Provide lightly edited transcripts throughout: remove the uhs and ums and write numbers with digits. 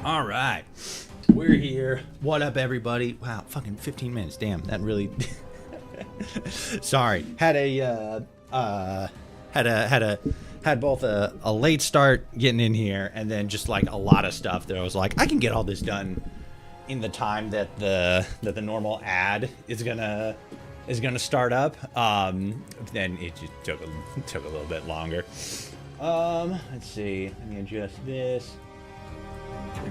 All right. We're here. What up, everybody? Wow, fucking 15 minutes. Damn, that really... Sorry. Had both a late start getting in here and then just like a lot of stuff that I was like, I can get all this done in the time that the normal ad is gonna start up. Then it just took a little bit longer. Let's see. Let me adjust this.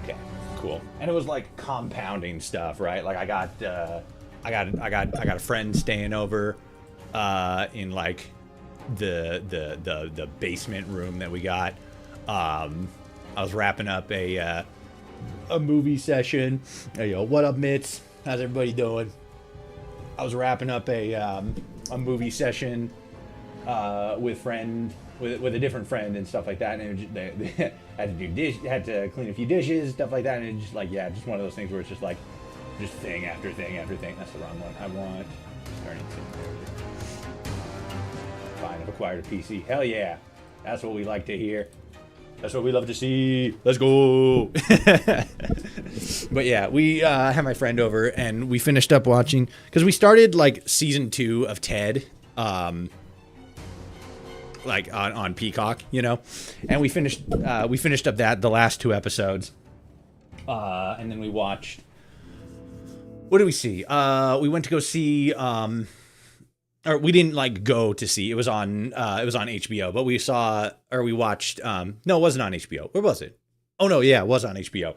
Okay, cool. And it was like compounding stuff, right? Like I got a friend staying over in like the basement room that we got. I was wrapping up a movie session. Hey, yo, what up, Mitts? How's everybody doing? I was wrapping up a movie session with a different friend and stuff like that, and they had to clean a few dishes, stuff like that, and it's just like, yeah, just one of those things where it's just like, just thing after thing after thing. That's the wrong one. I want starting to. Fine, I've acquired a PC. Hell yeah, that's what we like to hear. That's what we love to see. Let's go. But yeah, we had my friend over and we finished up watching, because we started like season 2 of Ted. Like on Peacock, you know, and we finished up the last 2 episodes, and then we watched. What did we see? We went to go see, or we didn't like go to see. It was on HBO, but we watched. No, it wasn't on HBO. Where was it? Oh no, yeah, it was on HBO.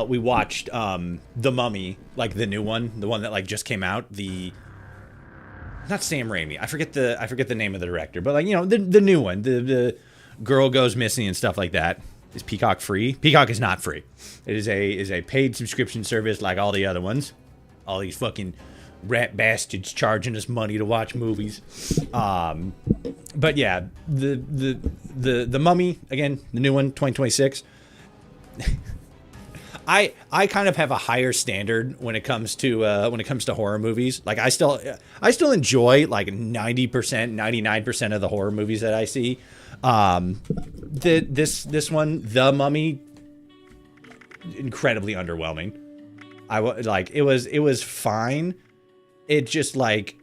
We watched The Mummy, like the new one, the one that like just came out. Not Sam Raimi. I forget the name of the director, but like, you know, the new one, the girl goes missing and stuff like that. Is Peacock free? Peacock is not free. It is a paid subscription service like all the other ones. All these fucking rat bastards charging us money to watch movies. But yeah, the Mummy, again, the new one, 2026. I kind of have a higher standard when it comes to horror movies. Like I still enjoy like 90%, 99% of the horror movies that I see. This one, The Mummy, incredibly underwhelming. It was fine. It just like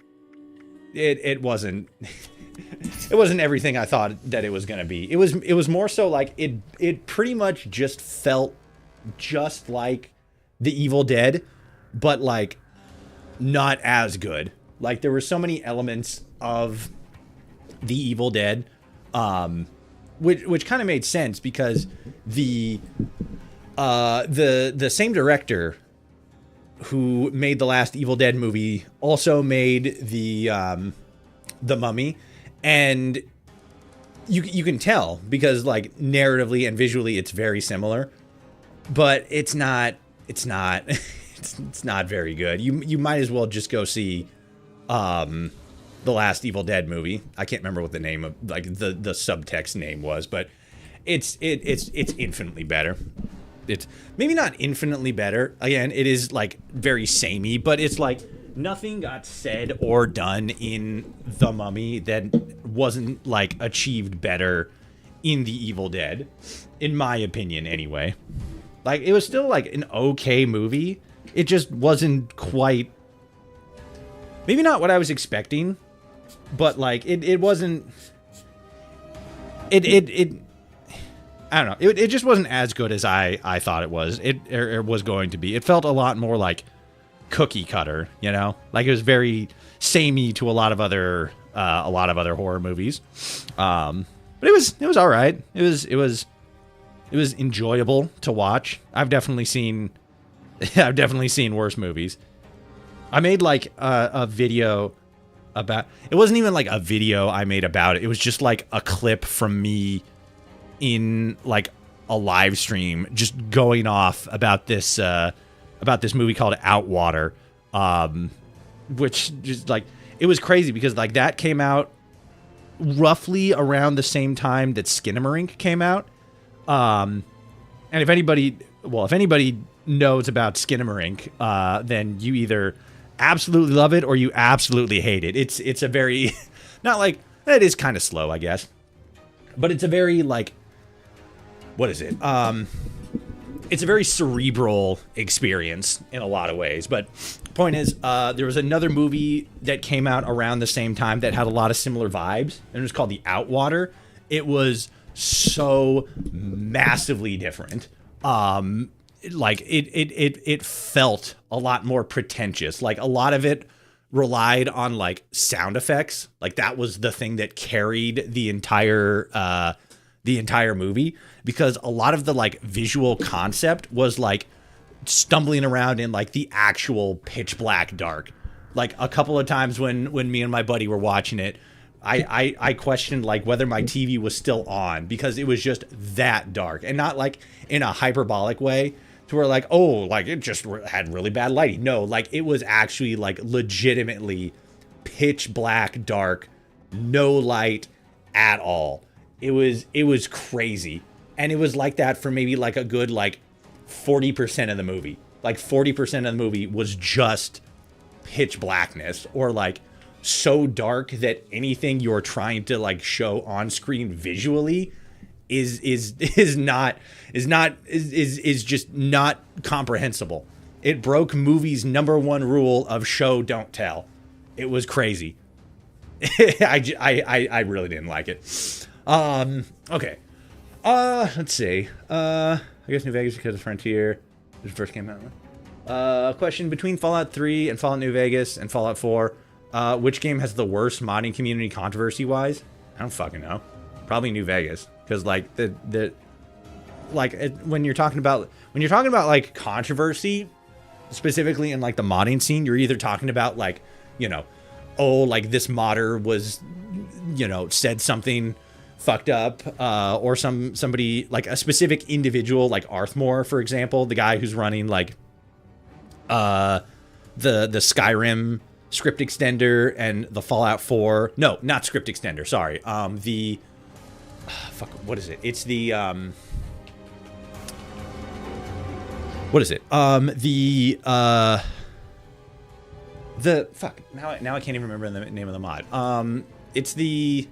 it wasn't it wasn't everything I thought that it was gonna be. It was more so like it pretty much just felt just like The Evil Dead, but like not as good. Like there were so many elements of The Evil Dead, which kind of made sense because the same director who made the last Evil Dead movie also made the Mummy, and you can tell because like narratively and visually it's very similar. But it's not very good. You might as well just go see the last Evil Dead movie. I can't remember what the name of like the subtext name was, but it's infinitely better. It's maybe not infinitely better. Again, it is like very samey, but it's like nothing got said or done in The Mummy that wasn't like achieved better in The Evil Dead, in my opinion anyway. Like, it was still, like, an okay movie. It just wasn't quite... Maybe not what I was expecting, but, like, it wasn't... I don't know. It just wasn't as good as I thought it was. It was going to be. It felt a lot more like cookie cutter, you know? Like, it was very samey to a lot of other horror movies. But it was all right. It was enjoyable to watch. I've definitely seen worse movies. I made like a video about, it wasn't even like a video I made about it. It was just like a clip from me in like a live stream just going off about this movie called Outwater, which just like, it was crazy because like that came out roughly around the same time that Skinamarink came out. And if anybody knows about Skinamarink, then you either absolutely love it or you absolutely hate it. It's a very, not like, it is kind of slow, I guess, but it's a very like, what is it? it's a very cerebral experience in a lot of ways. But point is, there was another movie that came out around the same time that had a lot of similar vibes, and it was called The Outwater. It was so massively different. Like it felt a lot more pretentious. Like a lot of it relied on like sound effects. Like that was the thing that carried the entire movie, because a lot of the like visual concept was like stumbling around in like the actual pitch black dark. Like a couple of times when me and my buddy were watching it, I questioned like whether my TV was still on, because it was just that dark, and not like in a hyperbolic way to where like, oh, like it just had really bad lighting. No, like it was actually like legitimately pitch black dark, no light at all. It was crazy. And it was like that for maybe like a good like 40% of the movie. Like 40% of the movie was just pitch blackness, or like so dark that anything you're trying to like show on screen visually is just not comprehensible. It broke movies' number one rule of show don't tell. It was crazy. I really didn't like it. Okay. Let's see. I guess New Vegas because of Frontier. This first came out. Question: between Fallout 3 and Fallout New Vegas and Fallout 4, which game has the worst modding community controversy wise? I don't fucking know. Probably New Vegas, because like when you're talking about like controversy, specifically in like the modding scene, you're either talking about like, you know, oh, like this modder was, you know, said something fucked up, or somebody like a specific individual, like Arthmore, for example, the guy who's running like the Skyrim script extender and the Fallout 4, no, not script extender, sorry, what is it? It's the what is it? Now I can't even remember the name of the mod. It's the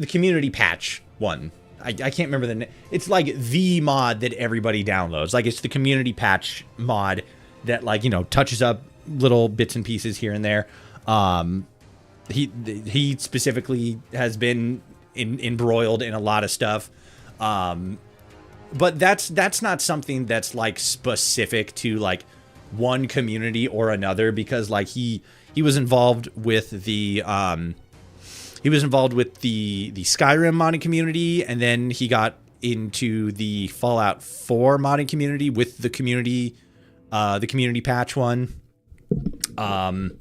community patch one. I can't remember the name. It's like the mod that everybody downloads. Like it's the community patch mod that, like, you know, touches up little bits and pieces here and there. He specifically has been embroiled in a lot of stuff. But that's not something that's like specific to like one community or another, because like he was involved with the Skyrim modding community, and then he got into the Fallout 4 modding community with the community patch one. And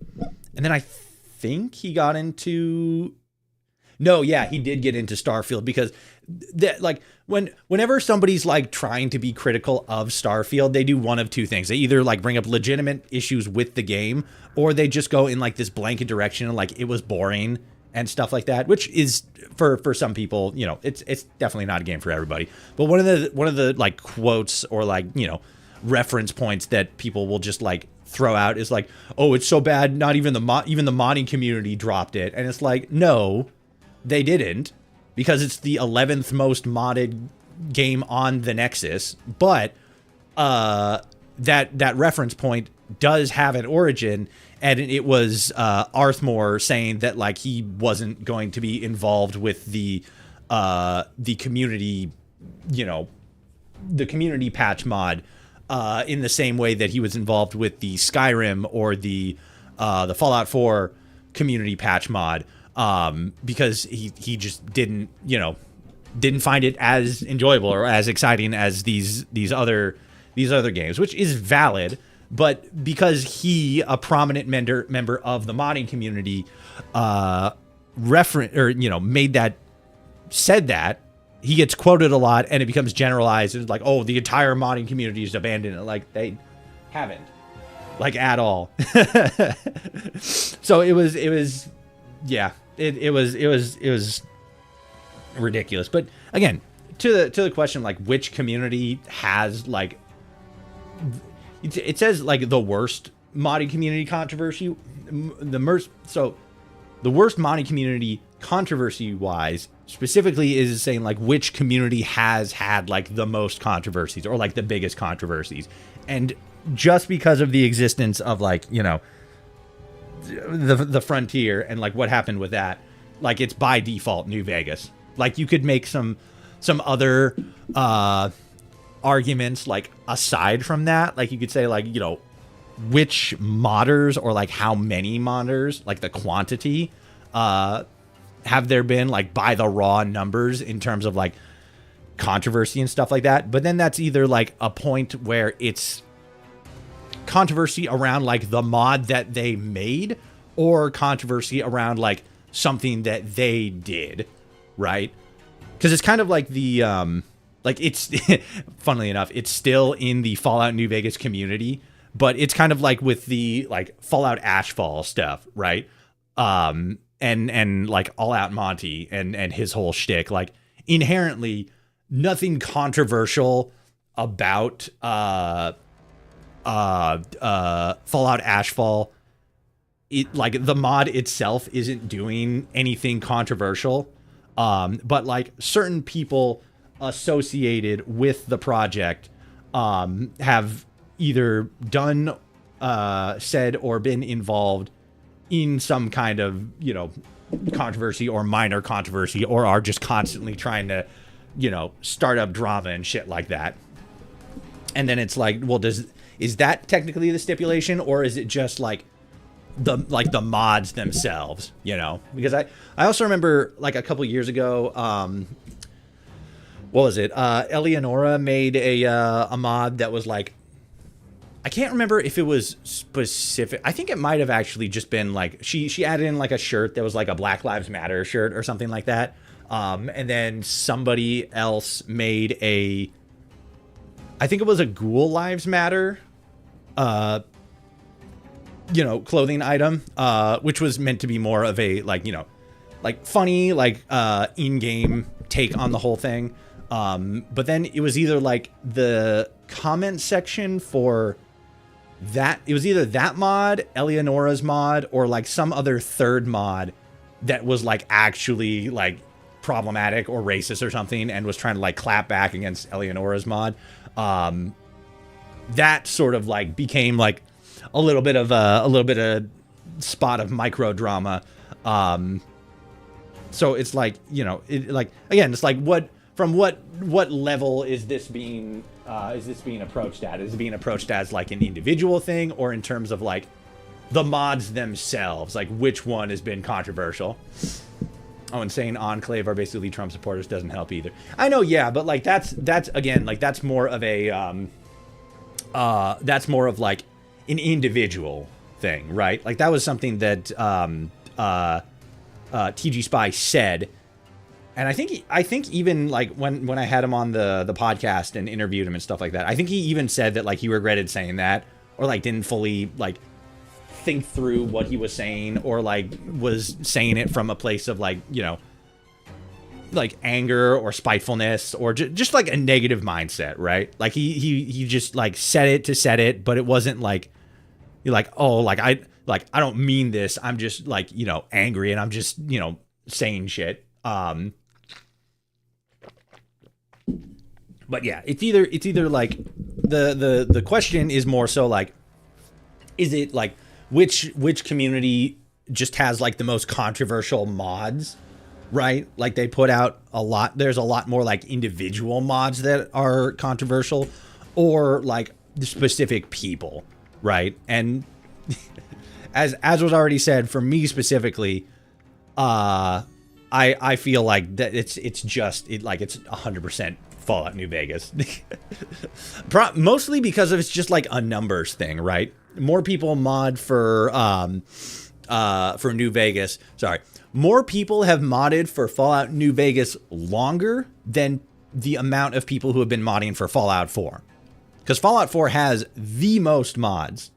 then I think he got into, no, yeah, he did get into Starfield, because like whenever somebody's like trying to be critical of Starfield, they do one of two things. They either like bring up legitimate issues with the game, or they just go in like this blanket direction and like it was boring and stuff like that, which is for some people, you know, it's definitely not a game for everybody. But one of the like quotes or like, you know, reference points that people will just like throw out is like, oh, it's so bad, not even the modding community dropped it. And it's like, no, they didn't, because it's the 11th most modded game on the Nexus. But that reference point does have an origin, and it was Arthmore saying that like he wasn't going to be involved with the community, you know, the community patch mod in the same way that he was involved with the Skyrim or the Fallout 4 community patch mod, because he just didn't find it as enjoyable or as exciting as these other games, which is valid. But because he, a prominent member of the modding community, said that, he gets quoted a lot, and it becomes generalized. It's like, oh, the entire modding community is abandoned. Like, they haven't, like, at all. So it was ridiculous. But again, to the question, like, which community has like, it says like the worst modding community controversy, so The worst modding community controversy wise specifically is saying like which community has had like the most controversies or like the biggest controversies. And just because of the existence of like, you know, the frontier and like what happened with that, like it's by default New Vegas. Like you could make some other arguments like aside from that. Like you could say like, you know, which modders or like how many modders, like the quantity, have there been like by the raw numbers in terms of like controversy and stuff like that. But then that's either like a point where it's controversy around like the mod that they made or controversy around like something that they did, right? Because it's kind of like the like it's funnily enough, it's still in the Fallout New Vegas community, but it's kind of like with the like Fallout Ashfall stuff, right? And like All Out Monty and his whole shtick, like inherently nothing controversial about Fallout Ashfall. It like the mod itself isn't doing anything controversial, but like certain people associated with the project have either done, said, or been involved in some kind of, you know, controversy or minor controversy, or are just constantly trying to, you know, start up drama and shit like that. And then it's like, well, is that technically the stipulation, or is it just like the mods themselves, you know? Because I also remember like a couple years ago, what was it? Eleonora made a mod that was like, I can't remember if it was specific. I think it might have actually just been like she added in like a shirt that was like a Black Lives Matter shirt or something like that. And then somebody else made I think it was a Ghoul Lives Matter, you know, clothing item, which was meant to be more of a like, you know, like funny, like in-game take on the whole thing. But then it was either like the comment section for that, it was either that mod, Eleonora's mod, or like some other third mod that was like actually like problematic or racist or something and was trying to like clap back against Eleonora's mod. That sort of like became like a little bit of spot of micro drama. So it's like, you know, it like, again, it's like what level is this being approached at? Is it being approached as like an individual thing, or in terms of like the mods themselves, like which one has been controversial? Oh, and saying Enclave are basically Trump supporters doesn't help either. I know, yeah, but like that's again, like that's more of a that's more of like an individual thing, right? Like that was something that TG Spy said. And I think even like when I had him on the podcast and interviewed him and stuff like that, I think he even said that like he regretted saying that, or like didn't fully like think through what he was saying, or like was saying it from a place of like, you know, like anger or spitefulness, or just like a negative mindset, right? Like he just like said it to said it, but it wasn't like you're like, oh, like I don't mean this. I'm just like, you know, angry and I'm just, you know, saying shit. But yeah, it's either like the question is more so like, is it like which community just has like the most controversial mods, right? Like they put out a lot. There's a lot more like individual mods that are controversial, or like the specific people, right? And as was already said, for me specifically, I feel like that it's 100% Fallout New Vegas. Mostly because of it's just like a numbers thing, right? More people mod for New Vegas. Sorry. More people have modded for Fallout New Vegas longer than the amount of people who have been modding for Fallout 4. Because Fallout 4 has the most mods,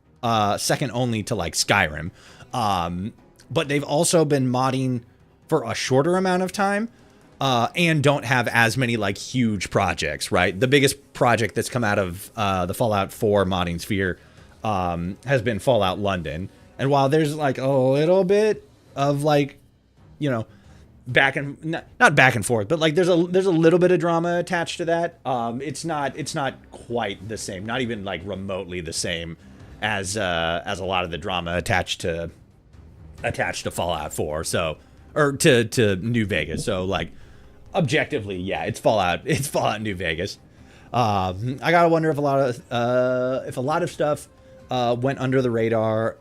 second only to like Skyrim. But they've also been modding for a shorter amount of time, and don't have as many like huge projects, right? The biggest project that's come out of the Fallout 4 modding sphere has been Fallout London. And while there's like a little bit of like, you know, back and not back and forth, but like there's a little bit of drama attached to that. It's not quite the same, not even like remotely the same as a lot of the drama attached to Fallout 4. So, or to New Vegas. So like objectively, yeah, it's Fallout New Vegas. I gotta wonder if a lot of stuff went under the radar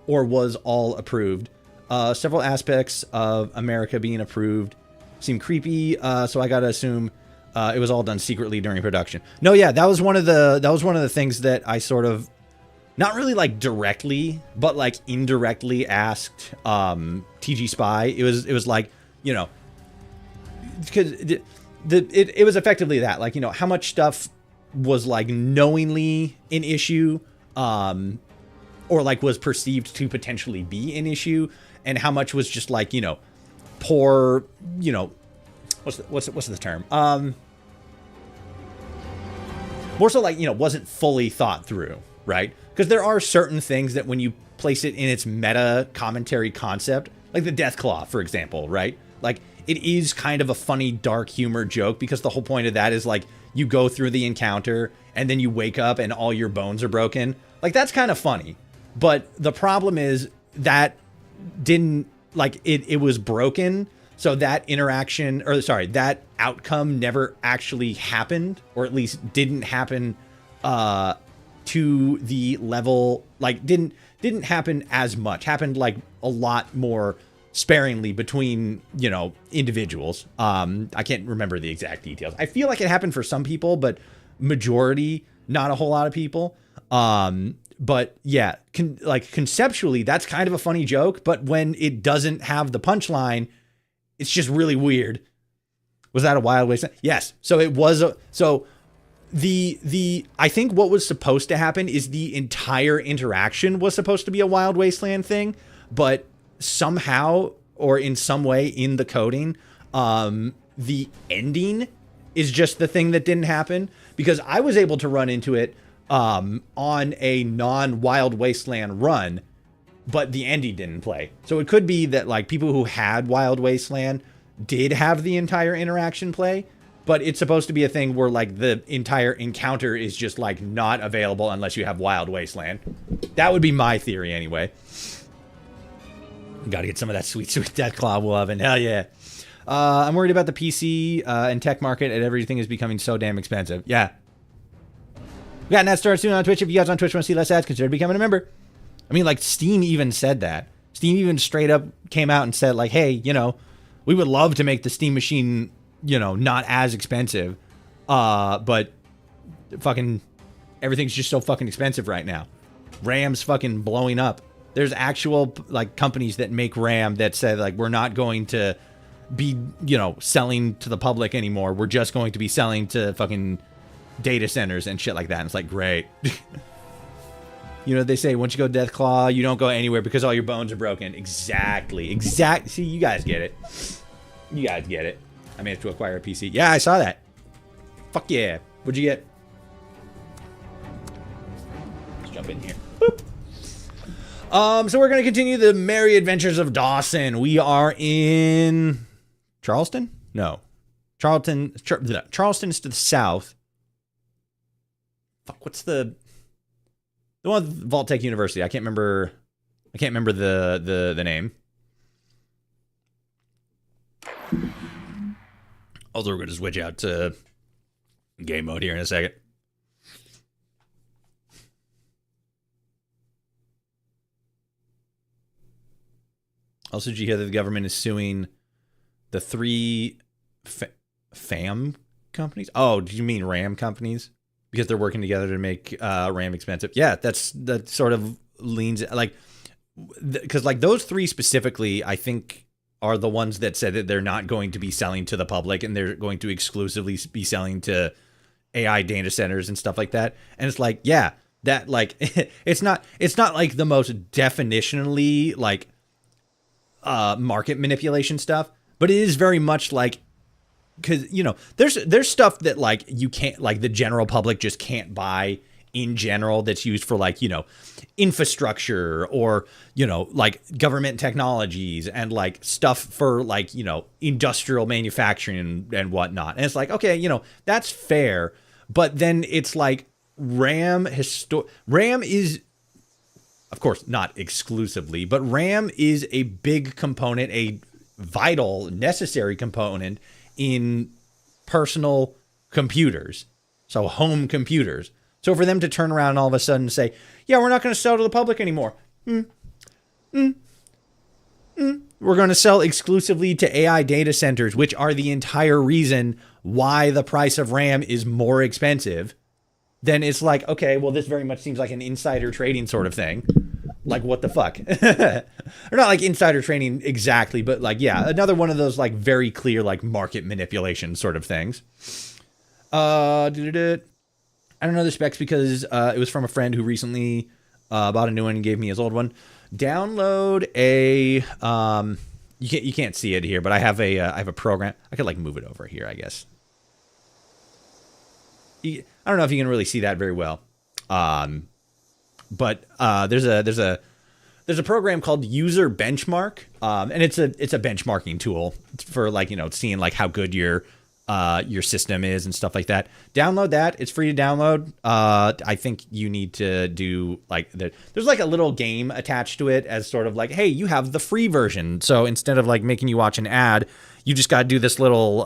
or was all approved. Several aspects of America being approved seem creepy, so I gotta assume it was all done secretly during production. No, yeah, that was one of the things that I sort of, not really like directly, but like indirectly asked TG Spy. It was like, you know, because it was effectively that, like, you know, how much stuff was like knowingly an issue, or like was perceived to potentially be an issue, and how much was just like, you know, poor, you know, what's the term? More so like, you know, wasn't fully thought through, right? Because there are certain things that when you place it in its meta commentary concept, like the Deathclaw, for example, right? Like, it is kind of a funny, dark humor joke, because the whole point of that is like you go through the encounter and then you wake up and all your bones are broken. Like, that's kind of funny. But the problem is that didn't, like, it was broken. So that interaction, or sorry, that outcome never actually happened, or at least didn't happen to the level, like didn't happen as much, happened like a lot more sparingly between, you know, individuals. I can't remember the exact details. I feel like it happened for some people, but majority, not a whole lot of people. But yeah, conceptually, that's kind of a funny joke, but when it doesn't have the punchline, it's just really weird. Was that a Wild Wasteland? Yes. So it was I think what was supposed to happen is the entire interaction was supposed to be a Wild Wasteland thing, but somehow or in some way in the coding, the ending is just the thing that didn't happen, because I was able to run into it on a non-Wild Wasteland run, but the ending didn't play. So it could be that like people who had Wild Wasteland did have the entire interaction play, but it's supposed to be a thing where like the entire encounter is just like not available unless you have Wild Wasteland. That would be my theory anyway. Got to get some of that sweet, sweet Deathclaw loving. Hell yeah. I'm worried about the PC and tech market, and everything is becoming so damn expensive. Yeah. We got Nat Star soon on Twitch. If you guys on Twitch want to see less ads, consider becoming a member. I mean, like, Steam even said that. Steam even straight up came out and said, like, hey, you know, we would love to make the Steam machine, you know, not as expensive. But fucking everything's just so fucking expensive right now. RAM's fucking blowing up. There's actual, like, companies that make RAM that say, like, we're not going to be, you know, selling to the public anymore. We're just going to be selling to fucking data centers and shit like that. And it's like, great. You know, they say once you go Deathclaw, you don't go anywhere because all your bones are broken. Exactly. See, you guys get it. You guys get it. I managed to acquire a PC. Yeah, I saw that. Fuck yeah. What'd you get? Let's jump in here. Boop. So we're going to continue the merry adventures of Dawson. We are in Charleston? No. Charleston's to the south. Fuck, what's the one with Vault-Tec University? I can't remember the name. Also, we're going to switch out to game mode here in a second. Also, did you hear that the government is suing the 3 FAM companies? Oh, do you mean RAM companies? Because they're working together to make RAM expensive. Yeah, that sort of leans like, because like those 3 specifically, I think are the ones that said that they're not going to be selling to the public and they're going to exclusively be selling to AI data centers and stuff like that. And it's like, yeah, that like it's not like the most definitionally like market manipulation stuff, but it is very much like, because, you know, there's stuff that like you can't, like the general public just can't buy in general that's used for like, infrastructure or, like government technologies and like stuff for like, industrial manufacturing and whatnot. And it's like, okay, that's fair. But then it's like RAM is, of course, not exclusively, but RAM is a big component, a vital, necessary component in personal computers. So home computers. So for them to turn around and all of a sudden say, yeah, we're not going to sell to the public anymore. We're going to sell exclusively to AI data centers, which are the entire reason why the price of RAM is more expensive. Then it's like, okay, well, this very much seems like an insider trading sort of thing. Like, what the fuck? Or not like insider trading exactly, but like, yeah, another one of those like very clear like market manipulation sort of things. I don't know the specs because it was from a friend who recently bought a new one and gave me his old one. Download a you can't see it here, but I have a program. I could like move it over here, I guess. I don't know if you can really see that very well. But there's a program called User Benchmark, and it's a benchmarking tool for like seeing like how good your system is and stuff like that. Download that; it's free to download. I think you need to do like there's like a little game attached to it as sort of like, hey, you have the free version. So instead of like making you watch an ad, you just got to do this little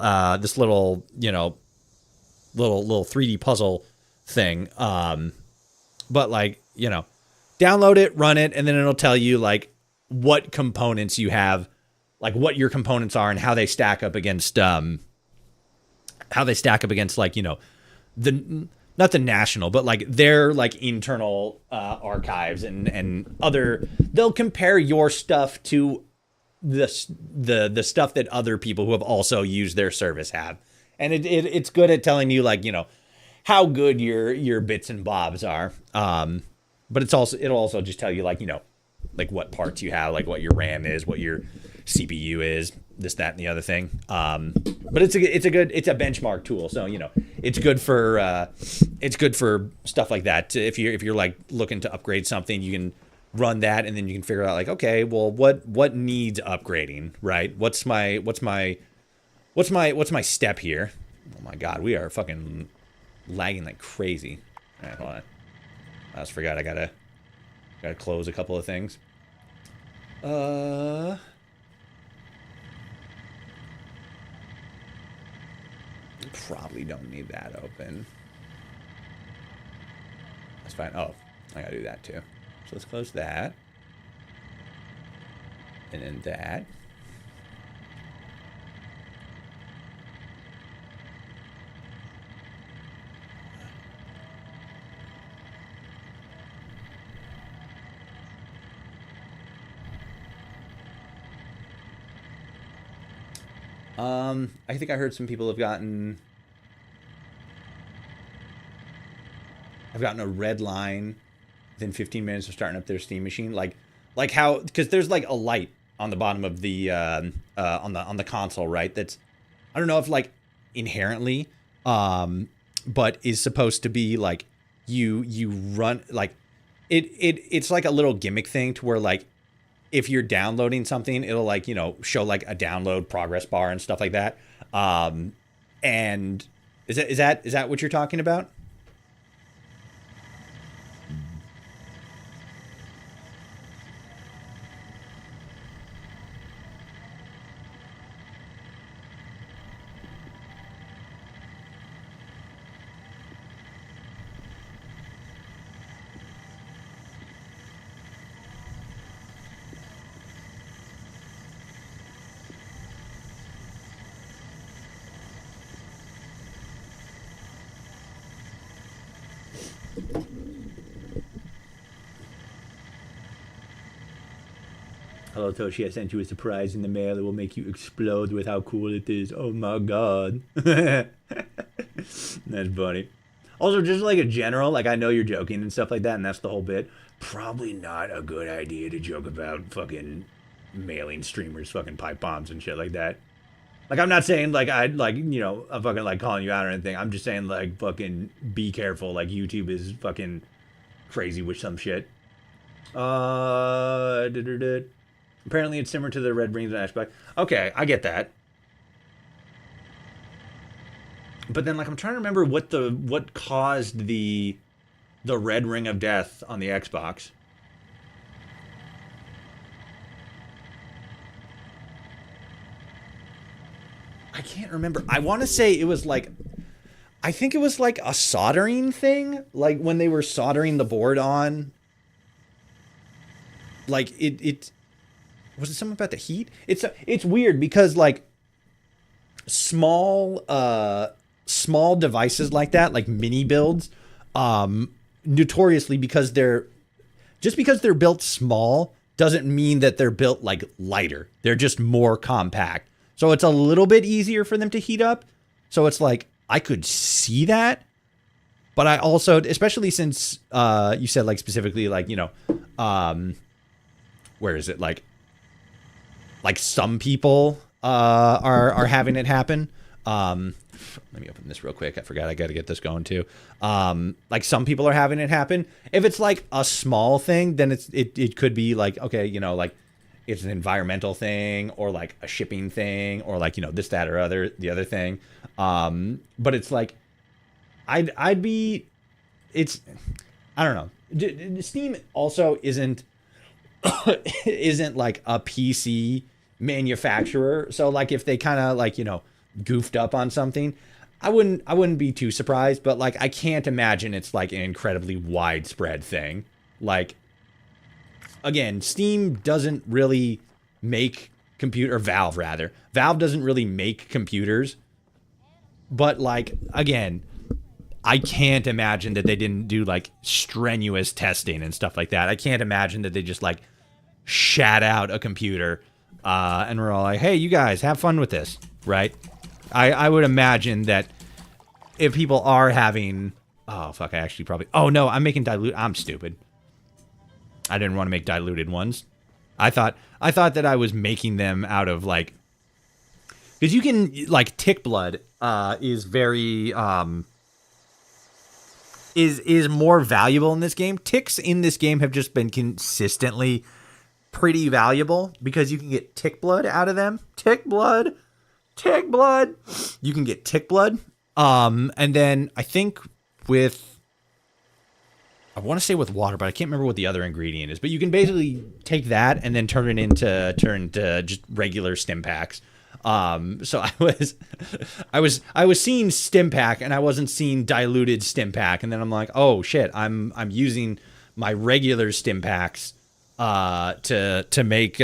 little 3D puzzle thing. But like, download it, run it, and then it'll tell you like what components you have, like what your components are and how they stack up against like, the not the national, but like their like internal archives and other, they'll compare your stuff to the stuff that other people who have also used their service have. And it's good at telling you like, how good your bits and bobs are. But it'll also just tell you like, like what parts you have, like what your RAM is, what your CPU is, this, that, and the other thing. But it's a benchmark tool. So, it's good for stuff like that. If you're like looking to upgrade something, you can run that and then you can figure out like, okay, well, what needs upgrading, right? What's my step here? Oh my God, we are fucking lagging like crazy. All right, hold on. I just forgot I gotta close a couple of things. Probably don't need that open. That's fine. Oh, I gotta do that too. So let's close that. And then that. I think I heard some people have gotten a red line within 15 minutes of starting up their Steam machine. Like how, because there's like a light on the bottom of the on the console, right? That's, I don't know if like inherently, but is supposed to be like you run like it's like a little gimmick thing to where like if you're downloading something, it'll like, show like a download progress bar and stuff like that. And is that what you're talking about? Hello, Toshi. I sent you a surprise in the mail. It will make you explode with how cool it is. Oh my God. That's funny. Also, just like a general, like I know you're joking and stuff like that, and that's the whole bit. Probably not a good idea to joke about fucking mailing streamers fucking pipe bombs and shit like that. Like, I'm not saying, like, I'm fucking, like, calling you out or anything. I'm just saying, like, fucking be careful. Like, YouTube is fucking crazy with some shit. Apparently it's similar to the Red Rings and Ash Black. Okay, I get that. But then, like, I'm trying to remember what caused the Red Ring of Death on the Xbox. I can't remember. I want to say it was like, I think it was like a soldering thing, like when they were soldering the board on. Like it was it something about the heat? It's weird because like small devices like that, like mini builds, notoriously because they're built small doesn't mean that they're built like lighter. They're just more compact. So it's a little bit easier for them to heat up. So it's like I could see that, but I also, especially since you said like specifically like, you know, where is it, like some people are having it happen. Let me open this real quick. I forgot I got to get this going too. Like some people are having it happen. If it's like a small thing, then it could be like, okay, you know, like it's an environmental thing or like a shipping thing or like, you know, this, that, or the other thing. But it's like, I don't know. Steam also isn't like a PC manufacturer. So like if they kind of like, you know, goofed up on something, I wouldn't be too surprised, but like I can't imagine it's like an incredibly widespread thing. Like again, Steam doesn't really make Valve doesn't really make computers. But like again, I can't imagine that they didn't do like strenuous testing and stuff like that. I can't imagine that they just like shat out a computer and we're all like, hey, you guys have fun with this, right? I would imagine that if people are having, oh fuck, I actually probably, oh no, I'm making dilute. I'm stupid. I didn't want to make diluted ones. I thought that I was making them out of like, because you can like tick blood is very is more valuable in this game. Ticks in this game have just been consistently pretty valuable because you can get tick blood out of them. Tick blood. You can get tick blood. And then I think I want to say with water, but I can't remember what the other ingredient is. But you can basically take that and then turn it into just regular stim packs. So I was seeing stim pack and I wasn't seeing diluted stim pack, and then I'm like, oh shit, I'm using my regular stim packs to make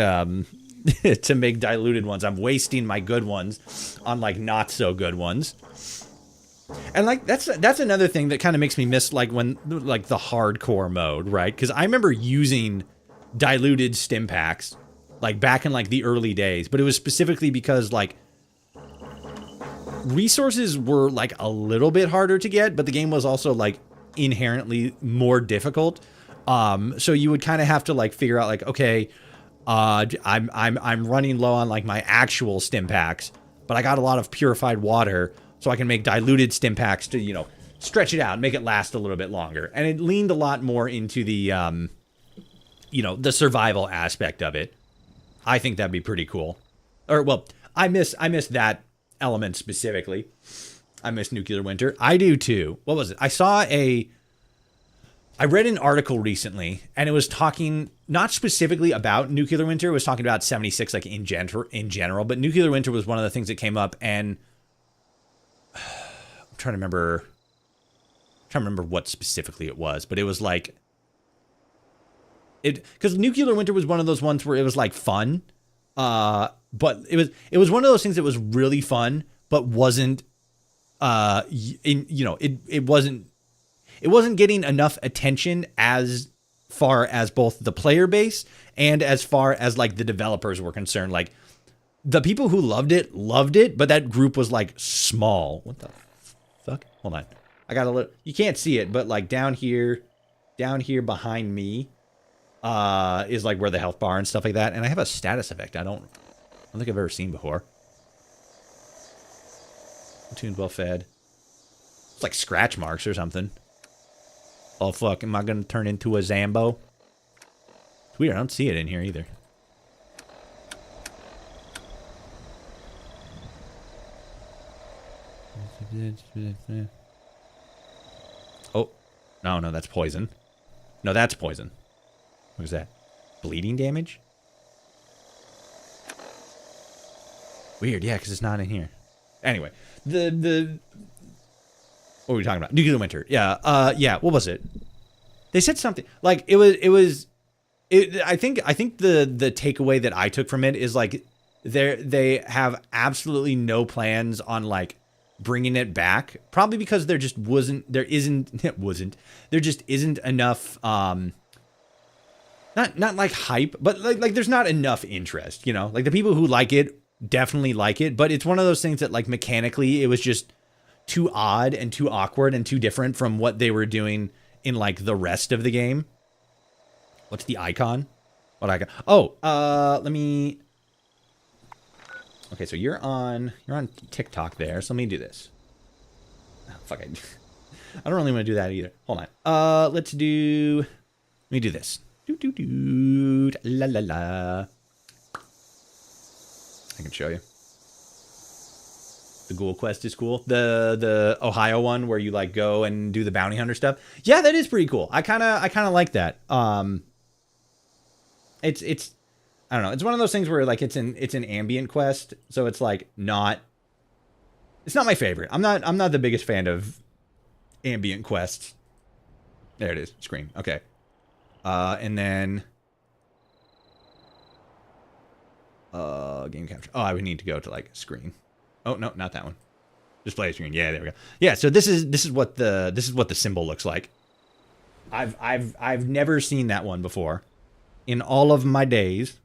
to make diluted ones. I'm wasting my good ones on like not so good ones. And like that's another thing that kind of makes me miss like when like the hardcore mode, right? Because I remember using diluted stim packs like back in like the early days, but it was specifically because like resources were like a little bit harder to get, but the game was also like inherently more difficult. So you would kind of have to like figure out like, okay, I'm running low on like my actual stim packs, but I got a lot of purified water, so I can make diluted stim packs to, you know, stretch it out and make it last a little bit longer. And it leaned a lot more into the, you know, the survival aspect of it. I think that'd be pretty cool. Or, well, I miss that element specifically. I miss Nuclear Winter. I do too. What was it? I read an article recently, and it was talking not specifically about Nuclear Winter. It was talking about 76 like in general, but Nuclear Winter was one of the things that came up, and I'm trying to remember what specifically it was, but it was like because Nuclear Winter was one of those ones where it was like fun, but it was one of those things that was really fun, but wasn't it wasn't getting enough attention as far as both the player base and as far as like the developers were concerned. Like the people who loved it, but that group was like small. What the fuck? Hold on. I got a little, you can't see it, but like down here behind me is like where the health bar and stuff like that. And I have a status effect I don't think I've ever seen before. Tuned, well fed. It's like scratch marks or something. Oh, fuck. Am I going to turn into a Zambo? It's weird. I don't see it in here either. Oh. No, that's poison. No, that's poison. What is that? Bleeding damage? Weird, yeah, because it's not in here. Anyway, the what were we talking about? Nuclear Winter. Yeah, yeah. What was it? They said something like it was. I think the takeaway that I took from it is like they have absolutely no plans on like bringing it back. Probably because there just there just isn't enough. Not like hype, but like there's not enough interest. You know, like the people who like it definitely like it, but it's one of those things that like mechanically it was just too odd and too awkward and too different from what they were doing in like the rest of the game. What's the icon? What icon? Oh, let me. Okay, so you're on TikTok there. So let me do this. Oh, fuck it. I don't really want to do that either. Hold on. Let me do this. La la la. I can show you. The Ghoul Quest is cool. The Ohio one where you like go and do the bounty hunter stuff. Yeah, that is pretty cool. I kind of like that. It's I don't know. It's one of those things where like it's an ambient quest, so it's like not. It's not my favorite. I'm not the biggest fan of ambient quests. There it is. Screen. Okay. And then game capture. Oh, I would need to go to like screen. Oh no, not that one. Display screen. Yeah, there we go. Yeah, so this is what the symbol looks like. I've never seen that one before in all of my days.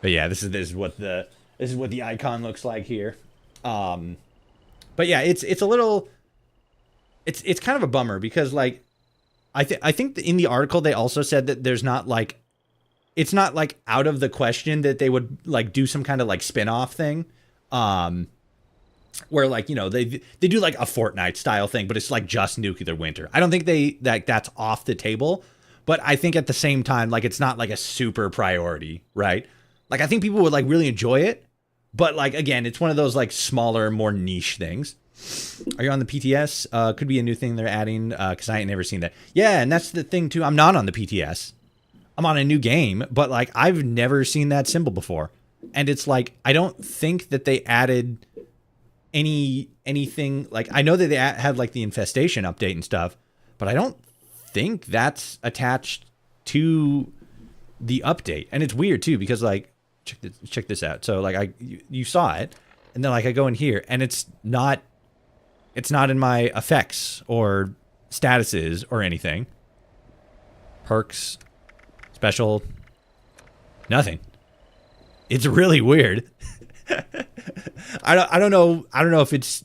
But yeah, this is what the icon looks like here. But yeah, it's a little, it's kind of a bummer because like, I think in the article they also said that there's not like, it's not like out of the question that they would like do some kind of like spin-off thing, where like, you know, they do like a Fortnite style thing, but it's like just Nuclear Winter. I don't think that's off the table, but I think at the same time, like it's not like a super priority, right? Like, I think people would, like, really enjoy it. But, like, again, it's one of those, like, smaller, more niche things. Are you on the PTS? Could be a new thing they're adding, because I ain't never seen that. Yeah, and that's the thing, too. I'm not on the PTS. I'm on a new game, but, like, I've never seen that symbol before. And it's, like, I don't think that they added anything. Like, I know that they had, like, the infestation update and stuff, but I don't think that's attached to the update. And it's weird, too, because, like, check this out. So like you saw it, and then like I go in here and it's not in my effects or statuses or anything. Perks, special, nothing. It's really weird. I don't know if it's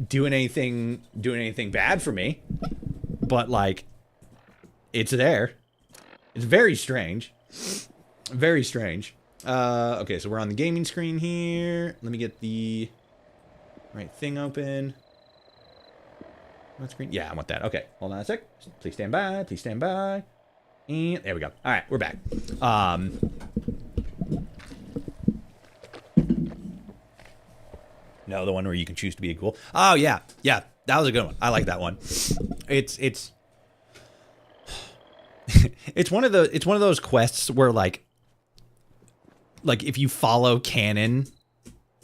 doing anything bad for me, but like it's there. It's very strange. Very strange. Okay, so we're on the gaming screen here. Let me get the right thing open. What screen? Yeah, I want that. Okay, hold on a sec. Please stand by. Please stand by. And there we go. All right, we're back. No, the one where you can choose to be a ghoul. Oh yeah, yeah, that was a good one. I like that one. It's it's one of those quests where like if you follow canon,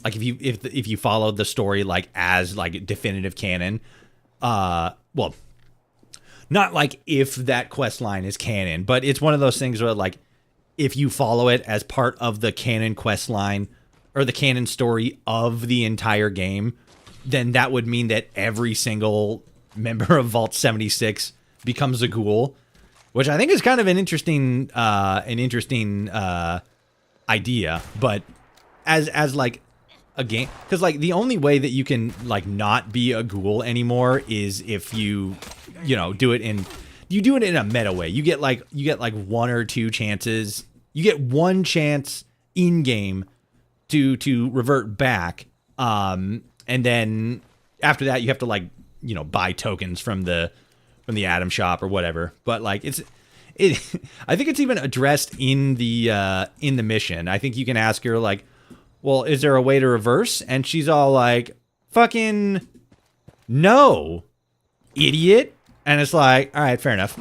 like if you follow the story like as like definitive canon, well, not like if that quest line is canon, but it's one of those things where like if you follow it as part of the canon quest line or the canon story of the entire game, then that would mean that every single member of Vault 76 becomes a ghoul, which I think is kind of an interesting idea, but as like a game, because like the only way that you can like not be a ghoul anymore is if you do it in a meta way. You get like one or two chances. You get one chance in game to revert back, and then after that you have to like buy tokens from the Atom shop or whatever. But like I think it's even addressed in the mission. I think you can ask her like, well, is there a way to reverse? And she's all like, fucking no, idiot. And it's like, all right, fair enough.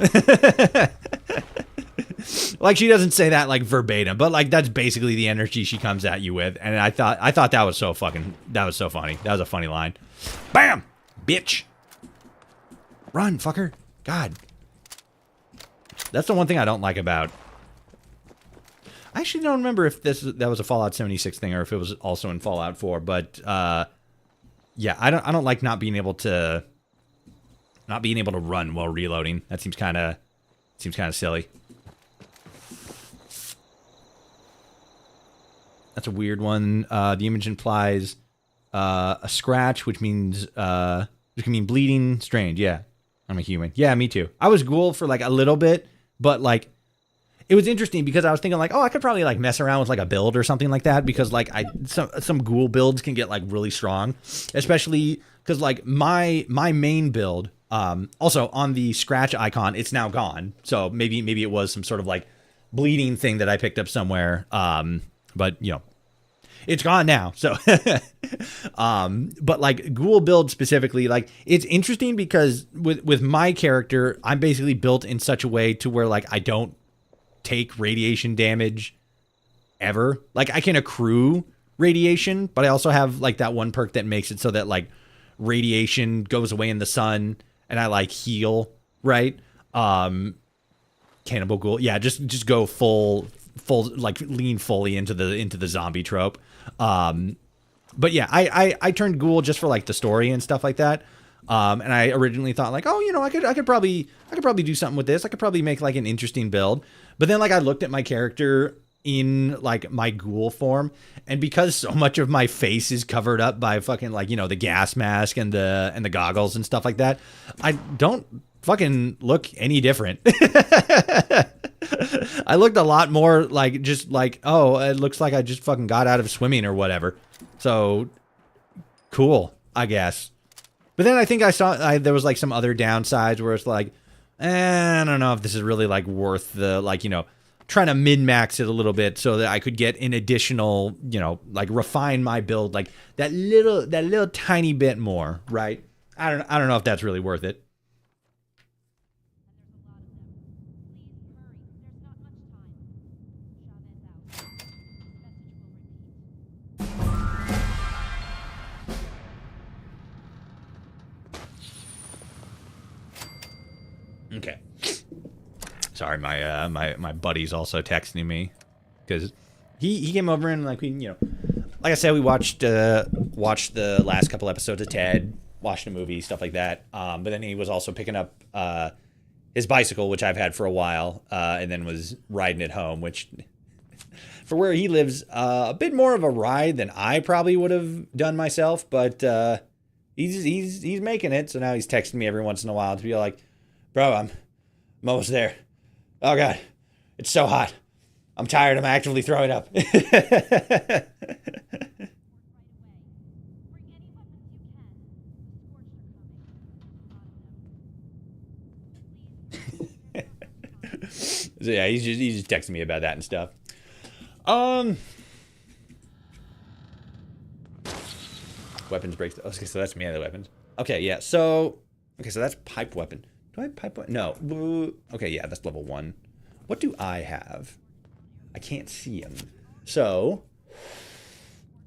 Like, she doesn't say that like verbatim, but like that's basically the energy she comes at you with. And I thought that was so funny. That was a funny line. Bam, bitch. Run, fucker. God. That's the one thing I don't like about. I actually don't remember if that was a Fallout 76 thing or if it was also in Fallout 4, but yeah, I don't like not being able to run while reloading. That seems kind of silly. That's a weird one. The image implies a scratch, which means it can mean bleeding. Strange. Yeah, I'm a human. Yeah, me too. I was ghoul for like a little bit, but like it was interesting because I was thinking like, oh, I could probably like mess around with like a build or something like that, because like some ghoul builds can get like really strong, especially because like my main build. Also on the scratch icon, it's now gone. So maybe it was some sort of like bleeding thing that I picked up somewhere. But it's gone now. So, but like ghoul build specifically, like it's interesting because with my character, I'm basically built in such a way to where like I don't take radiation damage ever. Like I can accrue radiation, but I also have like that one perk that makes it so that like radiation goes away in the sun and I like heal, right? Cannibal ghoul. Yeah, just go full like lean fully into the zombie trope. But yeah, I turned ghoul just for like the story and stuff like that. And I originally thought like, oh, I could probably do something with this. I could probably make like an interesting build. But then like I looked at my character in like my ghoul form, and because so much of my face is covered up by fucking like, the gas mask and the goggles and stuff like that, I don't fucking look any different. I looked a lot more like just like, oh, it looks like I just fucking got out of swimming or whatever. So cool, I guess. But then I think I saw there was like some other downsides where it's like, I don't know if this is really like worth the like, trying to min-max it a little bit so that I could get an additional, like refine my build like that little tiny bit more, right? I don't know if that's really worth it. Okay. Sorry, my buddy's also texting me because he came over and like we like I said, we watched the last couple episodes of Ted, watched a movie, stuff like that. But then he was also picking up his bicycle, which I've had for a while, and then was riding it home, which for where he lives, a bit more of a ride than I probably would have done myself. But he's making it, so now he's texting me every once in a while to be like, bro, I'm almost there. Oh, God. It's so hot. I'm tired. I'm actively throwing up. So, yeah, he's just texting me about that and stuff. Weapons breaks. Okay, so that's melee weapons. Okay, yeah. So that's pipe weapon. Do I have pipe weapon? No. Okay, yeah, that's level 1. What do I have? I can't see him. So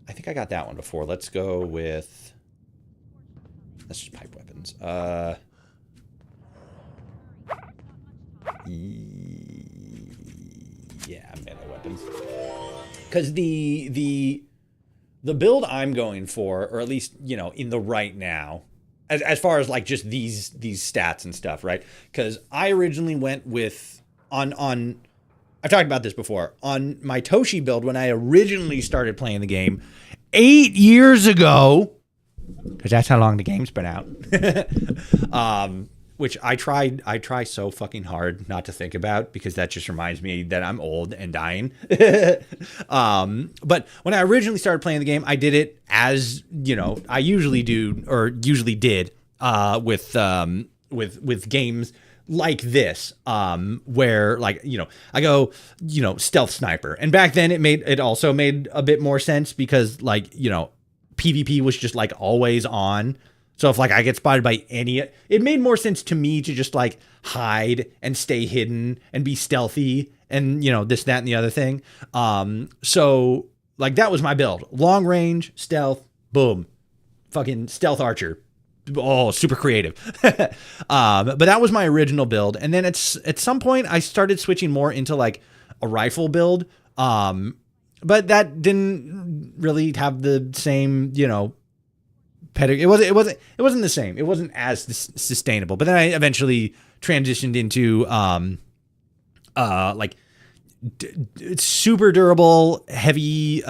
I think I got that one before. Let's go with. That's just pipe weapons. Yeah, melee weapons. Because the build I'm going for, or at least in the right now. As far as like just these stats and stuff, right? Because I originally went with on I've talked about this before on my Toshi build when I originally started playing the game. 8 years ago, because that's how long the game's been out. Which I try so fucking hard not to think about, because that just reminds me that I'm old and dying. But when I originally started playing the game, I did it as, you know, I usually do, or usually did, with games like this, where, like, you know, I go, you know, stealth sniper. And back then it also made a bit more sense, because, like, you know, PvP was just like always on. So if, like, I get spotted by it made more sense to me to just, like, hide and stay hidden and be stealthy and, you know, this, that, and the other thing. So, like, that was my build. Long range, stealth, boom. Fucking stealth archer. Oh, super creative. But that was my original build. And then at some point I started switching more into, like, a rifle build. But that didn't really have the same, you know, pedigree. It wasn't the same. It wasn't as sustainable. But then I eventually transitioned into like super durable, heavy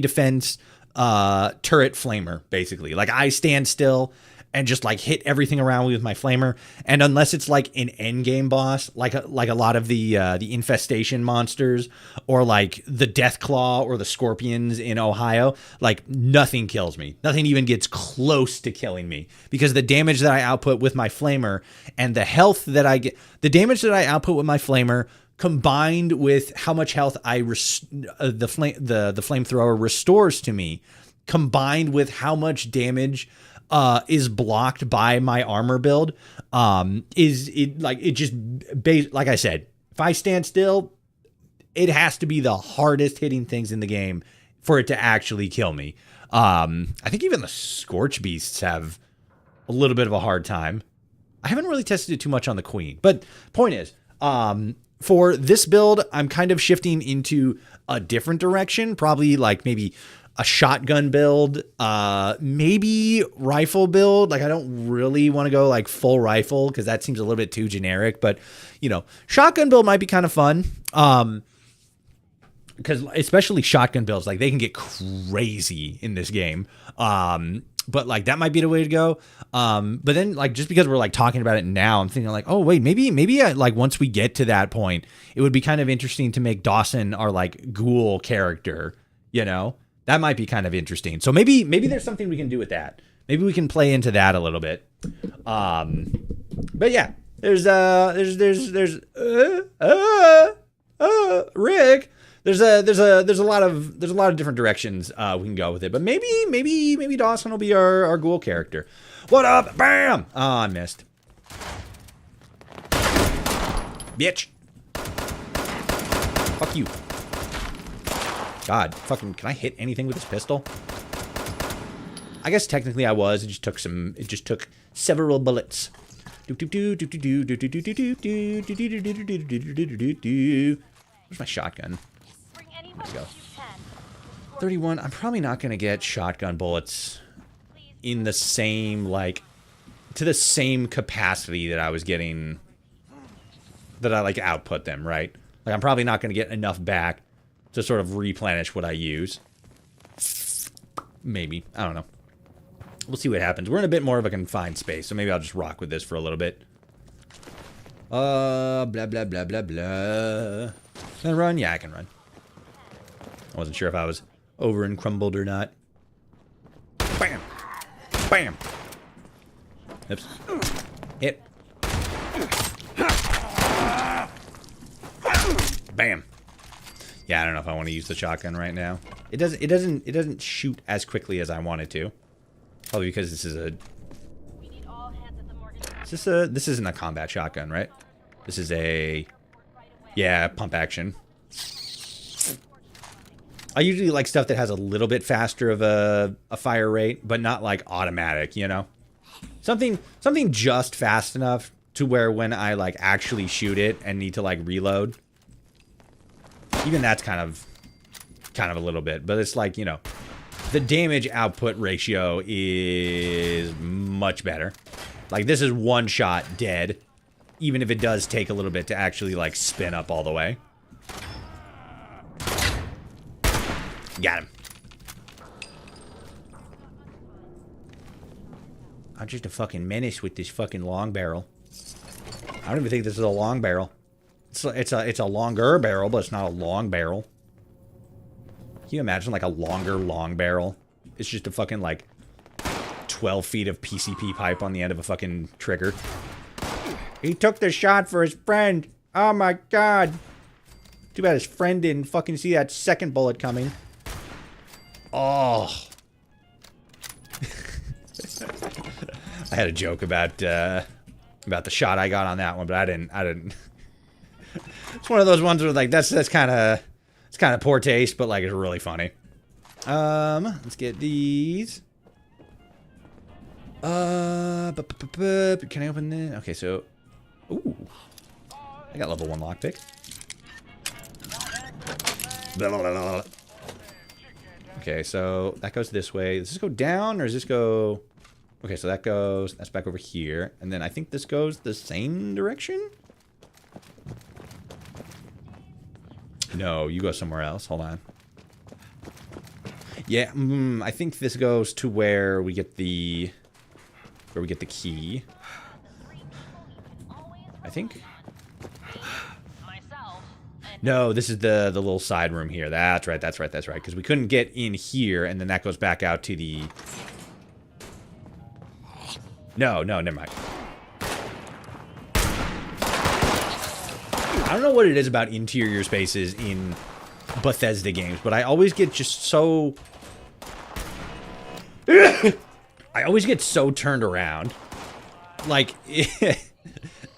defense turret flamer, basically. Like, I stand still and just, like, hit everything around me with my flamer. And unless it's, like, an end game boss, like a lot of the infestation monsters, or, like, the Deathclaw or the Scorpions in Ohio, like, nothing kills me. Nothing even gets close to killing me, because the damage that I output with my flamer and the health that I get, the damage that I output with my flamer, combined with how much health the flamethrower restores to me, combined with how much damage is blocked by my armor build, like, I said, if I stand still, it has to be the hardest hitting things in the game for it to actually kill me. I think even the Scorch Beasts have a little bit of a hard time. I haven't really tested it too much on the Queen, but point is, for this build, I'm kind of shifting into a different direction, probably, like, maybe a shotgun build, maybe rifle build. Like, I don't really want to go, like, full rifle, because that seems a little bit too generic, but, you know, shotgun build might be kind of fun. Because especially shotgun builds, like, they can get crazy in this game. But, like, that might be the way to go. But then, like, just because we're, like, talking about it now, I'm thinking, like, oh, wait, maybe like, once we get to that point, it would be kind of interesting to make Dawson our, like, ghoul character, you know? That might be kind of interesting. So maybe there's something we can do with that. Maybe we can play into that a little bit. But yeah, there's Rick. There's a lot of different directions we can go with it. But maybe Dawson will be our ghoul character. What up? Bam! Oh, I missed. Bitch. Fuck you. God, fucking, can I hit anything with this pistol? I guess technically I was. It just took several bullets. Where's my shotgun? There we go. 31. I'm probably not going to get shotgun bullets in the same, like, to the same capacity that I was getting, that I, like, output them, right? Like, I'm probably not going to get enough back to sort of replenish what I use. Maybe. I don't know. We'll see what happens. We're in a bit more of a confined space, so maybe I'll just rock with this for a little bit. Blah, blah, blah, blah, blah. Can I run? Yeah, I can run. I wasn't sure if I was over and crumbled or not. Bam! Bam! Oops. Hit. Bam! Yeah, I don't know if I want to use the shotgun right now. It doesn't shoot as quickly as I want it to. Probably because this is a... This isn't a combat shotgun, right? This is a... Yeah, pump action. I usually like stuff that has a little bit faster of a fire rate, but not like automatic, you know? Something just fast enough to where when I like actually shoot it and need to like reload, even that's kind of a little bit, but it's like, you know, the damage output ratio is much better. Like, this is one shot dead, even if it does take a little bit to actually, like, spin up all the way. Got him. I'm just a fucking menace with this fucking long barrel. I don't even think this is a long barrel. It's a longer barrel, but it's not a long barrel. Can you imagine like a longer long barrel? It's just a fucking like 12 feet of PCP pipe on the end of a fucking trigger. He took the shot for his friend. Oh my god. Too bad his friend didn't fucking see that second bullet coming. Oh. I had a joke about the shot I got on that one, but I didn't. It's one of those ones where like that's kind of poor taste, but like it's really funny. Let's get these. Can I open this? Okay, so ooh. I got level 1 lockpick. Okay, so that goes this way. Does this go down or does this go... Okay, so that goes... That's back over here. And then I think this goes the same direction? No, you go somewhere else. Hold on. Yeah, I think this goes to where we get the... Where we get the key. I think... No, this is the little side room here. That's right. Because we couldn't get in here, and then that goes back out to the... No, never mind. I don't know what it is about interior spaces in Bethesda games, but I always get just so... I always get so turned around. Like...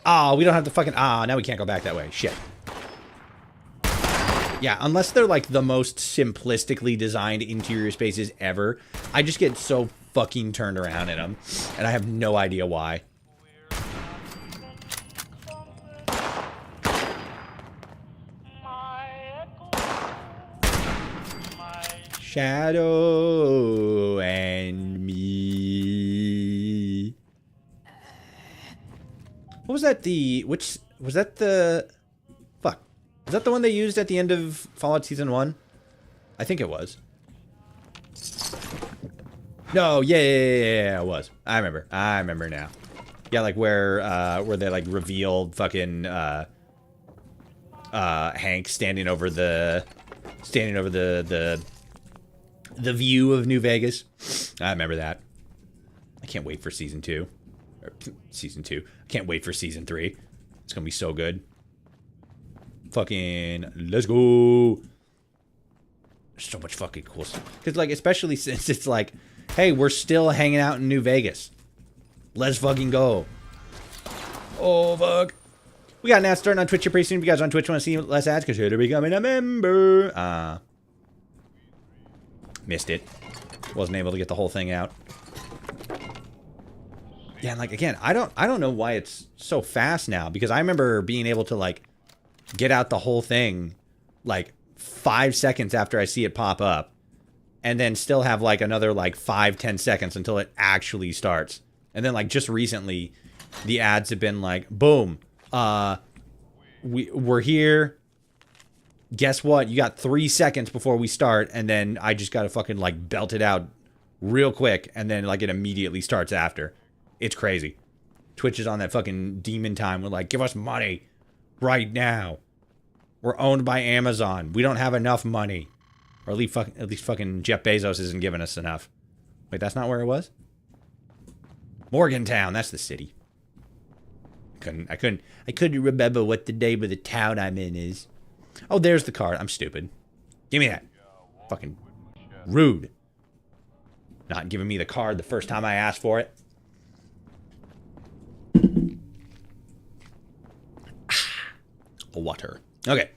Ah, we don't have the fucking... Ah, now we can't go back that way. Shit. Yeah, unless they're like the most simplistically designed interior spaces ever, I just get so fucking turned around in them, and I have no idea why. Shadow and me. What was that? Which was that the... Is that the one they used at the end of Fallout Season 1? I think it was. No, yeah, it was. I remember now. Yeah, like where they like revealed fucking Hank standing over the view of New Vegas. I remember that. I can't wait for Season 2. Or Season 2. I can't wait for Season 3. It's gonna be so good. Fucking let's go. There's so much fucking cool stuff. Because like, especially since it's like, hey, we're still hanging out in New Vegas. Let's fucking go. Oh fuck. We got an ad starting on Twitch here pretty soon. If you guys on Twitch want to see less ads, consider becoming a member. Missed it. Wasn't able to get the whole thing out. Yeah, and like again, I don't know why it's so fast now, because I remember being able to like get out the whole thing like 5 seconds after I see it pop up, and then still have like another like 5-10 seconds until it actually starts. And then like just recently the ads have been like, boom, we're here, guess what, you got 3 seconds before we start, and then I just gotta fucking like belt it out real quick, and then like it immediately starts after. It's crazy. Twitch is on that fucking demon time. We're like, give us money right now. We're owned by Amazon. We don't have enough money. Or at least fucking Jeff Bezos isn't giving us enough. Wait, that's not where it was? Morgantown, that's the city. I couldn't remember what the name of the town I'm in is. Oh, there's the card. I'm stupid. Give me that. Fucking rude. Not giving me the card the first time I asked for it. Water. Okay.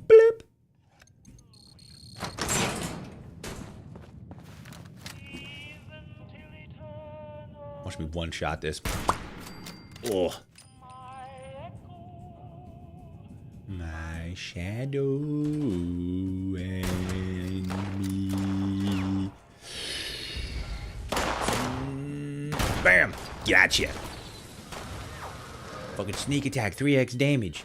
Bloop. Watch me one-shot this. Oh. My shadow and me. Bam. Gotcha. Fucking sneak attack, 3x damage.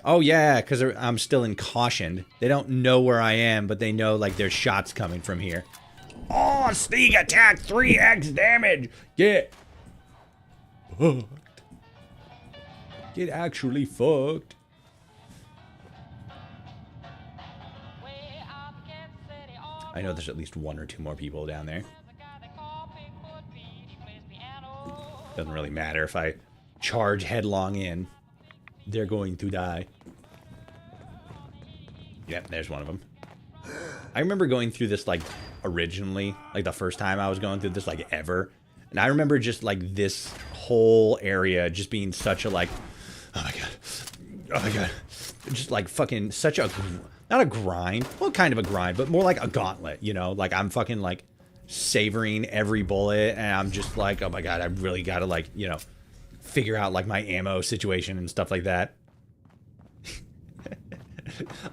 Oh yeah, because I'm still in caution. They don't know where I am, but they know like there's shots coming from here. Oh! Oh, sneak attack, 3x damage. Get fucked. Get actually fucked. I know there's at least one or two more people down there. Doesn't really matter if I charge headlong in. They're going to die. Yep, there's one of them. I remember going through this, like, originally, like, the first time I was going through this, like, ever. And I remember just, like, this whole area just being such a, like, oh my god. Oh my god. Just, like, fucking such a, not a grind. Well, kind of a grind, but more like a gauntlet, you know? Like, I'm fucking, like, savoring every bullet, and I'm just like, oh my god, I really gotta, like, you know, figure out, like, my ammo situation and stuff like that.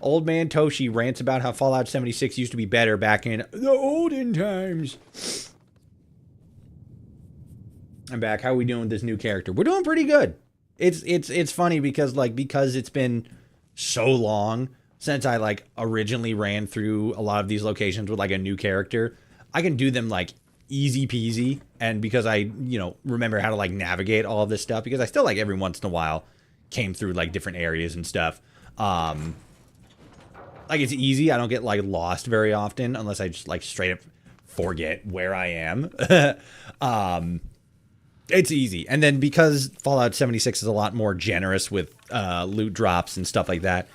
Old man Toshi rants about how Fallout 76 used to be better back in the olden times. I'm back. How are we doing with this new character? We're doing pretty good. It's funny because it's been so long since I, like, originally ran through a lot of these locations with, like, a new character. I can do them, like, easy peasy, and because I, you know, remember how to, like, navigate all of this stuff, because I still, like, every once in a while came through, like, different areas and stuff. Like, it's easy. I don't get, like, lost very often unless I just, like, straight up forget where I am. It's easy. And then because Fallout 76 is a lot more generous with loot drops and stuff like that,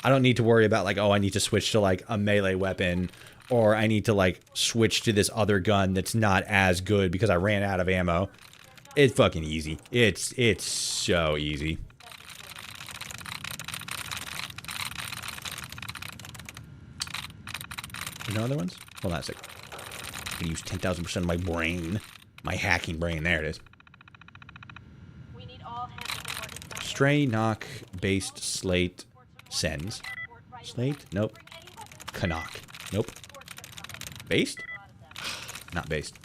I don't need to worry about, like, oh, I need to switch to, like, a melee weapon, or I need to, like, switch to this other gun that's not as good because I ran out of ammo. It's fucking easy. It's so easy. No other ones? Hold on a second. I can use 10,000% of my brain. My hacking brain. There it is. Stray, knock, based, slate, sends. Slate? Nope. Canuck. Nope. Based? Not based.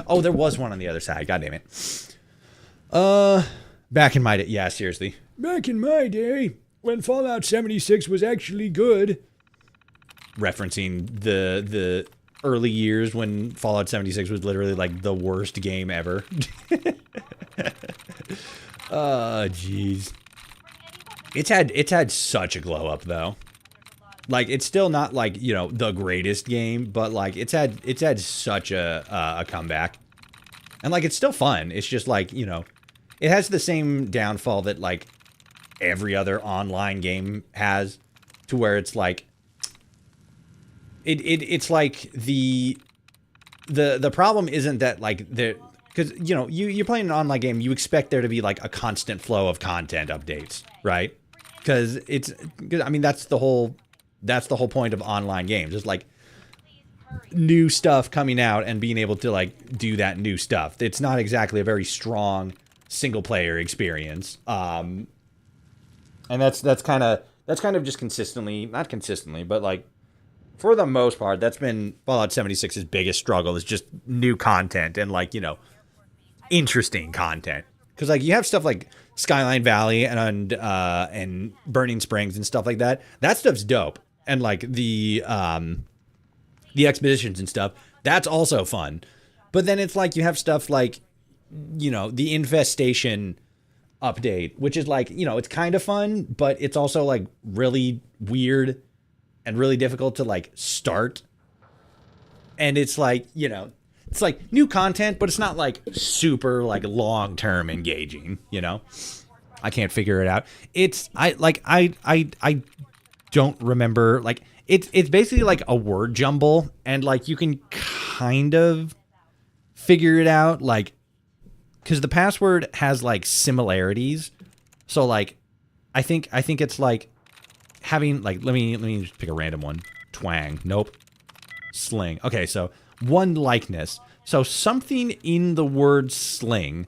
Oh, there was one on the other side. God damn it. Back in my day. Yeah, seriously. Back in my day, when Fallout 76 was actually good. Referencing the early years when Fallout 76 was literally, like, the worst game ever. Oh, jeez. It's had such a glow up, though. Like, it's still not, like, you know, the greatest game, but, like, it's had such a comeback. And, like, it's still fun. It's just, like, you know, it has the same downfall that, like, every other online game has, to where it's like it's like the problem isn't that, like, because, you know, you're playing an online game, you expect there to be, like, a constant flow of content updates, right? Because I mean, that's the whole point of online games. It's like new stuff coming out and being able to, like, do that new stuff. It's not exactly a very strong single player experience. And that's kind of just consistently, not consistently, but, like, for the most part, that's been Fallout 76's biggest struggle, is just new content and, like, you know, interesting content. Because, like, you have stuff like Skyline Valley and Burning Springs and stuff like that. That stuff's dope. And, like, the expeditions and stuff, that's also fun. But then it's like you have stuff like, you know, the Infestation update, which is, like, you know, it's kind of fun, but it's also, like, really weird and really difficult to, like, start. And it's like, you know, it's like new content, but it's not, like, super, like, long-term engaging, you know? I can't figure it out. I don't remember, like, it's basically like a word jumble, and, like, you can kind of figure it out, like, because the password has, like, similarities. So, like, I think it's like having, like, let me just pick a random one. Twang. Nope. Sling. Okay, so one likeness. So something in the word sling,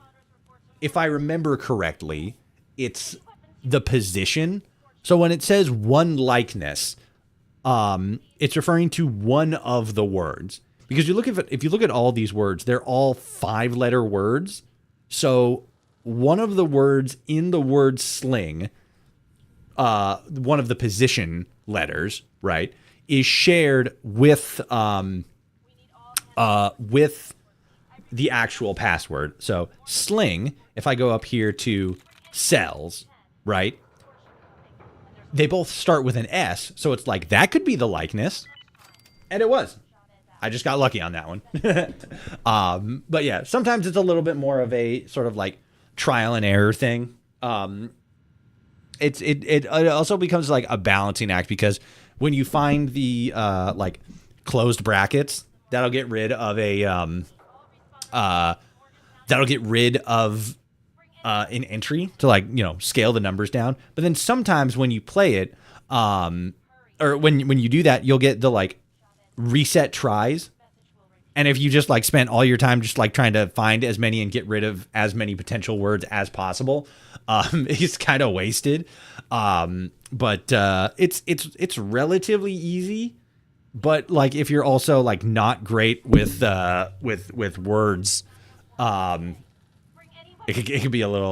if I remember correctly, it's the position. So when it says one likeness, it's referring to one of the words. Because if you look at all these words, they're all 5-letter words. So one of the words in the word sling, one of the position letters, right, is shared with the actual password. So sling, if I go up here to cells, right? They both start with an S, so it's like that could be the likeness. And it was. I just got lucky on that one. But yeah, sometimes it's a little bit more of a sort of like trial and error thing. It also becomes like a balancing act, because when you find the like closed brackets, that'll get rid of an entry to, like, you know, scale the numbers down. But then sometimes when you play it, or when you do that, you'll get the like reset tries. And if you just like spent all your time just like trying to find as many and get rid of as many potential words as possible, it's kind of wasted. But it's relatively easy. But like if you're also like not great with words, it could be a little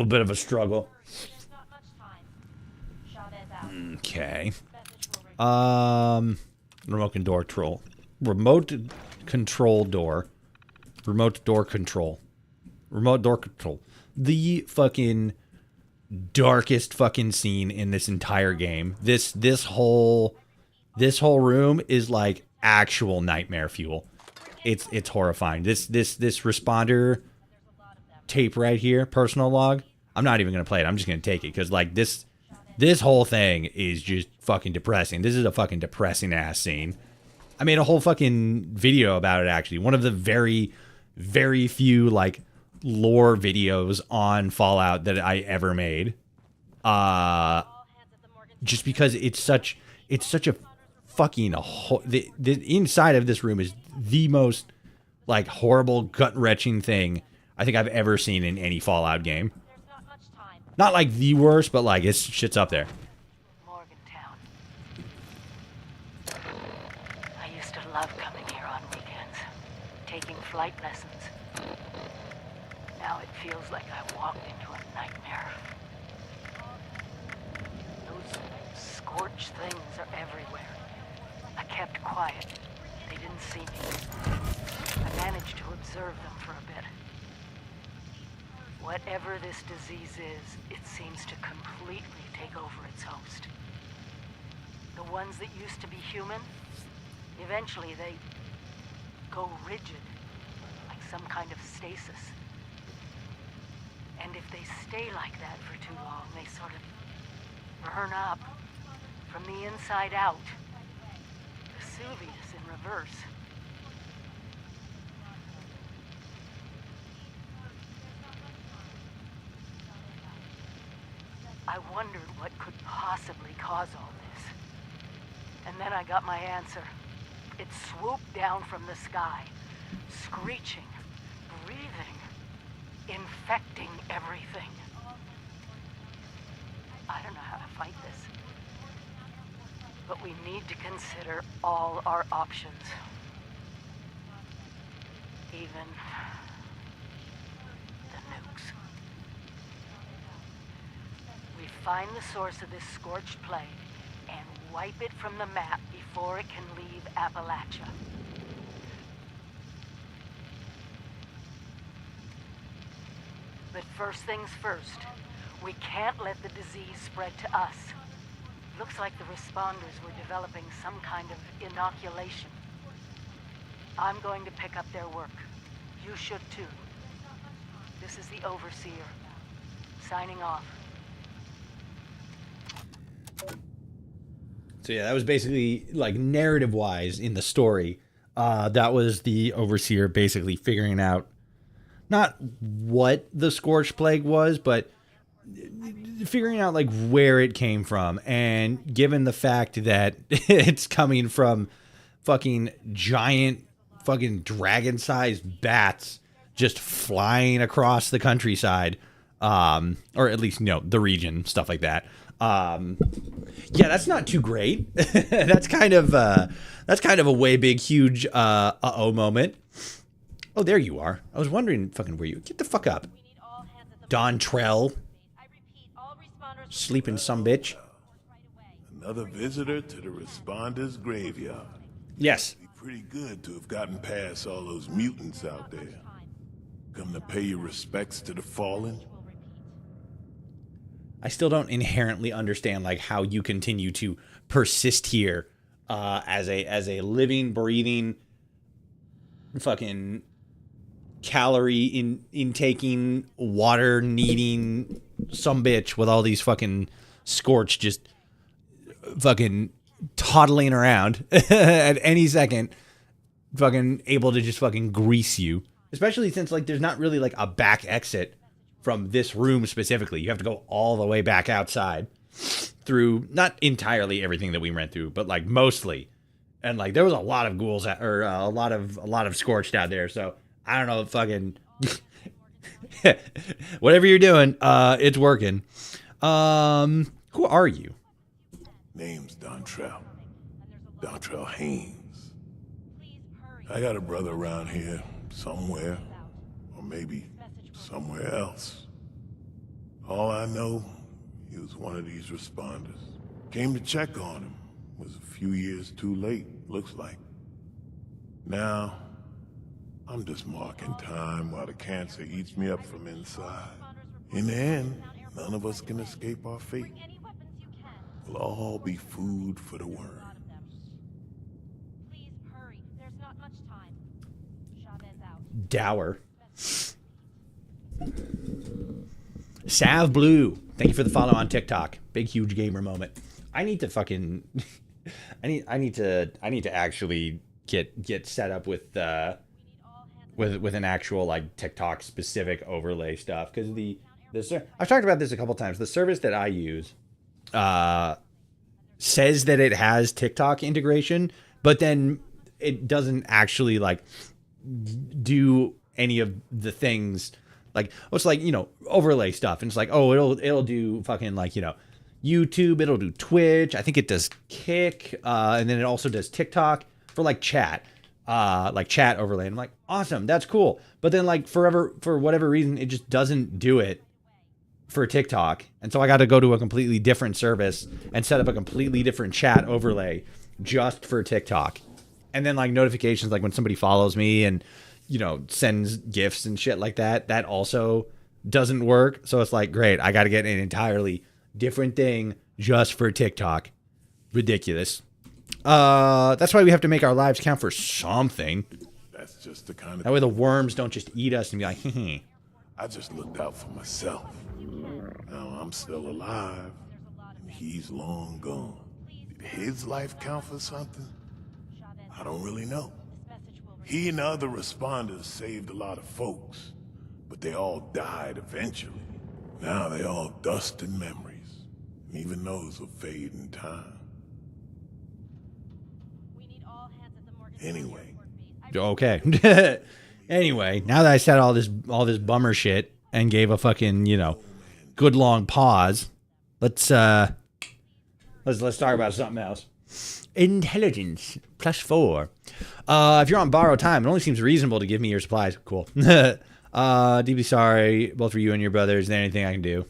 bit of a struggle. Okay. Remote door control. The fucking darkest fucking scene in this entire game. This whole room is like actual nightmare fuel. It's horrifying. This responder tape right here, personal log. I'm not even gonna play it. I'm just gonna take it because like this whole thing is just fucking depressing. This is a fucking depressing ass scene. I made a whole fucking video about it, actually. One of the very, very few like lore videos on Fallout that I ever made. Just because it's such a fucking the inside of this room is the most like horrible, gut-wrenching thing I think I've ever seen in any Fallout game. Not like the worst, but like shit's up there. Morgantown. I used to love coming here on weekends, taking flight lessons. Now it feels like I walked into a nightmare. Those scorched things are everywhere. I kept quiet. They didn't see me. I managed to observe them for a bit. Whatever this disease is, it seems to completely take over its host. The ones that used to be human, eventually they go rigid, like some kind of stasis. And if they stay like that for too long, they sort of burn up from the inside out. Vesuvius in reverse. I wondered what could possibly cause all this. And then I got my answer. It swooped down from the sky, screeching, breathing, infecting everything. I don't know how to fight this. But we need to consider all our options. Even the nukes. We find the source of this scorched plague and wipe it from the map before it can leave Appalachia. But first things first, we can't let the disease spread to us. Looks like the responders were developing some kind of inoculation. I'm going to pick up their work. You should too. This is the Overseer, signing off. So yeah, that was basically like narrative-wise in the story. That was the Overseer basically figuring out not what the Scorched Plague was, but figuring out like where it came from. And given the fact that it's coming from fucking giant fucking dragon-sized bats just flying across the countryside, or at least, you know, the region, stuff like that. Yeah, that's not too great. That's kind of a way big, huge, uh-oh moment. Oh, there you are. I was wondering fucking where you... Get the fuck up. Don Trell. Sleeping sumbitch. Another visitor to the responders' graveyard. Yes. Be pretty good to have gotten past all those mutants out there. Come to pay your respects to the fallen. I still don't inherently understand like how you continue to persist here as a living, breathing, fucking calorie intaking, water needing sumbitch with all these fucking Scorch just fucking toddling around at any second, fucking able to just fucking grease you. Especially since like there's not really like a back exit from this room specifically. You have to go all the way back outside through not entirely everything that we went through, but like mostly. And like there was a lot of ghouls or a lot of Scorched out there. So I don't know, fucking whatever you're doing, it's working. Who are you? Name's Dontrell. Dontrell Haynes. I got a brother around here somewhere, or maybe somewhere else. All I know, he was one of these responders. Came to check on him. Was a few years too late, looks like. Now, I'm just marking time while the cancer eats me up from inside. In the end, none of us can escape our fate. We'll all be food for the worms. Please hurry. There's not much time. Chavez out. Dower. Sav Blue. Thank you for the follow on TikTok. Big huge gamer moment. I need to fucking I need to actually get set up with an actual like TikTok specific overlay stuff, because I've talked about this a couple times. The service that I use says that it has TikTok integration, but then it doesn't actually like do any of the things. Like, it's like, you know, overlay stuff, and it's like, oh, it'll do fucking like, you know, YouTube, it'll do Twitch, I think it does Kick, and then it also does TikTok for like chat overlay. And I'm like, awesome, that's cool. But then like for whatever reason, it just doesn't do it for TikTok. And so I got to go to a completely different service and set up a completely different chat overlay just for TikTok. And then like notifications, like when somebody follows me and, you know, sends gifts and shit like that, that also doesn't work. So it's like, great, I got to get an entirely different thing just for TikTok. Ridiculous. That's why we have to make our lives count for something. That's just the kind of that way the worms don't just eat us and be like, I just looked out for myself. Now I'm still alive, and he's long gone. Did his life count for something? I don't really know. He and the other responders saved a lot of folks, but they all died eventually. Now they all dust and memories, and even those will fade in time. Anyway. Okay. Anyway, now that I said all this bummer shit and gave a fucking, you know, good long pause, let's talk about something else. Intelligence +4. If you're on borrowed time, it only seems reasonable to give me your supplies. Cool. Deeply sorry, both for you and your brothers. Is there anything I can do?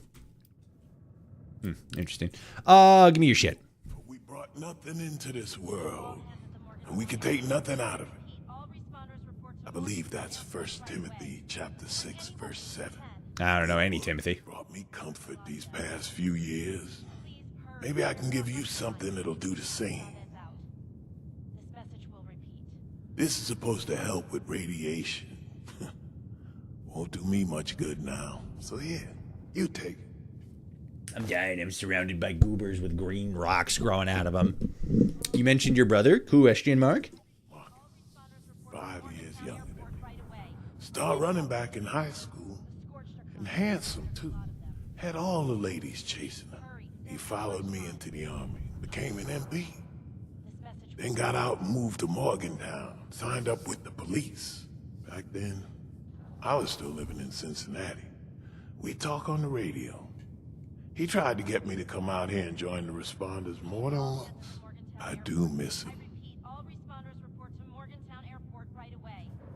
Interesting. Give me your shit. We brought nothing into this world, and we can take nothing out of it. I believe that's 1 Timothy chapter 6, verse 7. I don't know any Timothy. Brought me comfort these past few years. Maybe I can give you something that'll do the same. This is supposed to help with radiation. Won't do me much good now. So here, you take it. I'm dying. I'm surrounded by goobers with green rocks growing out of them. You mentioned your brother? Question mark? 5 years younger than me. Star running back in high school. And handsome, too. Had all the ladies chasing him. He followed me into the army. Became an MP. Then got out and moved to Morgantown. Signed up with the police. Back then, I was still living in Cincinnati. We talk on the radio. He tried to get me to come out here and join the responders more than once. I do miss him.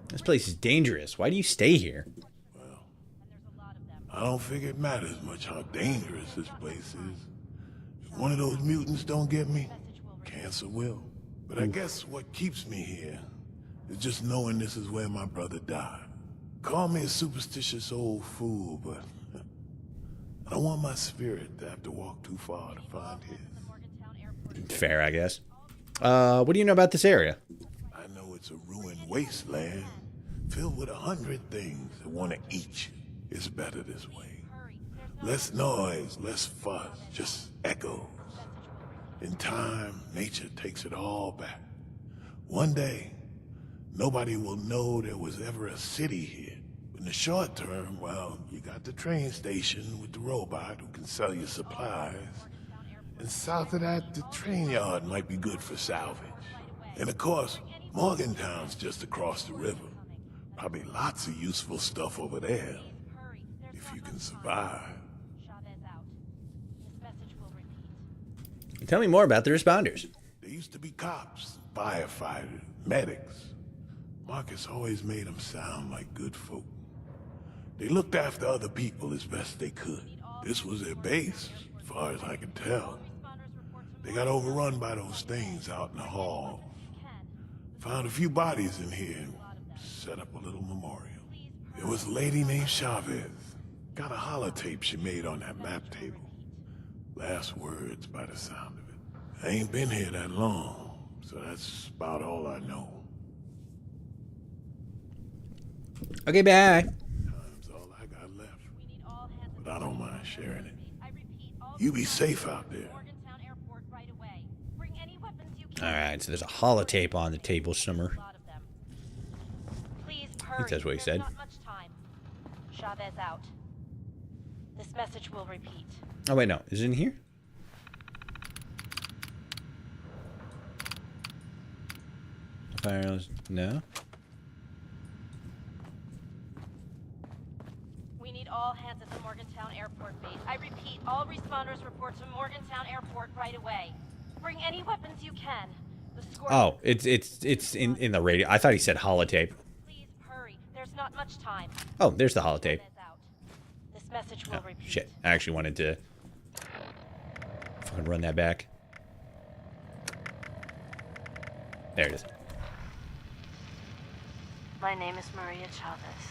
This place is dangerous. Why do you stay here? Well, I don't figure it matters much how dangerous this place is. one of those mutants don't get me, cancer will. But I guess what keeps me here is just knowing this is where my brother died. Call me a superstitious old fool, but I don't want my spirit to have to walk too far to find his. Fair, I guess. What do you know about this area? I know it's a ruined wasteland, filled with 100 things that want to eat you. It's better this way. Less noise, less fuss, just echoes. In time, nature takes it all back. One day, nobody will know there was ever a city here. In the short term, well, you got the train station with the robot who can sell you supplies. And south of that, the train yard might be good for salvage. And of course, Morgantown's just across the river. Probably lots of useful stuff over there, if you can survive. Tell me more about the responders. There used to be cops, firefighters, medics. Marcus always made them sound like good folk. They looked after other people as best they could. This was their base, as far as I can tell. They got overrun by those things out in the hall. Found a few bodies in here and set up a little memorial. There was a lady named Chavez. Got a holotape she made on that map table. Last words by the sound of it. I ain't been here that long, so that's about all I know. Okay, bye. Time's all I got left, but I don't mind sharing it. You be safe out there. Alright, so there's a holotape on the table somewhere. I think that's what he said. Chavez out. This message will repeat. Oh, wait, no. Is it in here? Firearms? No? We need all hands at the Morgantown Airport base. I repeat, all responders report to Morgantown Airport right away. Bring any weapons you can. The score. Oh, it's in the radio. I thought he said holotape. Please hurry. There's not much time. Oh, there's the holotape. Chavez out. This message will Oh, repeat. shit. I actually wanted to fucking run that back. There it is. My name is Maria Chavez.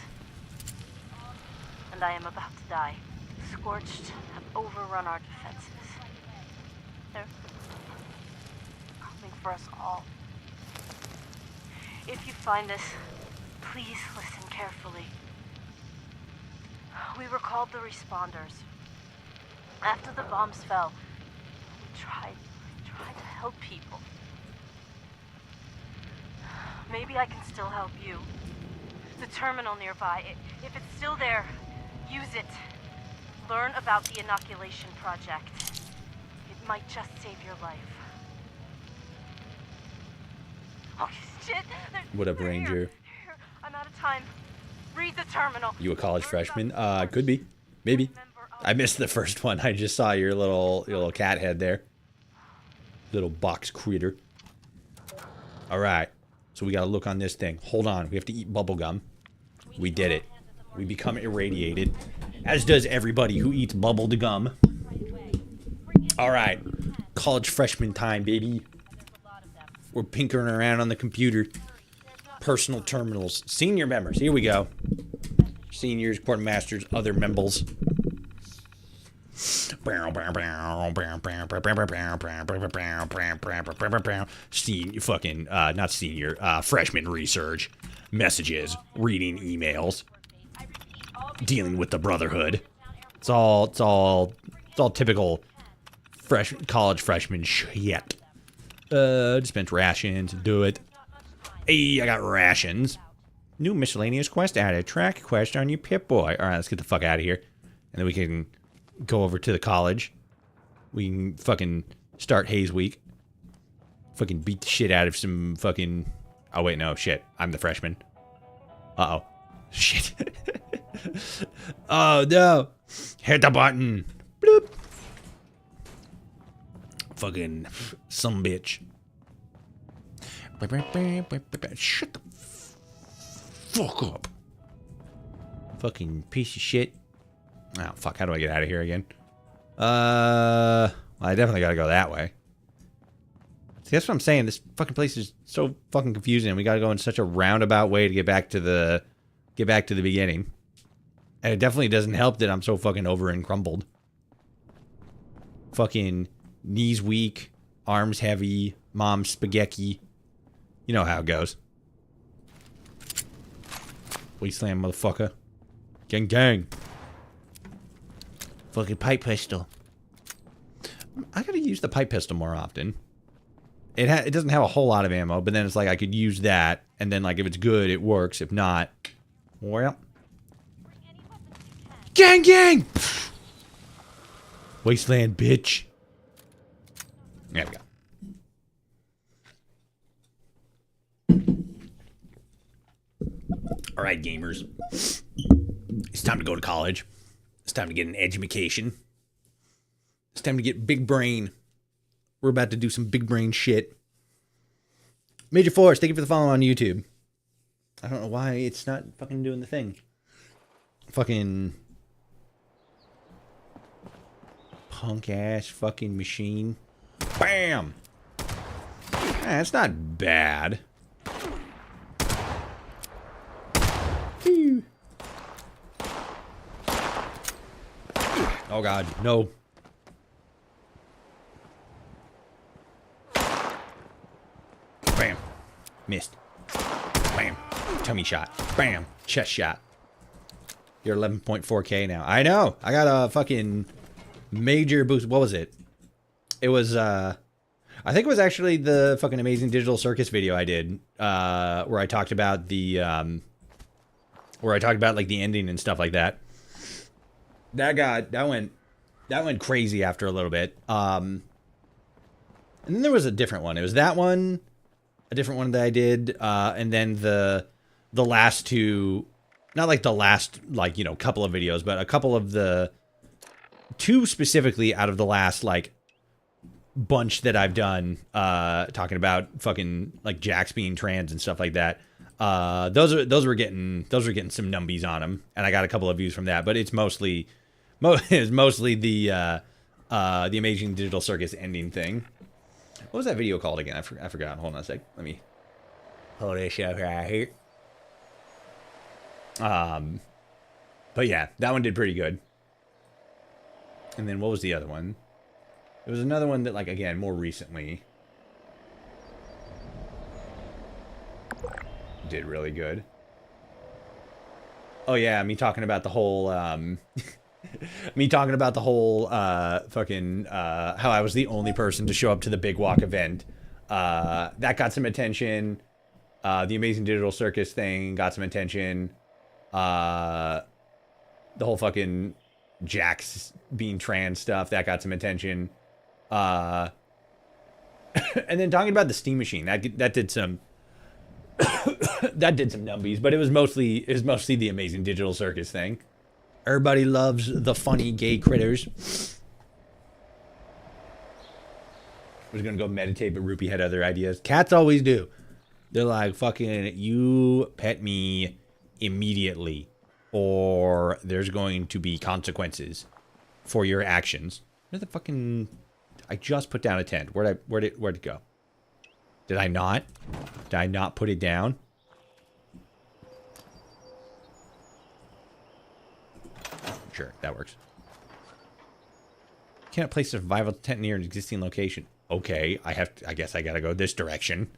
And I am about to die. The Scorched have overrun our defenses. They're coming for us all. If you find us, please listen carefully. We were called the Responders. After the bombs fell, we tried to help people. Maybe I can still help you. The terminal nearby, if it's still there, use it. Learn about the inoculation project. It might just save your life. Oh, shit! What up, They're Ranger? here. I'm out of time. Read the terminal. You a college Learn freshman? about the Could be. Maybe. Remember I missed the first one. I just saw your little cat head there. Little box critter. Alright. So we gotta look on this thing. Hold on. We have to eat bubble gum. We did it. We become irradiated. As does everybody who eats bubble gum. Alright. College freshman time, baby. We're pinkering around on the computer. Personal terminals. Senior members. Here we go. Seniors, quartermasters, other members. Not senior, freshman research, messages, reading emails, dealing with the Brotherhood. It's all typical college freshman shit. Dispense rations, do it. Hey, I got rations. New miscellaneous quest added. Track quest on you, Pip-Boy. Alright, let's get the fuck out of here. And then we can go over to the college. We can fucking start Haze Week. Fucking beat the shit out of some fucking... Oh, wait, no, shit. I'm the freshman. Uh-oh. Shit. Oh, no. Hit the button. Bloop. Fucking some bitch. Shut the fuck up. Fucking piece of shit. Oh, fuck. How do I get out of here again? Well, Well, I definitely gotta go that way. See, that's what I'm saying. This fucking place is so fucking confusing. We gotta go in such a roundabout way to get back to the beginning. And it definitely doesn't help that I'm so fucking over and crumbled. Fucking knees weak, arms heavy, mom spaghetti. You know how it goes. Wasteland, motherfucker. Gang, gang. Fucking pipe pistol. I gotta use the pipe pistol more often. It doesn't have a whole lot of ammo, but then it's like I could use that, and then like if it's good, it works. If not, well, gang, gang. Wasteland, bitch. There we go. All right, gamers. It's time to go to college. It's time to get an education. It's time to get big brain. We're about to do some big brain shit. Major Force, thank you for the follow on YouTube. I don't know why it's not fucking doing the thing. Fucking punk ass fucking machine. Bam! It's not bad. Phew. Oh god, no. Bam. Missed. Bam. Tummy shot. Bam. Chest shot. You're 11.4k now. I know. I got a fucking major boost. What was it? It was, I think it was actually the fucking Amazing Digital Circus video I did, where I talked about the, like the ending and stuff like that. That went crazy after a little bit. And then there was a different one. It was that one, a different one that I did, and then the last two, not like the last, like, you know, couple of videos, but a couple of the two specifically out of the last, like, bunch that I've done, talking about fucking, like, Jax being trans and stuff like that. Those were getting some numbies on them, and I got a couple of views from that, but it's mostly the Amazing Digital Circus ending thing. What was that video called again? I forgot. Hold on a sec. Let me pull this up right here. But yeah, that one did pretty good. And then what was the other one? There was another one that, like, again, more recently did really good. Oh yeah, me talking about the whole fucking how I was the only person to show up to the Big Walk event. That got some attention. The Amazing Digital Circus thing got some attention. The whole fucking Jax being trans stuff, that got some attention. And then talking about the Steam Machine, that did some that did some numbies, but it was mostly the Amazing Digital Circus thing. Everybody loves the funny gay critters. I was gonna go meditate, but Rupee had other ideas. Cats always do. They're like, fucking, you pet me immediately, or there's going to be consequences for your actions. Where the fucking... I just put down a tent. Where'd it go? Did I not? Did I not put it down? Sure, that works. Can't place a survival tent near an existing location. Okay, I guess I gotta go this direction.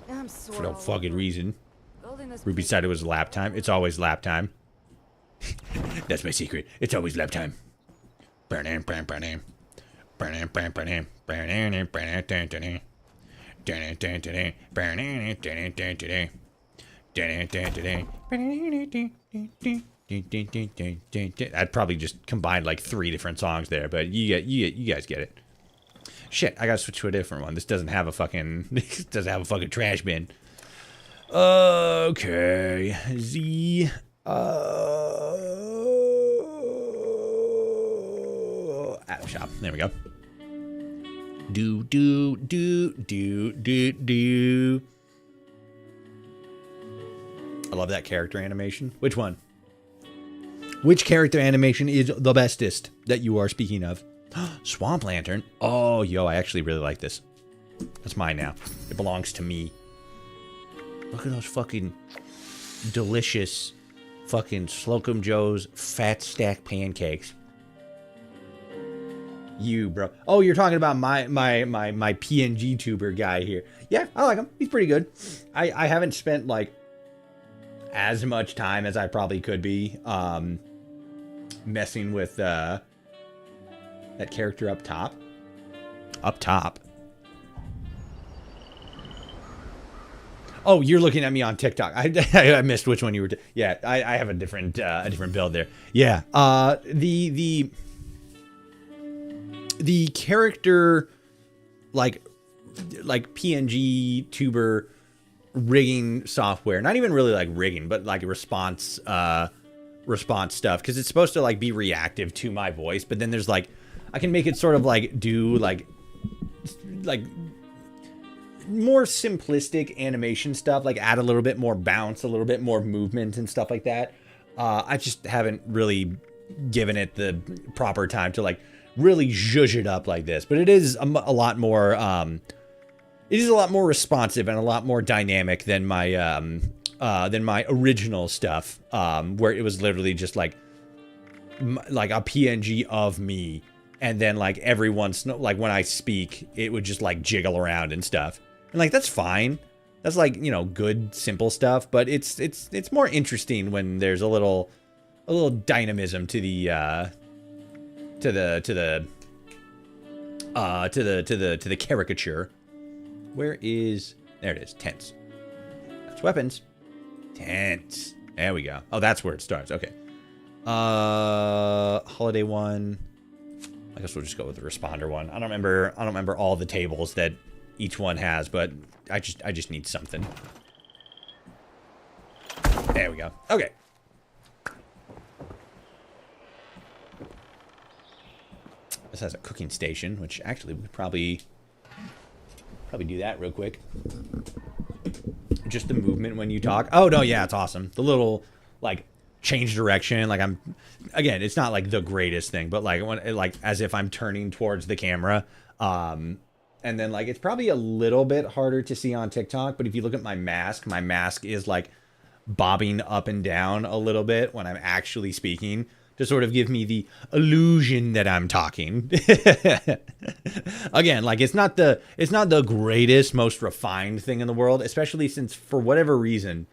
I'm sore For no fucking reason. Building this Ruby said it was lap time. It's always lap time. That's my secret. It's always lap time. I'd probably just combined like 3 different songs there, but you guys get it. Shit, I gotta switch to a different one. This doesn't have a fucking trash bin. Okay, Z. App shop. There we go. Do. I love that character animation. Which one? Which character animation is the bestest that you are speaking of? Swamp Lantern. Oh, yo, I actually really like this. That's mine now. It belongs to me. Look at those fucking delicious fucking Slocum Joe's fat stack pancakes. You, bro. Oh, you're talking about my PNG tuber guy here. Yeah, I like him. He's pretty good. I haven't spent, like, as much time as I probably could be messing with that character up top. Up top. Oh, you're looking at me on TikTok. I missed which one you were. Yeah, I have a different build there. Yeah. The character, like PNG tuber rigging software. Not even really like rigging, but like response stuff, because it's supposed to like be reactive to my voice. But then there's like, I can make it sort of like do like more simplistic animation stuff, like add a little bit more bounce, a little bit more movement and stuff like that. I just haven't really given it the proper time to like really zhuzh it up like this. But it is a lot more it is a lot more responsive and a lot more dynamic than my original stuff, where it was literally just like a PNG of me, and then like every once, like when I speak, it would just like jiggle around and stuff. And like, that's fine. That's like, you know, good, simple stuff, but it's more interesting when there's a little dynamism to the caricature. Where is, there it is, tense. That's weapons. Tense. There we go. Oh, that's where it starts. Okay. Holiday one. I guess we'll just go with the responder one. I don't remember all the tables that each one has, but I just need something. There we go. Okay. This has a cooking station, which actually we could probably do that real quick. Just the movement when you talk. Oh no, yeah, it's awesome. The little like change direction, like again, it's not like the greatest thing, but like when like as if I'm turning towards the camera. And then like it's probably a little bit harder to see on TikTok, but if you look at my mask is like bobbing up and down a little bit when I'm actually speaking, to sort of give me the illusion that I'm talking. Again, like it's not the greatest, most refined thing in the world, especially since for whatever reason,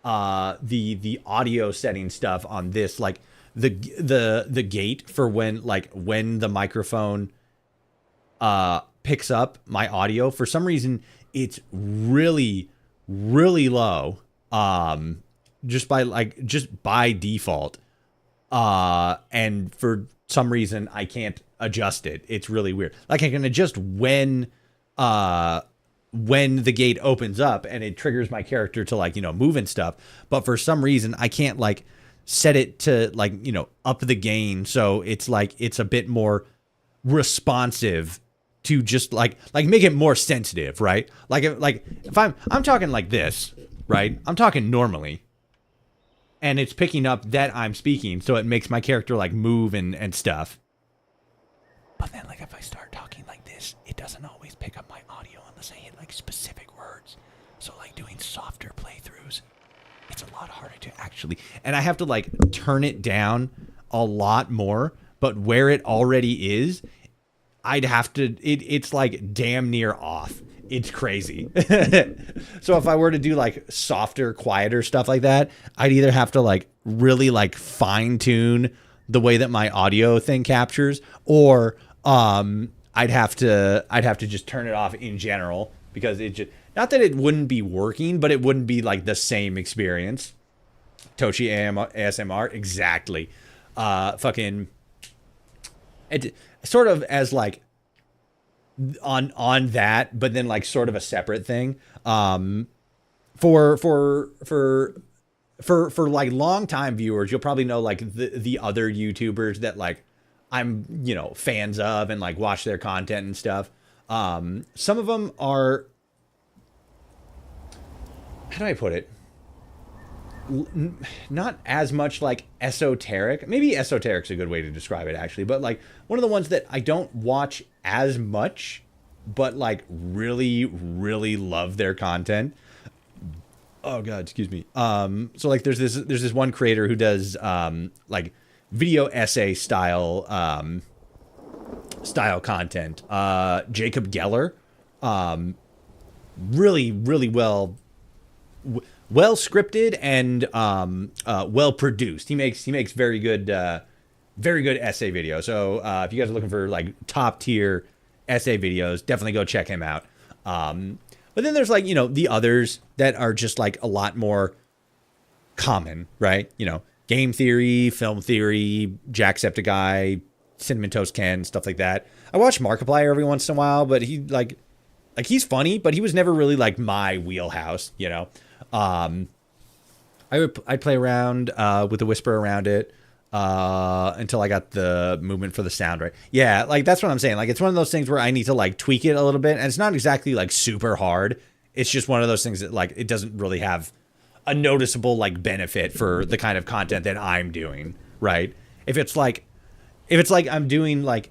the audio setting stuff on this, like the gate for when the microphone picks up my audio, for some reason it's really low, just by default. And for some reason I can't adjust it. It's really weird. Like I can adjust when the gate opens up and it triggers my character to like, you know, move and stuff. But for some reason I can't like set it to like, you know, up the gain. So it's like, it's a bit more responsive to just like make it more sensitive, right? Like if I'm talking like this, right? I'm talking normally. And it's picking up that I'm speaking, so it makes my character like move and stuff. But then like if I start talking like this, it doesn't always pick up my audio unless I hit like specific words. So like doing softer playthroughs, it's a lot harder to actually, and I have to like turn it down a lot more, but where it already is, I'd have to, it's like damn near off. It's crazy. So if I were to do like softer, quieter stuff like that, I'd either have to like really like fine tune the way that my audio thing captures, or I'd have to just turn it off in general, because it just, not that it wouldn't be working, but it wouldn't be like the same experience. Tochi ASMR, exactly. Fucking it sort of as like on that, but then like sort of a separate thing. For like long time viewers, you'll probably know like the other YouTubers that like I'm, you know, fans of and like watch their content and stuff. Some of them are, how do I put it? not as much like esoteric. Maybe esoteric's a good way to describe it, actually. But like one of the ones that I don't watch as much, but like really, really love their content. Oh God, excuse me. So like there's this one creator who does like video essay style content. Jacob Geller, really, really well scripted and well produced. He makes very good essay videos. So if you guys are looking for like top tier essay videos, definitely go check him out. But then there's like, you know, the others that are just like a lot more common, right? You know, game theory, film theory, Jacksepticeye, Cinnamon Toast Ken, stuff like that. I watch Markiplier every once in a while, but he like he's funny, but he was never really like my wheelhouse, you know. I'd play around with the whisper around it until I got the movement for the sound right. Yeah, like that's what I'm saying. Like it's one of those things where I need to like tweak it a little bit, and it's not exactly like super hard. It's just one of those things that like it doesn't really have a noticeable like benefit for the kind of content that I'm doing, right? If it's like I'm doing like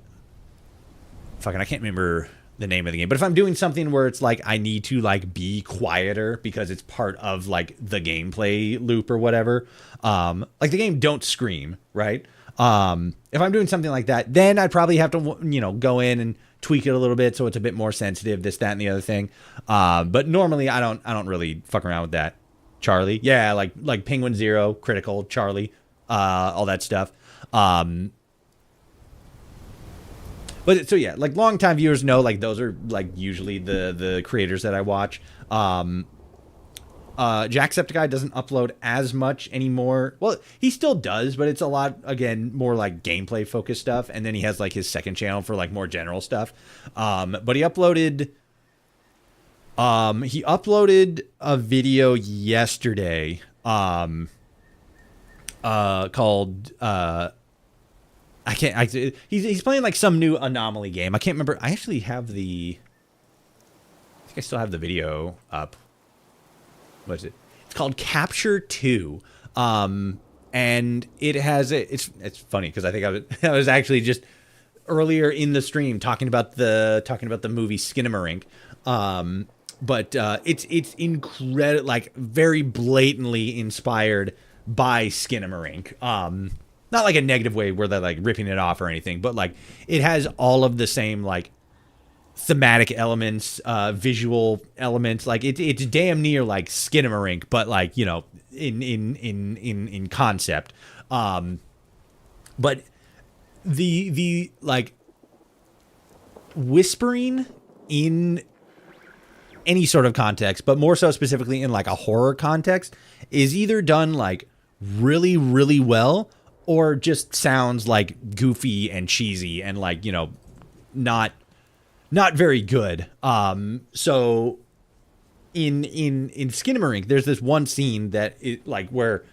fucking I can't remember the name of the game, but if I'm doing something where it's like I need to like be quieter because it's part of like the gameplay loop or whatever, like the game Don't Scream, right? If I'm doing something like that, then I'd probably have to, you know, go in and tweak it a little bit so it's a bit more sensitive, this, that, and the other thing. But normally I don't really fuck around with that. Charlie, yeah, like Penguin Zero, Critical, Charlie, all that stuff. But so yeah, like longtime viewers know, like those are like usually the creators that I watch. Jacksepticeye doesn't upload as much anymore. Well, he still does, but it's a lot, again, more like gameplay focused stuff. And then he has like his second channel for like more general stuff. But he uploaded a video yesterday called he's playing like some new Anomaly game. I can't remember. I actually have I think I still have the video up. What is it? It's called Capture 2. And it has it's funny because I think I was actually just earlier in the stream talking about the movie Skinamarink. But it's incredible, like very blatantly inspired by Skinamarink. Not like a negative way where they're like ripping it off or anything, but like it has all of the same like thematic elements, visual elements. Like it's damn near like Skinamarink, but like, you know, in concept. But the like whispering in any sort of context, but more so specifically in like a horror context, is either done like really, really well, or just sounds like goofy and cheesy and like, you know, not very good. So in Skinamarink, there's this one scene that it like where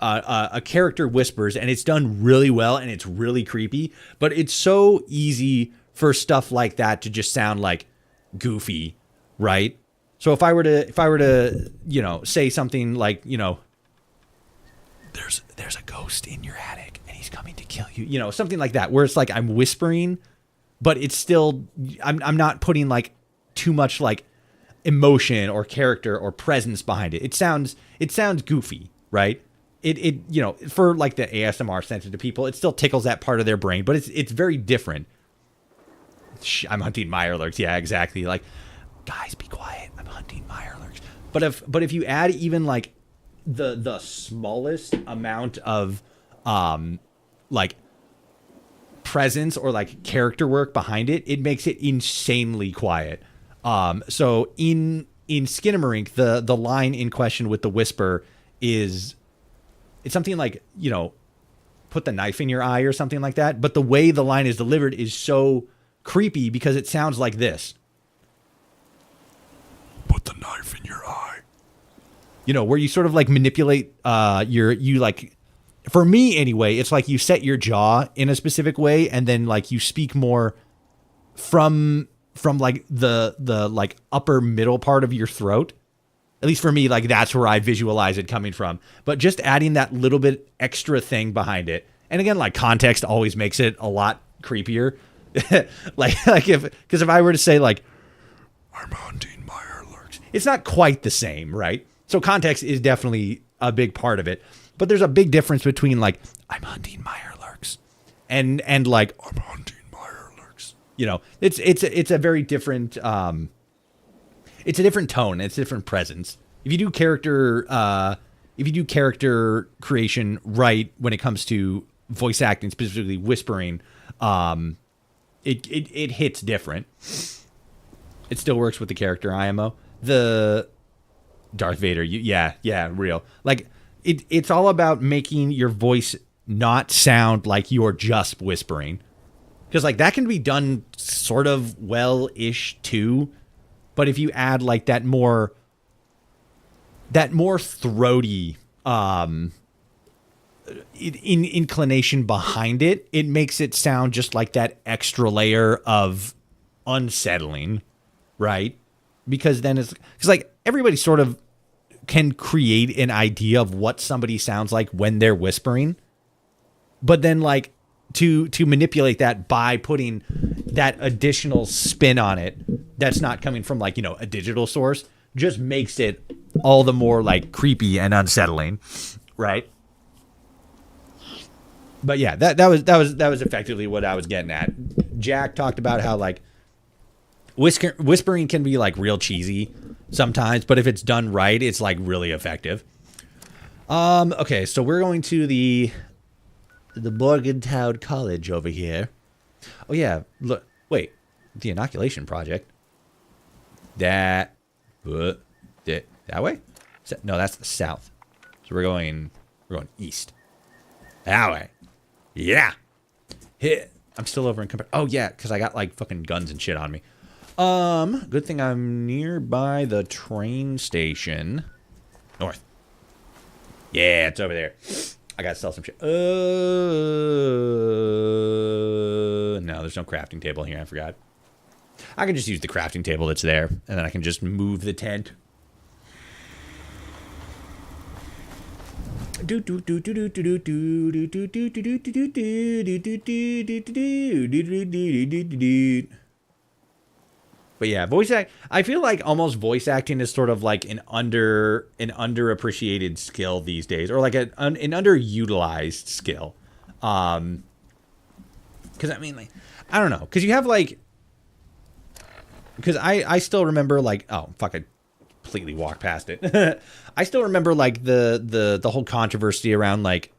a character whispers, and it's done really well and it's really creepy, but it's so easy for stuff like that to just sound like goofy, right? So if I were to, you know, say something like, you know, there's a ghost in your attic and he's coming to kill you, you know, something like that, where it's like I'm whispering, but it's still, I'm not putting like too much like emotion or character or presence behind it. It sounds goofy, right? It you know, for like the ASMR sensitive people, it still tickles that part of their brain, but it's very different. I'm hunting Mirelurks. Yeah, exactly. Like, guys, be quiet. I'm hunting Mirelurks. But if you add even like the smallest amount of like presence or like character work behind it, it makes it insanely quiet. So in Skinamarink, the line in question with the whisper is, it's something like, you know, put the knife in your eye or something like that. But the way the line is delivered is so creepy because it sounds like this. Put the knife in your eye. You know, where you sort of like manipulate you like, for me anyway, it's like you set your jaw in a specific way and then like you speak more from like the like upper middle part of your throat. At least for me, like that's where I visualize it coming from. But just adding that little bit extra thing behind it. And again, like context always makes it a lot creepier. Because if I were to say like, I'm hunting Mirelurks, it's not quite the same, right? So context is definitely a big part of it. But there's a big difference between like, I'm hunting Mirelurks and like, I'm hunting Mirelurks. You know, it's a very different, it's a different tone. It's a different presence. If you do character creation right when it comes to voice acting, specifically whispering, it hits different. It still works with the character IMO. The Darth Vader, real. Like it's all about making your voice not sound like you're just whispering, because like that can be done sort of well-ish too. But if you add like that more throaty inclination behind it, it makes it sound just like that extra layer of unsettling, right? Because then it's like everybody sort of can create an idea of what somebody sounds like when they're whispering, but then like to manipulate that by putting that additional spin on it that's not coming from like, you know, a digital source just makes it all the more like creepy and unsettling, right? But yeah, that was effectively what I was getting at. Jack talked about how like whispering can be like real cheesy sometimes, but if it's done right, it's like really effective. Okay, so we're going to the Morgantown College over here. Oh yeah, look, wait, the inoculation project. That way? No, that's the south. So we're going east. That way. Yeah. Hit. I'm still over in Oh yeah, because I got like fucking guns and shit on me. Good thing I'm nearby the train station. North. Yeah, it's over there. I gotta sell some shit. No, there's no crafting table here. I forgot. I can just use the crafting table that's there, and then I can just move the tent. But yeah, voice act. I feel like almost voice acting is sort of like an underappreciated skill these days, or like an underutilized skill. Because I mean, like, I don't know, because you have like, because I still remember like, oh fuck, I completely walked past it. I still remember like the whole controversy around like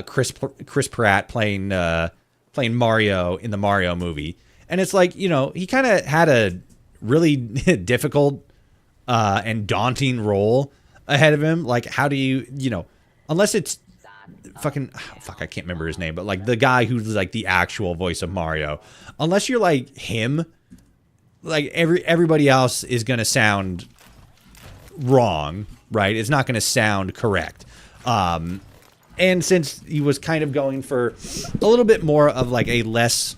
Chris Pratt playing Mario in the Mario movie. And it's like, you know, he kind of had a really difficult and daunting role ahead of him. Like, how do you know, unless it's I can't remember his name, but like the guy who's like the actual voice of Mario, unless you're like him, like everybody else is going to sound wrong, right? It's not going to sound correct. And since he was kind of going for a little bit more of like a less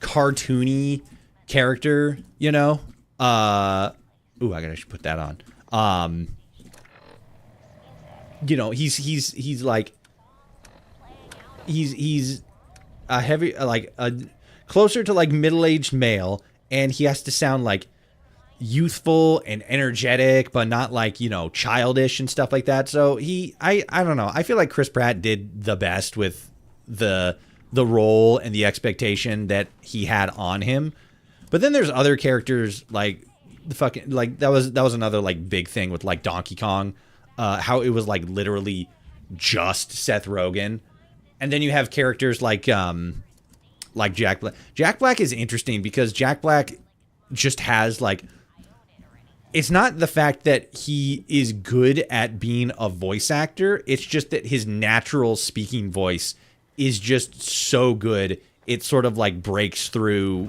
cartoony character, you know, I gotta put that on. You know, he's like he's a heavy, like a closer to like middle-aged male, and he has to sound like youthful and energetic, but not like, you know, childish and stuff like that. So I don't know, I feel like Chris Pratt did the best with the role and the expectation that he had on him. But then there's other characters like the fucking, like that was another like big thing with like Donkey Kong, how it was like literally just Seth Rogen. And then you have characters like Jack Black. Jack Black is interesting because Jack Black just has like, it's not the fact that he is good at being a voice actor, it's just that his natural speaking voice is just so good, it sort of like breaks through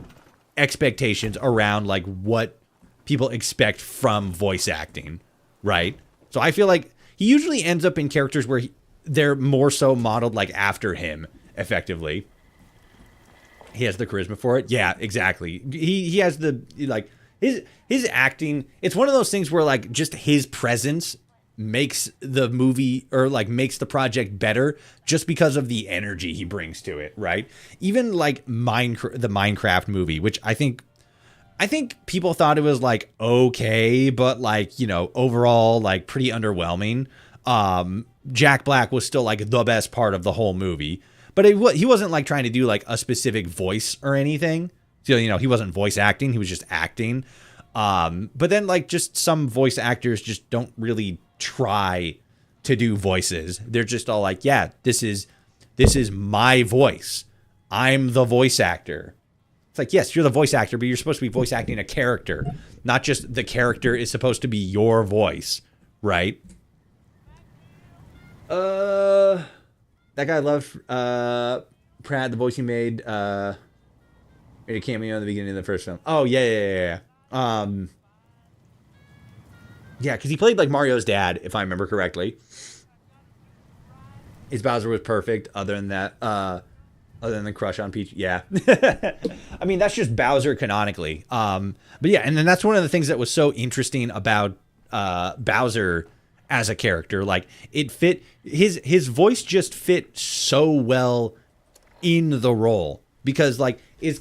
expectations around like what people expect from voice acting, right? So I feel like he usually ends up in characters where they're more so modeled like after him, effectively. He has the charisma for it. Yeah, exactly. He has the, like, his acting, it's one of those things where like just his presence makes the movie or like makes the project better just because of the energy he brings to it, right? Even like the Minecraft movie, which I think people thought it was like okay, but like, you know, overall like pretty underwhelming. Jack Black was still like the best part of the whole movie, but he wasn't like trying to do like a specific voice or anything. So, you know, he wasn't voice acting, he was just acting. But then like just some voice actors just don't really try to do voices. They're just all like, yeah, this is my voice. I'm the voice actor. It's like, yes, you're the voice actor, but you're supposed to be voice acting a character, not just the character is supposed to be your voice, right? That guy loved Pratt, the voice he made a cameo in the beginning of the first film. Oh, yeah. Yeah, because he played like Mario's dad, if I remember correctly. His Bowser was perfect, other than that, other than the crush on Peach. Yeah. I mean, that's just Bowser canonically. But yeah, and then that's one of the things that was so interesting about Bowser as a character. Like, it fit, his voice just fit so well in the role. Because like it was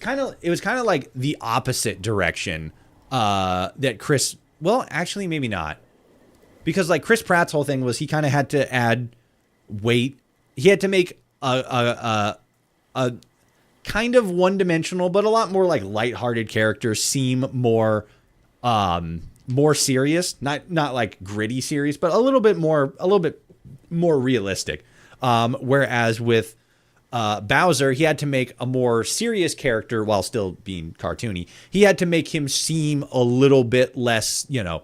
kind of like the opposite direction that Chris, well, actually maybe not. Because like Chris Pratt's whole thing was he kind of had to add weight. He had to make a kind of one-dimensional, but a lot more like lighthearted character seem more serious, not like gritty serious, but a little bit more realistic. Whereas with Bowser, he had to make a more serious character while still being cartoony. He had to make him seem a little bit less, you know,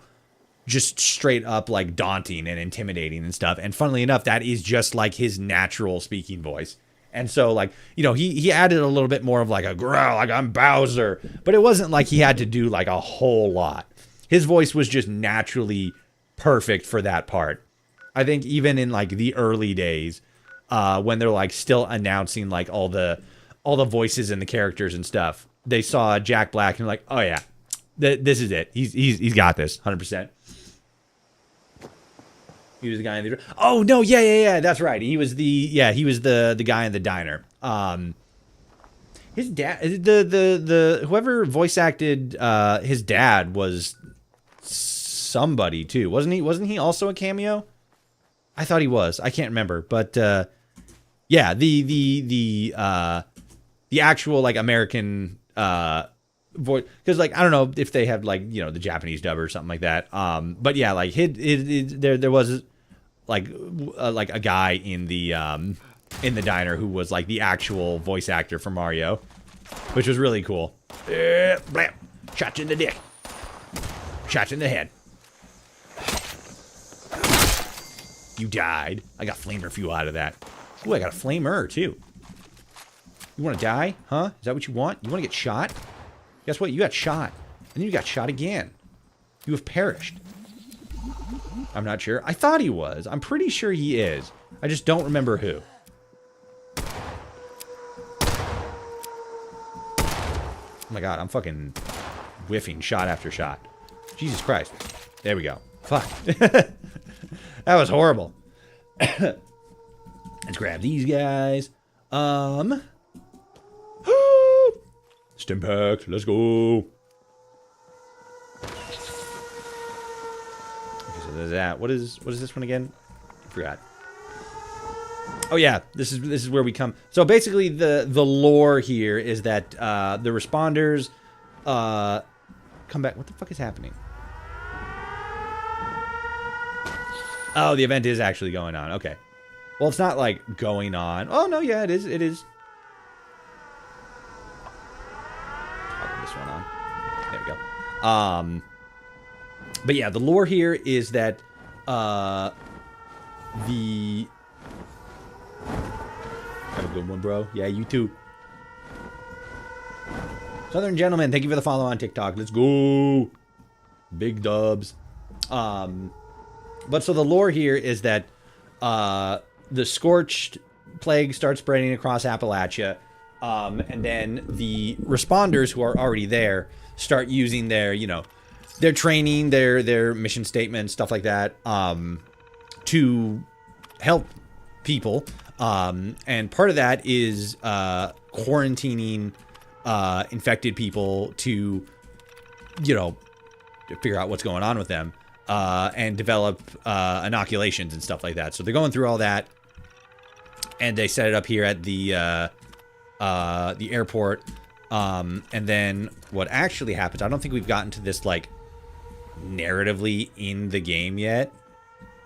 just straight up like daunting and intimidating and stuff. And funnily enough, that is just like his natural speaking voice. And so like, you know, he added a little bit more of like a growl, like I'm Bowser, but it wasn't like he had to do like a whole lot. His voice was just naturally perfect for that part. I think even in like the early days, when they're like still announcing like all the voices and the characters and stuff, they saw Jack Black and like, oh yeah, this is it. He's got this 100%. He was the guy in the, oh no, yeah, that's right. He was the guy in the diner. His dad, the whoever voice acted his dad was somebody too, wasn't he? Wasn't he also a cameo? I thought he was. I can't remember, but yeah, the actual like American voice, because like I don't know if they have like, you know, the Japanese dub or something like that. But yeah, like there was like a guy in the diner who was like the actual voice actor for Mario, which was really cool. Blam! Shot you in the dick. Shot you in the head. You died. I got flamer fuel out of that. Ooh, I got a flamer too. You want to die? Huh? Is that what you want? You want to get shot? Guess what? You got shot. And then you got shot again. You have perished. I'm not sure. I thought he was. I'm pretty sure he is. I just don't remember who. Oh my god, I'm fucking whiffing shot after shot. Jesus Christ. There we go. Fuck. That was horrible. Let's grab these guys. Stimpact, let's go. Okay, so there's that. What is this one again? I forgot. Oh yeah, this is where we come. So basically the lore here is that the responders come back. What the fuck is happening? Oh, the event is actually going on. Okay. Well, it's not like going on. Oh no, yeah, it is. It is. I'll put this one on. There we go. But yeah, the lore here is that the have a good one, bro. Yeah, you too. Southern Gentleman, thank you for the follow on TikTok. Let's go. Big dubs. But so the lore here is that the Scorched Plague starts spreading across Appalachia. And then the responders who are already there start using their, their training, their mission statements, stuff like that, to help people. And part of that is quarantining infected people to, figure out what's going on with them, and develop inoculations and stuff like that. So they're going through all that, and they set it up here at the airport. And then what actually happens, I don't think we've gotten to this, like, narratively in the game yet.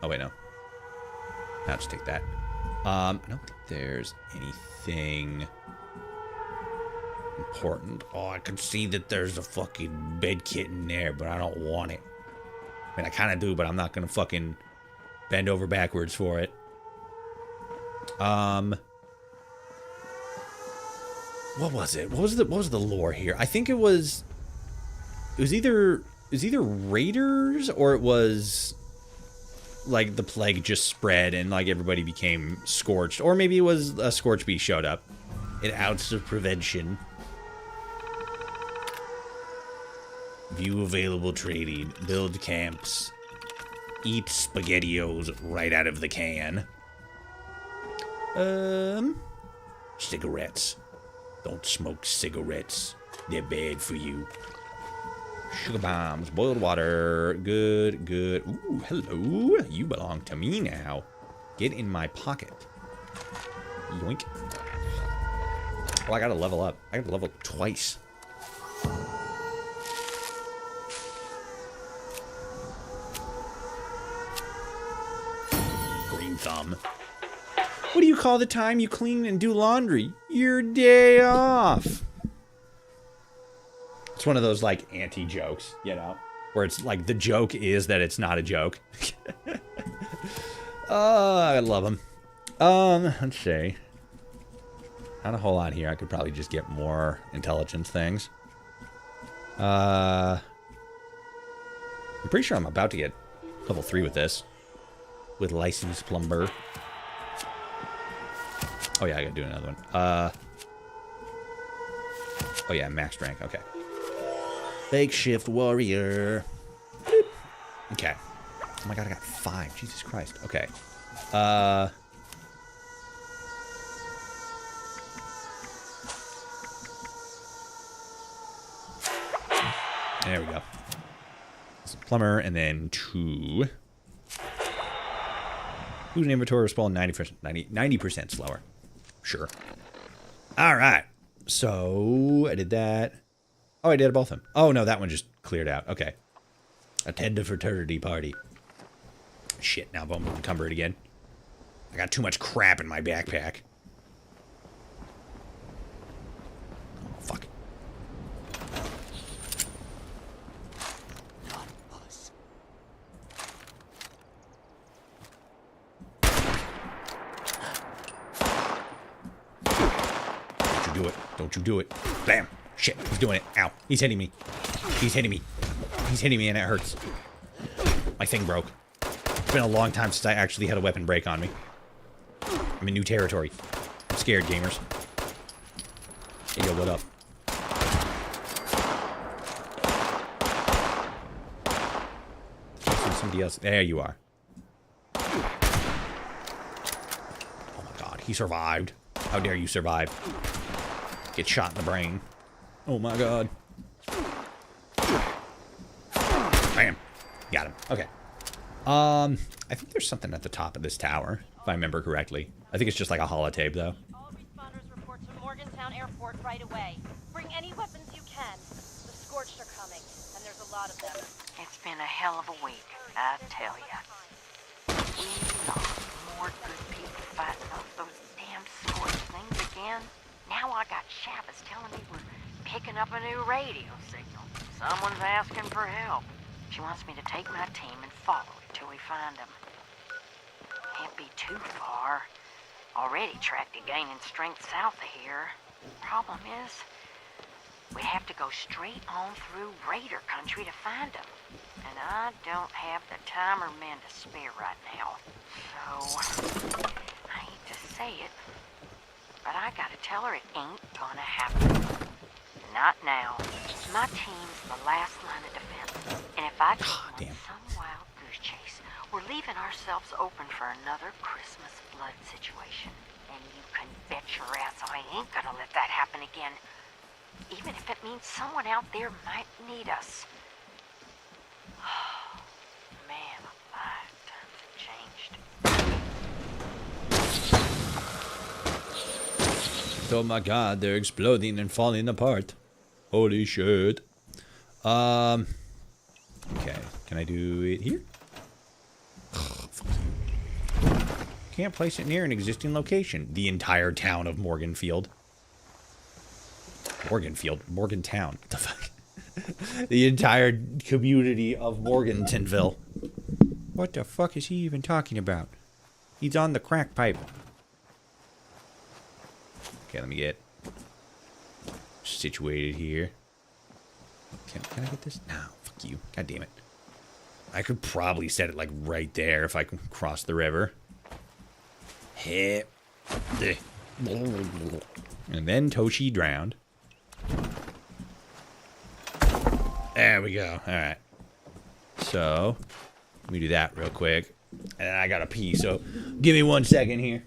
Oh, wait, no. I'll just take that. I don't think there's anything important. Oh, I can see that there's a fucking bed kit in there, but I don't want it. I mean, I kind of do, but I'm not going to fucking bend over backwards for it. What was it? What was the lore here? I think it was either raiders, or it was like the plague just spread and like everybody became scorched, or maybe it was a scorched bee showed up. An ounce of prevention. View available trading. Build camps. Eat SpaghettiOs right out of the can. Cigarettes. Don't smoke cigarettes. They're bad for you. Sugar bombs. Boiled water. Good, good. Ooh, hello. You belong to me now. Get in my pocket. Yoink. Oh, I gotta level up. I gotta level up twice. Green thumb. What do you call the time you clean and do laundry? Your day off. It's one of those, like, anti-jokes, where it's like the joke is that it's not a joke. I love them. Let's see. Not a whole lot here. I could probably just get more intelligence things. I'm pretty sure I'm about to get level 3 with this. With licensed plumber. Oh yeah, I gotta do another one. Oh yeah, max rank. Okay. Makeshift warrior. Boop. Okay. Oh my god, I got 5. Jesus Christ. Okay. There we go. It's a plumber, and then 2. Whose inventory will spawn 90% slower. Sure. All right. So I did that. Oh, I did both of them. Oh, no, that one just cleared out. Okay. Attend a fraternity party. Shit, now I'm encumbered again. I got too much crap in my backpack. Oh, fuck. Do it. Don't you do it. Bam. Shit. He's doing it. Ow. He's hitting me. He's hitting me. He's hitting me and it hurts. My thing broke. It's been a long time since I actually had a weapon break on me. I'm in new territory. I'm scared, gamers. Hey, yo, what up? Somebody else. There you are. Oh my god. He survived. How dare you survive? Get shot in the brain. Oh my god. Bam. Got him. Okay. I think there's something at the top of this tower, if I remember correctly. I think it's just like a holotape, though. All responders report to Morgantown Airport right away. Bring any weapons you can. The Scorched are coming, and there's a lot of them. It's been a hell of a week, I tell ya. We lost more good people fighting off those damn scorched things again. Now I got Shabbos telling me we're picking up a new radio signal. Someone's asking for help. She wants me to take my team and follow it till we find them. Can't be too far. Already tracked it gaining strength south of here. Problem is, we have to go straight on through Raider country to find them. And I don't have the time or men to spare right now. So, I hate to say it, But I gotta tell her it ain't gonna happen. Not now. My team's the last line of defense. And if I take on some wild goose chase, we're leaving ourselves open for another Christmas flood situation. And you can bet your ass I ain't gonna let that happen again. Even if it means someone out there might need us. Man alive, times have changed. Oh my god, they're exploding and falling apart. Holy shit. Okay, can I do it here? Can't place it near an existing location. The entire town of Morganfield. Morgantown. What the fuck? The entire community of Morgantonville. What the fuck is he even talking about? He's on the crack pipe. Okay, let me get situated here. Can I get this? No, fuck you. God damn it. I could probably set it like right there if I can cross the river. And then Toshi drowned. There we go. Alright. So, let me do that real quick. And I gotta pee, so give me 1 second here.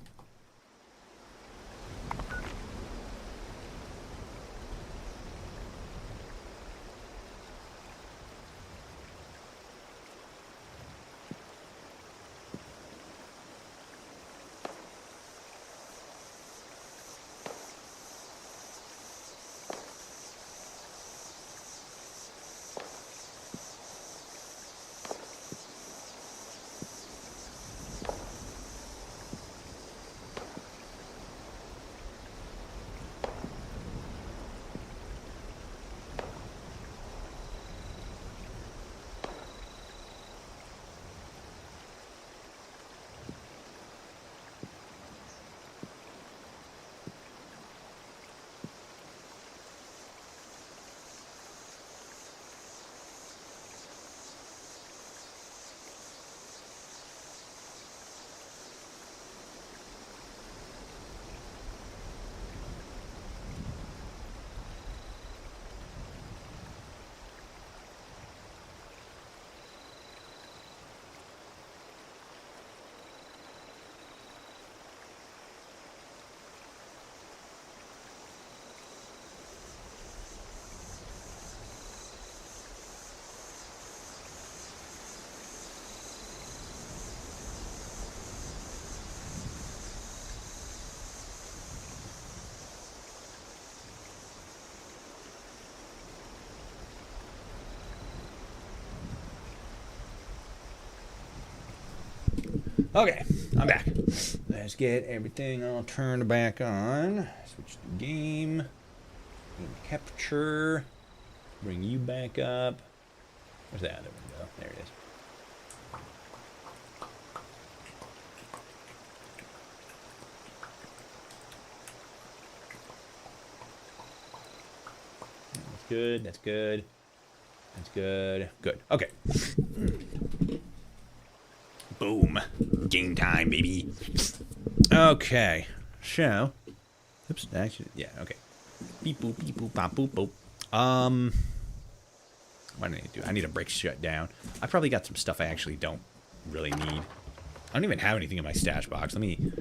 Okay, I'm back. Let's get everything all turned back on. Switch to game. Game capture. Bring you back up. Where's that other window? There it is. That's good. That's good. That's good. Good. Okay. Boom. Game time, baby. Okay. So. Oops. Actually, yeah, okay. Beep boop, beep boop, bop boop, boop. What do I need to do? I need a brake shut down. I probably got some stuff I actually don't really need. I don't even have anything in my stash box. Let me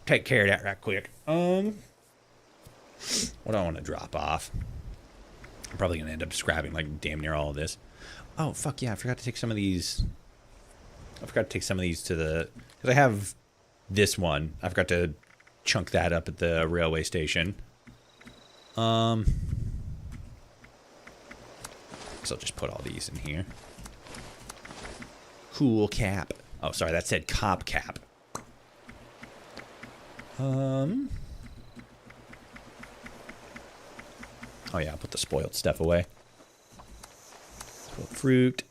take care of that right quick. What do I want to drop off? I'm probably going to end up scrapping like damn near all of this. Oh, fuck yeah. I forgot to take some of these. I forgot to take some of these to the... Because I have this one. I forgot to chunk that up at the railway station. So I'll just put all these in here. Cool cap. Oh, sorry. That said cop cap. Oh, yeah. I'll put the spoiled stuff away. Spoiled fruit.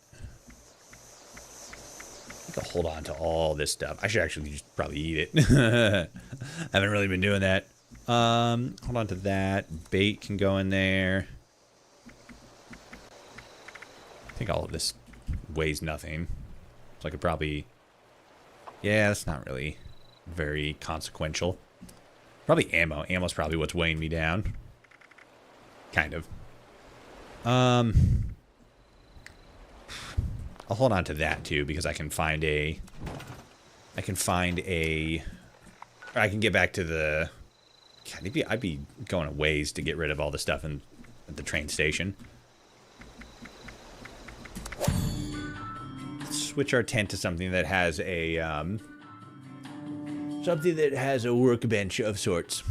I think I'll hold on to all this stuff. I should actually just probably eat it. I haven't really been doing that. Hold on to that. Bait can go in there. I think all of this weighs nothing. So I could probably... Yeah, that's not really very consequential. Probably ammo. Ammo's probably what's weighing me down. Kind of. I'll hold on to that too because I can find a. I can get back to the. God, I'd be going a ways to get rid of all the stuff at the train station. Let's switch our tent to something that has a workbench of sorts.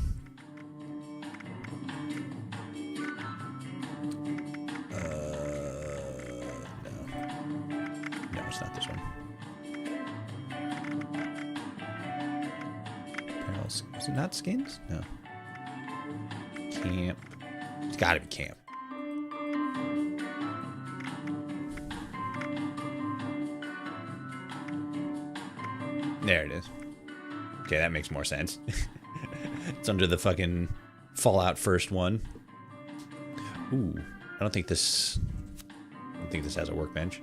No, it's not this one. Pearls. Is it not skins? No. Camp. It's gotta be camp. There it is. Okay, that makes more sense. It's under the fucking Fallout first one. Ooh, I don't think this has a workbench.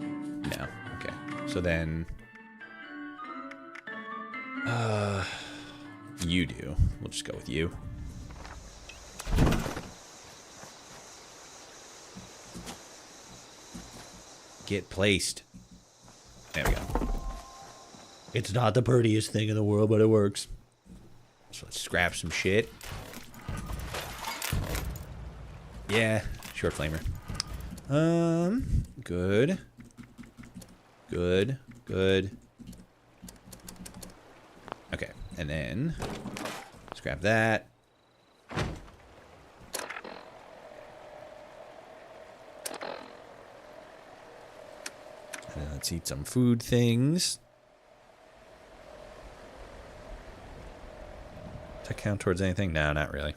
No. Okay. So then you do. We'll just go with you. Get placed. There we go. It's not the prettiest thing in the world, but it works. So let's scrap some shit. Yeah, short flamer. Good. Good. Good. Okay, and then scrap that. And then let's eat some food things. Does that count towards anything? No, not really.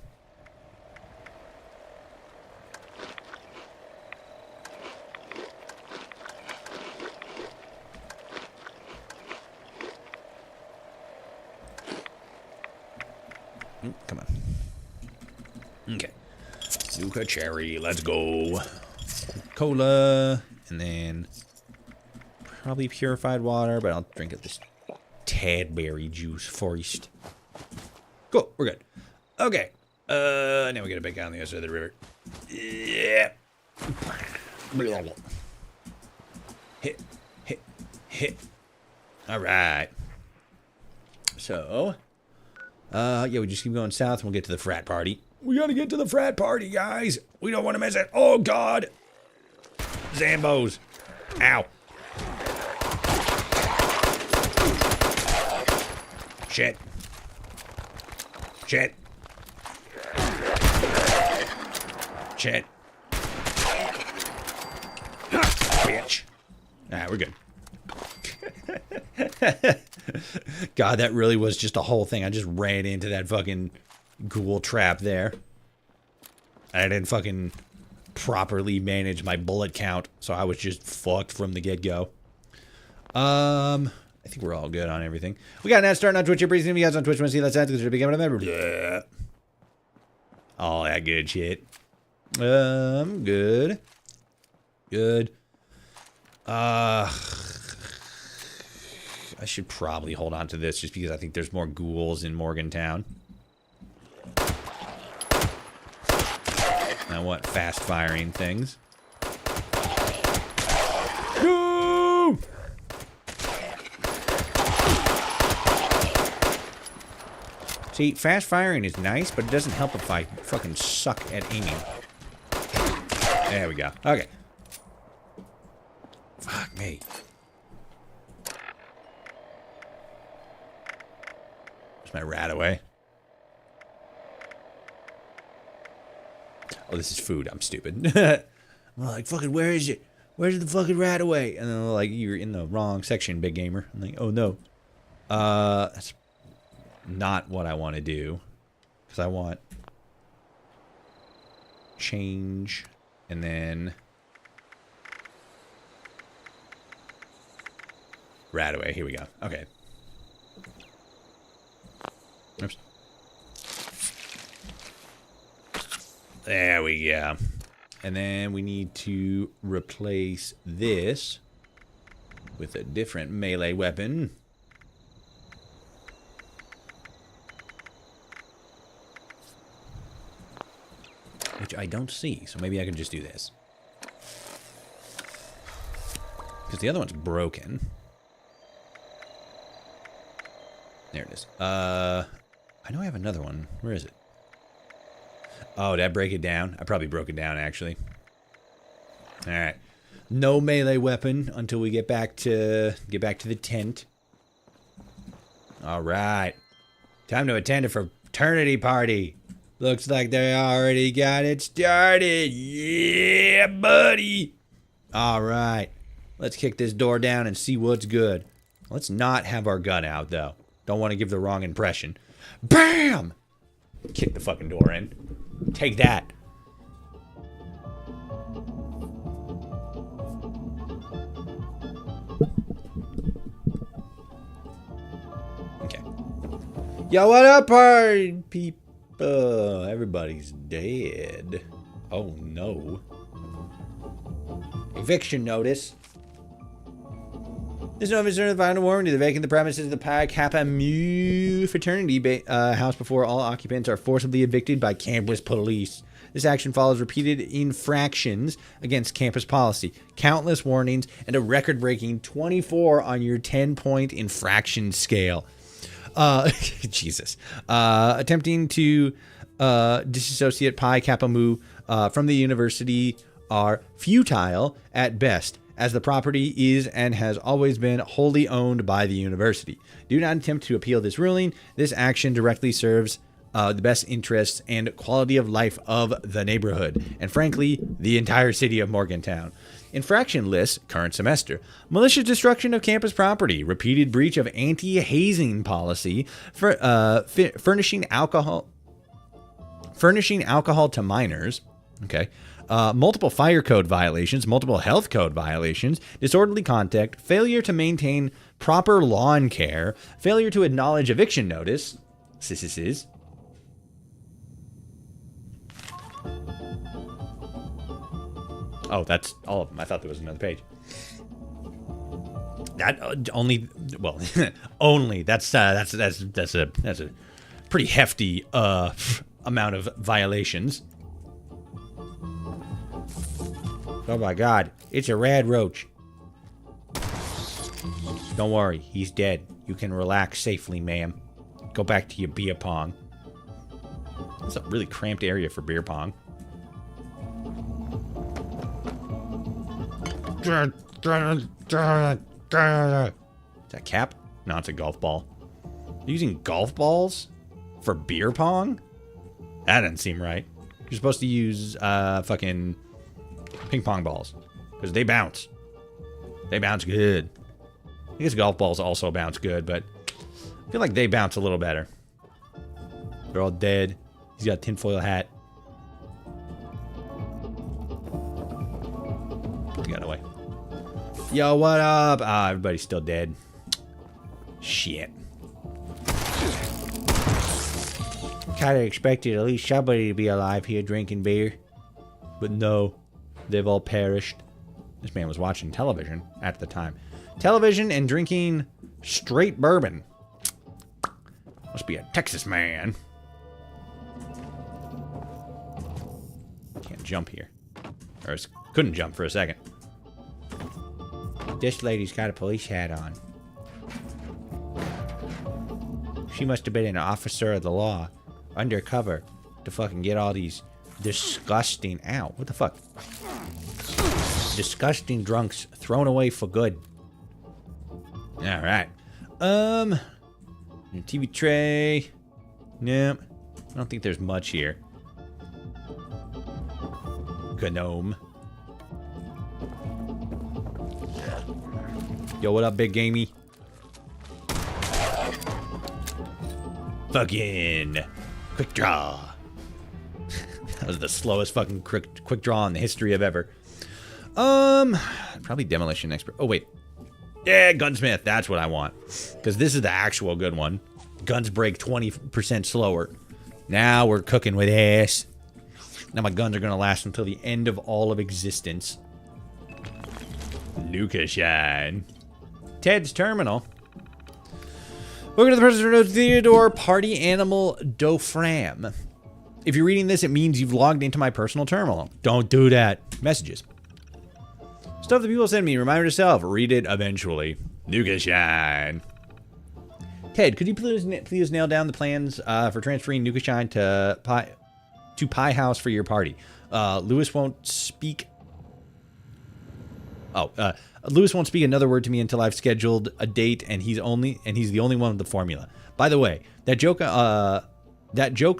Come on. Okay. Zuka cherry, let's go. Cola, and then probably purified water, but I'll drink it this Tadberry juice first. Cool, we're good. Okay. Now we gotta back down the other side of the river. Yeah. Hit. Alright. So, yeah, we just keep going south and we'll get to the frat party. We gotta get to the frat party, guys. We don't want to miss it. Oh, God. Zambos. Ow. Shit. Shit. Shit. Bitch. Alright, we're good. God, that really was just a whole thing. I just ran into that fucking ghoul trap there. I didn't fucking properly manage my bullet count, so I was just fucked from the get-go. I think we're all good on everything. We got an ad starting on Twitch. You're breezing you guys on Twitch. Want to see that sound? Because you're becoming a member. Yeah. All that good shit. Good. Good. I should probably hold on to this just because I think there's more ghouls in Morgantown. I want fast-firing things. Go! See, fast-firing is nice, but it doesn't help if I fucking suck at aiming. There we go. Okay. Fuck me. My rat away. Oh, this is food. I'm stupid. I'm like, fucking, where is it? Where's the fucking rat away? And then they're like, you're in the wrong section, big gamer. I'm like, oh no. That's not what I want to do. Because I want change and then rat away. Here we go. Okay. Oops. There we go. And then we need to replace this with a different melee weapon. which I don't see. So maybe I can just do this. Because the other one's broken. There it is. I know I have another one. Where is it? Oh, did I break it down? I probably broke it down, actually. Alright. No melee weapon until we get back to the tent. Alright. Time to attend a fraternity party. Looks like they already got it started. Yeah, buddy. Alright. Let's kick this door down and see what's good. Let's not have our gun out, though. Don't want to give the wrong impression. BAM! Kick the fucking door in. Take that. Okay. Yo, what up, party people? Everybody's dead. Oh, no. Eviction notice. This notice is the final warning to vacate the premises of the Pi Kappa Mu fraternity house before all occupants are forcibly evicted by campus police. This action follows repeated infractions against campus policy, countless warnings, and a record-breaking 24 on your 10-point infraction scale. Jesus. Attempting to disassociate Pi Kappa Mu from the university are futile at best, as the property is and has always been wholly owned by the university. Do not attempt to appeal this ruling. This action directly serves the best interests and quality of life of the neighborhood, and frankly, the entire city of Morgantown. Infraction list, current semester. Malicious destruction of campus property. Repeated breach of anti-hazing policy. Furnishing alcohol to minors. Okay. Multiple fire code violations, multiple health code violations, disorderly conduct, failure to maintain proper lawn care, failure to acknowledge eviction notice. Oh, that's all of them. I thought there was another page. That only, well, only. That's a pretty hefty amount of violations. Oh my god, it's a rad roach. Don't worry, he's dead. You can relax safely, ma'am. Go back to your beer pong. That's a really cramped area for beer pong. Is that cap? No, it's a golf ball. Using golf balls for beer pong? That doesn't seem right. You're supposed to use fucking ping pong balls, because they bounce. They bounce good. I guess golf balls also bounce good, but I feel like they bounce a little better. They're all dead. He's got a tinfoil hat. He got away. Yo, what up? Ah, everybody's still dead. Shit. Kinda expected at least somebody to be alive here drinking beer. But no. They've all perished. This man was watching television at the time. Television and drinking straight bourbon. Must be a Texas man. Can't jump here. Or couldn't jump for a second. This lady's got a police hat on. She must have been an officer of the law. Undercover. To fucking get all these disgusting... Ow, what the fuck? Disgusting drunks thrown away for good. Alright. TV tray. Nope. I don't think there's much here. Gnome. Yo, what up, big gamey? Fucking quick draw. That was the slowest fucking quick draw in the history of ever. Probably demolition expert. Oh, wait. Yeah, gunsmith. That's what I want. Because this is the actual good one. Guns break 20% slower. Now we're cooking with ass. Now my guns are going to last until the end of all of existence. Luca shine. Ted's terminal. Welcome to the President of Theodore Party Animal Dofram. If you're reading this, it means you've logged into my personal terminal. Don't do that. Messages. Stuff that people send me. Reminder to self. Read it eventually. Nuka Shine. Ted, could you please nail down the plans for transferring Nuka Shine to Pie House for your party? Lewis won't speak. Lewis won't speak another word to me until I've scheduled a date, and he's the only one with the formula. By the way, that joke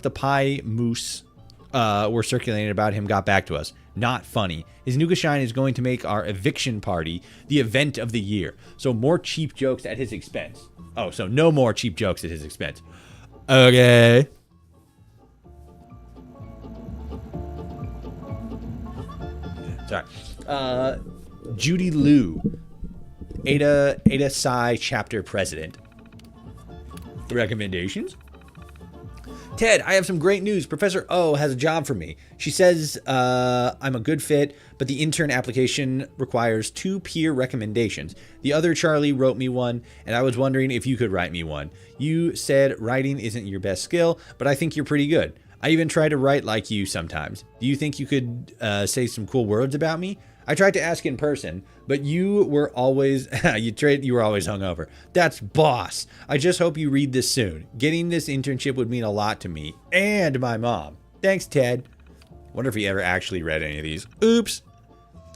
the pie moose were circulating about him got back to us. Not funny. His Nuka Shine is going to make our eviction party the event of the year. So more cheap jokes at his expense. Oh, so no more cheap jokes at his expense. Okay. Sorry. Judy Liu, Ada Psi chapter president. Recommendations? Ted, I have some great news. Professor O has a job for me. She says I'm a good fit, but the intern application requires 2 peer recommendations. The other Charlie wrote me one, and I was wondering if you could write me one. You said writing isn't your best skill, but I think you're pretty good. I even try to write like you sometimes. Do you think you could say some cool words about me? I tried to ask in person, but you were always you were always hungover. That's boss. I just hope you read this soon. Getting this internship would mean a lot to me and my mom. Thanks, Ted. Wonder if he ever actually read any of these. Oops.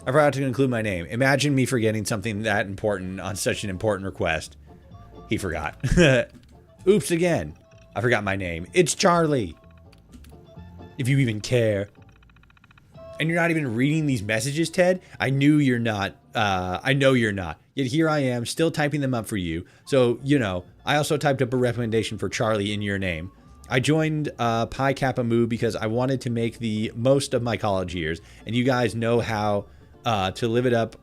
I forgot to include my name. Imagine me forgetting something that important on such an important request. He forgot. Oops again. I forgot my name. It's Charlie. If you even care. And you're not even reading these messages, Ted? I knew you're not. I know you're not. Yet here I am, still typing them up for you. So, you know, I also typed up a recommendation for Charlie in your name. I joined Pi Kappa Mu because I wanted to make the most of my college years. And you guys know how to live it up.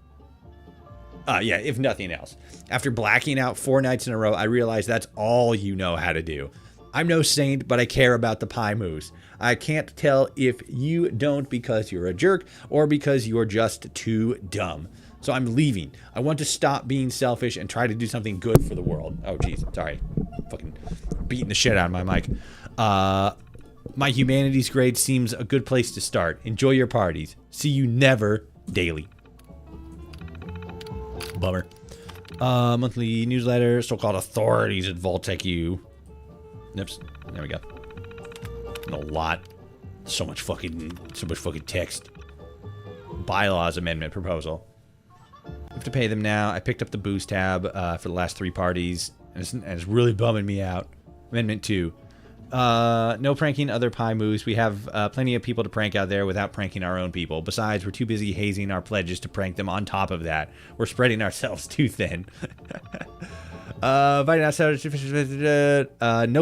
Yeah, if nothing else. After blacking out 4 nights in a row, I realized that's all you know how to do. I'm no saint, but I care about the Pi Moose. I can't tell if you don't because you're a jerk or because you're just too dumb. So I'm leaving. I want to stop being selfish and try to do something good for the world. Oh, geez. Sorry. Fucking beating the shit out of my mic. My humanities grade seems a good place to start. Enjoy your parties. See you never daily. Bummer. Monthly newsletter. So-called authorities at Vault-Tec U. Oops. There we go. A lot. So much fucking text. Bylaws amendment proposal. I have to pay them now. I picked up the booze tab for the last 3 parties, and it's really bumming me out. Amendment 2. No pranking other Pi Moose. We have plenty of people to prank out there without pranking our own people. Besides, we're too busy hazing our pledges to prank them. On top of that, we're spreading ourselves too thin. No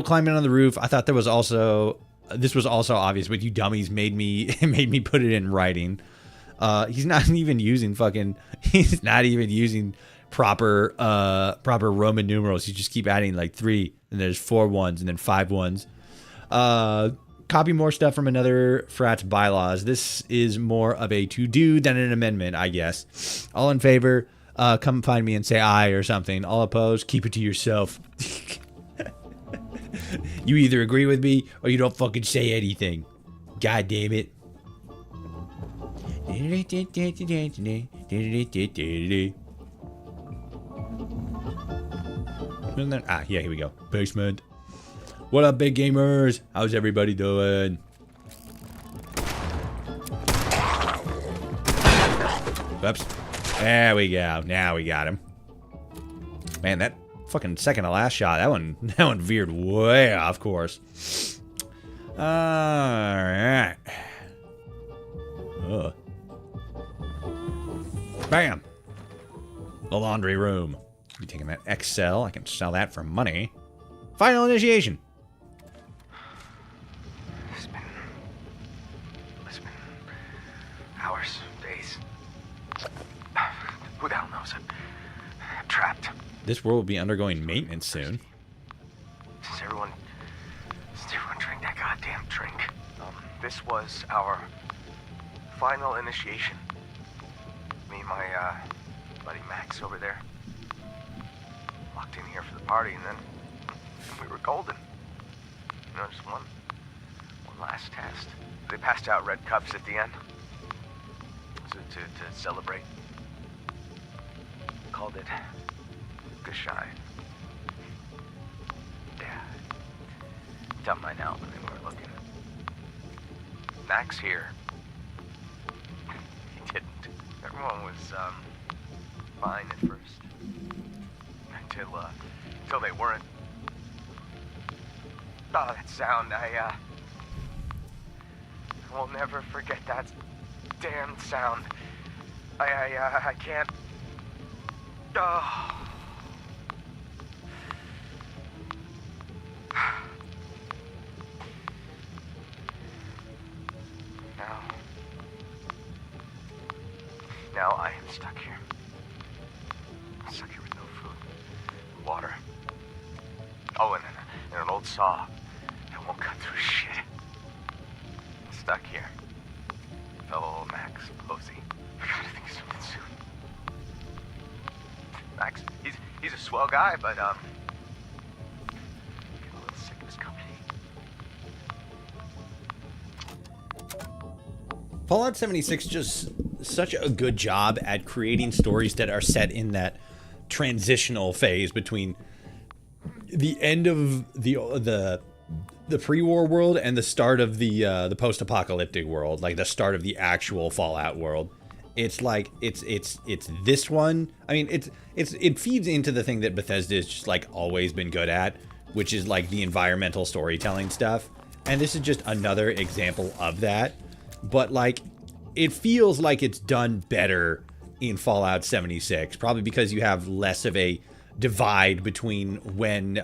climbing on the roof. I thought this was also obvious, but you dummies made me put it in writing. He's not even using proper Roman numerals. You just keep adding like 3, and there's 4 ones and then 5 ones. Copy more stuff from another frat's bylaws. This is more of a to-do than an amendment, I guess. All in favor, come find me and say aye or something. All opposed, keep it to yourself. You either agree with me or you don't fucking say anything. God damn it. Yeah, here we go. Basement. What up, big gamers? How's everybody doing? Whoops. There we go. Now we got him. Man, that fucking second to last shot, that one veered way off course. Alright. Bam! The laundry room. Be taking that XL. I can sell that for money. Final initiation. It's been hours, days. Who the hell knows it? I'm trapped. This world will be undergoing maintenance soon. Since everyone drank that goddamn drink. This was our final initiation. Me and my buddy Max over there. Locked in here for the party, and then we were golden. You know, just one last test. They passed out red cups at the end. To celebrate. Called it Gashine. Yeah. Don't mind now when they weren't looking. Max here. He didn't. Everyone was, fine at first. Until they weren't. Oh, that sound, I will never forget that damn sound. I can't. Oh. Now I am stuck here. I'm stuck here with no food, water. Oh, and an old saw that won't cut through shit. I'm stuck here. Fellow Max Posey. I gotta think of something soon. Max, he's a swell guy, but getting a little sick of his company. Fallout 76 just such a good job at creating stories that are set in that transitional phase between the end of the pre-war world and the start of the post-apocalyptic world, like the start of the actual Fallout world. It's like it's this one. I mean, it feeds into the thing that Bethesda has just like always been good at, which is like the environmental storytelling stuff. And this is just another example of that. But like, it feels like it's done better in Fallout 76, probably because you have less of a divide between when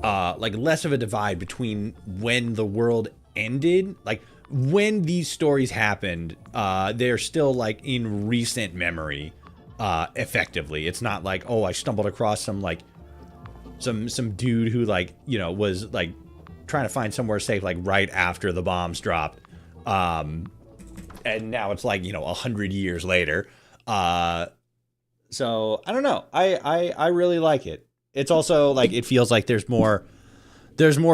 less of a divide between when the world ended. Like when these stories happened, they're still like in recent memory, effectively. It's not like, oh, I stumbled across some like some dude who like, you know, was like trying to find somewhere safe like right after the bombs dropped. And now it's like, you know, 100 years later. So I don't know. I really like it. It's also like, it feels like there's more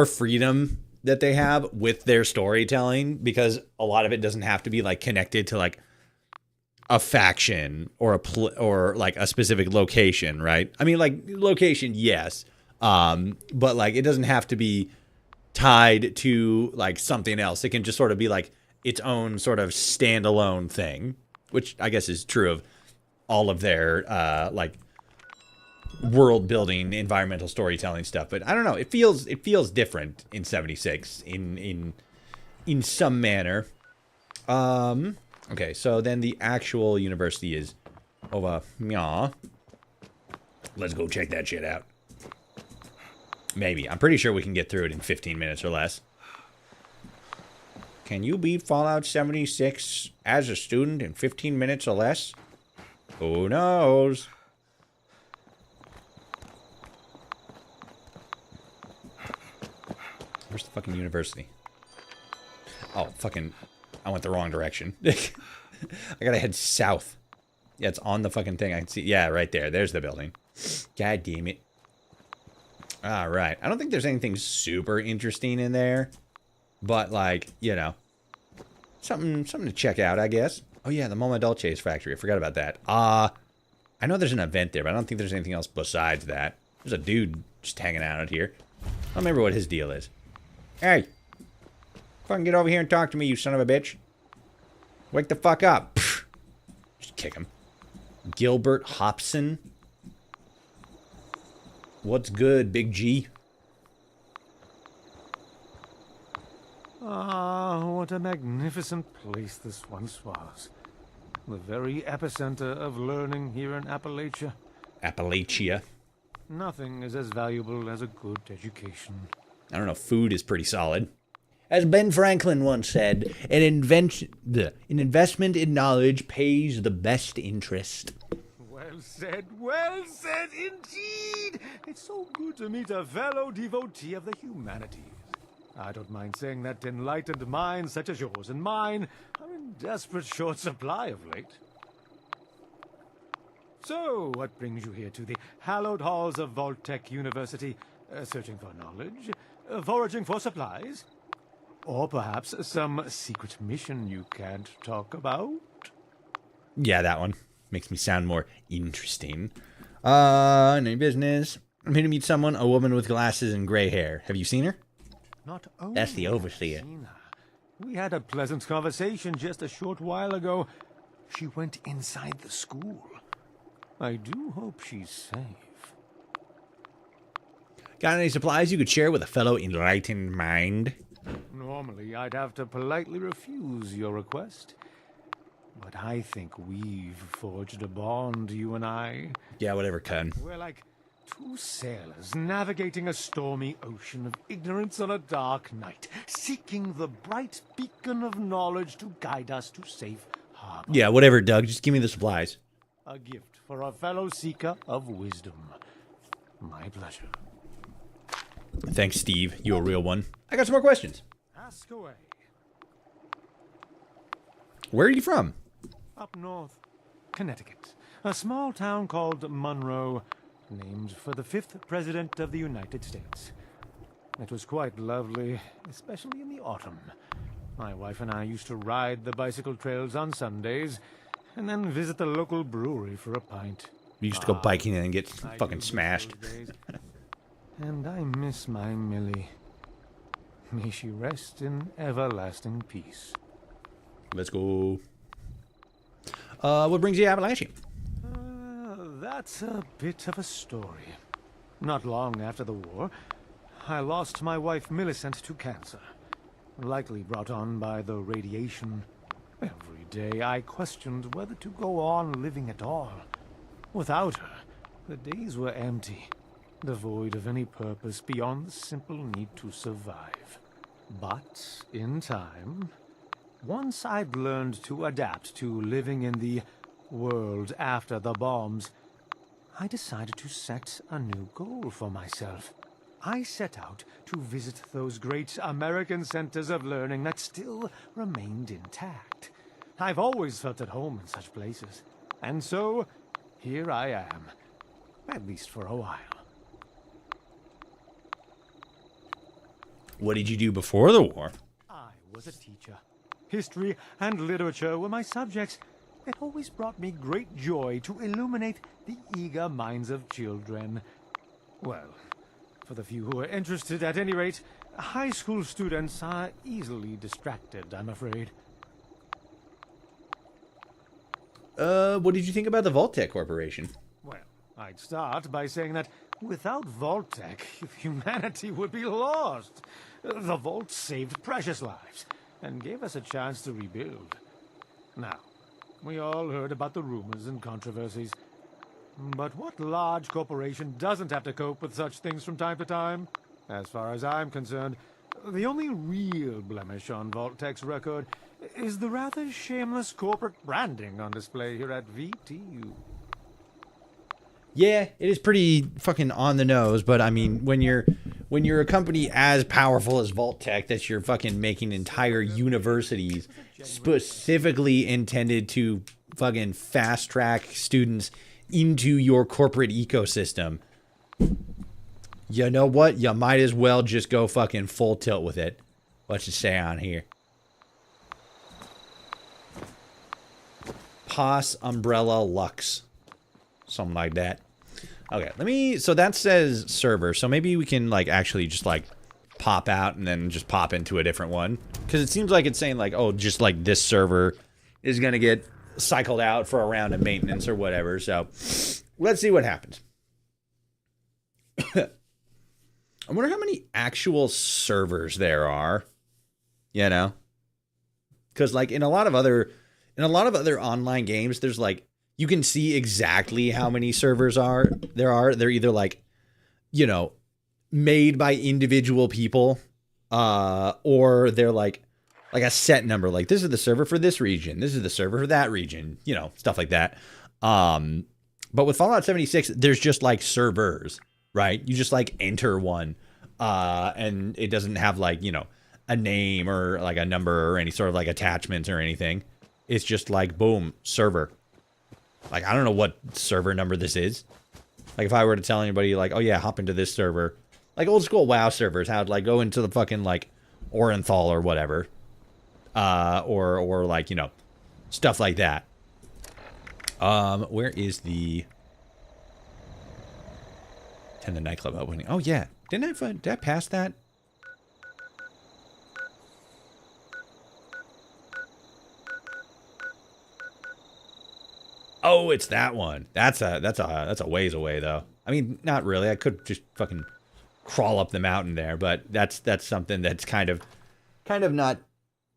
freedom that they have with their storytelling, because a lot of it doesn't have to be like connected to like a faction or or like a specific location, right? I mean, like location, yes. But like, it doesn't have to be tied to like something else. It can just sort of be like its own sort of standalone thing, which I guess is true of all of their like world building, environmental storytelling stuff. But I don't know, it feels different in 76 in some manner. Okay, so then the actual university is over. Yeah, let's go check that shit out. Maybe. I'm pretty sure we can get through it in 15 minutes or less. Can you beat Fallout 76 as a student in 15 minutes or less? Who knows? Where's the fucking university? Oh, fucking... I went the wrong direction. I gotta head south. Yeah, it's on the fucking thing. I can see... Yeah, right there. There's the building. God damn it. Alright. I don't think there's anything super interesting in there. But, like, you know... Something to check out, I guess. Oh, yeah, the Moma Dolce's factory. I forgot about that. I know there's an event there, but I don't think there's anything else besides that. There's a dude just hanging out here. I don't remember what his deal is. Hey! Fucking get over here and talk to me, you son of a bitch. Wake the fuck up. Pfft. Just kick him. Gilbert Hobson. What's good, Big G? Ah, what a magnificent place this once was. The very epicenter of learning here in Appalachia. Appalachia. Nothing is as valuable as a good education. I don't know, food is pretty solid. As Ben Franklin once said, an investment in knowledge pays the best interest. Well said indeed! It's so good to meet a fellow devotee of the humanities. I don't mind saying that enlightened minds such as yours and mine are in desperate short supply of late. So, what brings you here to the hallowed halls of Vault-Tec University? Searching for knowledge? Foraging for supplies? Or perhaps some secret mission you can't talk about? Yeah, that one. Makes me sound more interesting. Any business? I'm here to meet someone, a woman with glasses and gray hair. Have you seen her? Not only That's the have I overseer. seen her, we had a pleasant conversation just a short while ago. She went inside the school. I do hope she's safe. Got any supplies you could share with a fellow enlightened mind? Normally, I'd have to politely refuse your request. But I think we've forged a bond, you and I. Yeah, whatever, cun. We're like two sailors navigating a stormy ocean of ignorance on a dark night, seeking the bright beacon of knowledge to guide us to safe harbor. Yeah, whatever, Doug. Just give me the supplies. A gift for a fellow seeker of wisdom. My pleasure. Thanks, Steve. You a real one. I got some more questions. Ask away. Where are you from? Up north, Connecticut. A small town called Monroe, named for the 5th President of the United States. It was quite lovely, especially in the autumn. My wife and I used to ride the bicycle trails on Sundays, and then visit the local brewery for a pint. You used to go biking and get I fucking do miss smashed. those days. And I miss my Millie. May she rest in everlasting peace. Let's go. What brings you to Appalachia? That's a bit of a story. Not long after the war, I lost my wife Millicent to cancer, likely brought on by the radiation. Every day I questioned whether to go on living at all. Without her, the days were empty, devoid of any purpose beyond the simple need to survive. But, in time, once I'd learned to adapt to living in the world after the bombs, I decided to set a new goal for myself. I set out to visit those great American centers of learning that still remained intact. I've always felt at home in such places. And so, here I am. At least for a while. What did you do before the war? I was a teacher. History and literature were my subjects. It always brought me great joy to illuminate the eager minds of children. Well, for the few who are interested, at any rate, high school students are easily distracted, I'm afraid. What did you think about the Vault-Tec Corporation? Well, I'd start by saying that without Vault-Tec, humanity would be lost. The Vault saved precious lives and gave us a chance to rebuild. Now, we all heard about the rumors and controversies. But what large corporation doesn't have to cope with such things from time to time? As far as I'm concerned, the only real blemish on Vault-Tec's record is the rather shameless corporate branding on display here at VTU. Yeah, it is pretty fucking on the nose, but I mean, when you're a company as powerful as Vault-Tec, that you're fucking making entire universities specifically intended to fucking fast track students into your corporate ecosystem, you know what? You might as well just go fucking full tilt with it. What's it say on here? Pos Umbrella Lux. Something like that. Okay, so that says server, so maybe we can, like, actually just, like, pop out and then just pop into a different one. Because it seems like it's saying, like, oh, just, like, this server is going to get cycled out for a round of maintenance or whatever, so let's see what happens. I wonder how many actual servers there are, you know? Because, like, in a lot of other online games, there's, like, you can see exactly how many servers there are. They're either, like, you know, made by individual people, or they're like a set number. Like, this is the server for this region. This is the server for that region. You know, stuff like that. But with Fallout 76, there's just, like, servers, right? You just, like, enter one, and it doesn't have, like, you know, a name or, like, a number or any sort of, like, attachments or anything. It's just, like, boom, server. Like, I don't know what server number this is. Like, if I were to tell anybody, like, oh, yeah, hop into this server. Like, old school WoW servers, how I'd, like, go into the fucking, like, Orenthal or whatever. Or like, you know, stuff like that. Where is the nightclub opening? Oh yeah, did I pass that? Oh, it's that one. That's a ways away though. I mean, not really. I could just fucking crawl up the mountain there, but that's something that's kind of not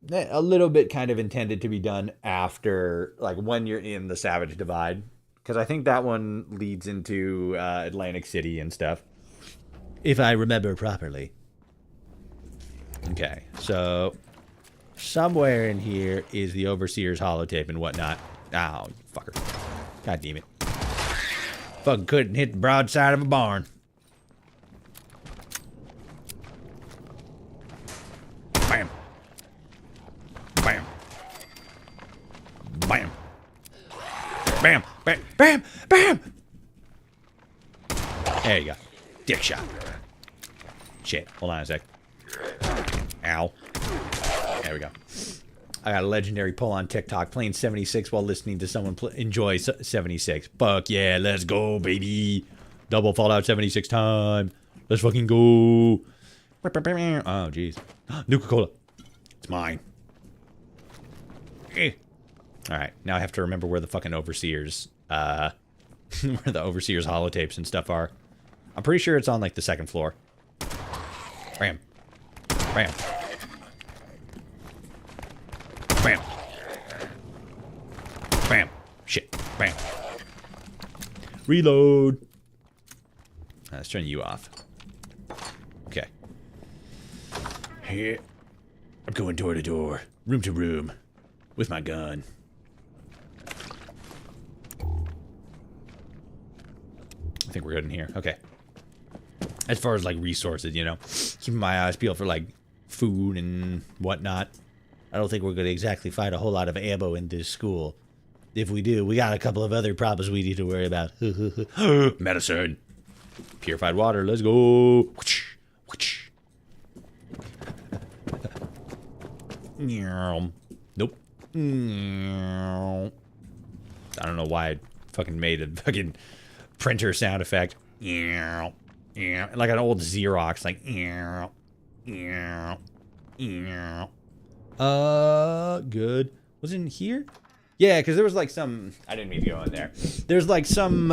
a little bit kind of intended to be done after, like, when you're in the Savage Divide, because I think that one leads into Atlantic City and stuff, if I remember properly. Okay, so somewhere in here is the Overseer's holotape and whatnot. Oh, fucker. God damn it. Fucking couldn't hit the broadside of a barn. Bam. Bam. Bam. Bam. Bam. Bam. Bam. There you go. Dick shot. Shit. Hold on a sec. Ow. There we go. I got a legendary pull on TikTok, playing 76 while listening to someone enjoy 76. Fuck yeah, let's go, baby. Double Fallout 76 time. Let's fucking go. Oh, jeez. Nuka-Cola. It's mine. Alright, now I have to remember where the fucking Overseers, where the Overseers holotapes and stuff are. I'm pretty sure it's on, like, the second floor. Bam. Bam. Bam. Bam. Shit. Bam. Reload. Let's turn you off. Okay. Here. I'm going door to door, room to room, with my gun. I think we're good in here. Okay. As far as, like, resources, you know, keeping my eyes peeled for, like, food and whatnot. I don't think we're going to exactly find a whole lot of ammo in this school. If we do, we got a couple of other problems we need to worry about. Medicine. Purified water. Let's go. Nope. I don't know why I fucking made a fucking printer sound effect. Like an old Xerox. Like. Good. Was it in here? Yeah, because there was like some... I didn't mean to go in there. There's like some...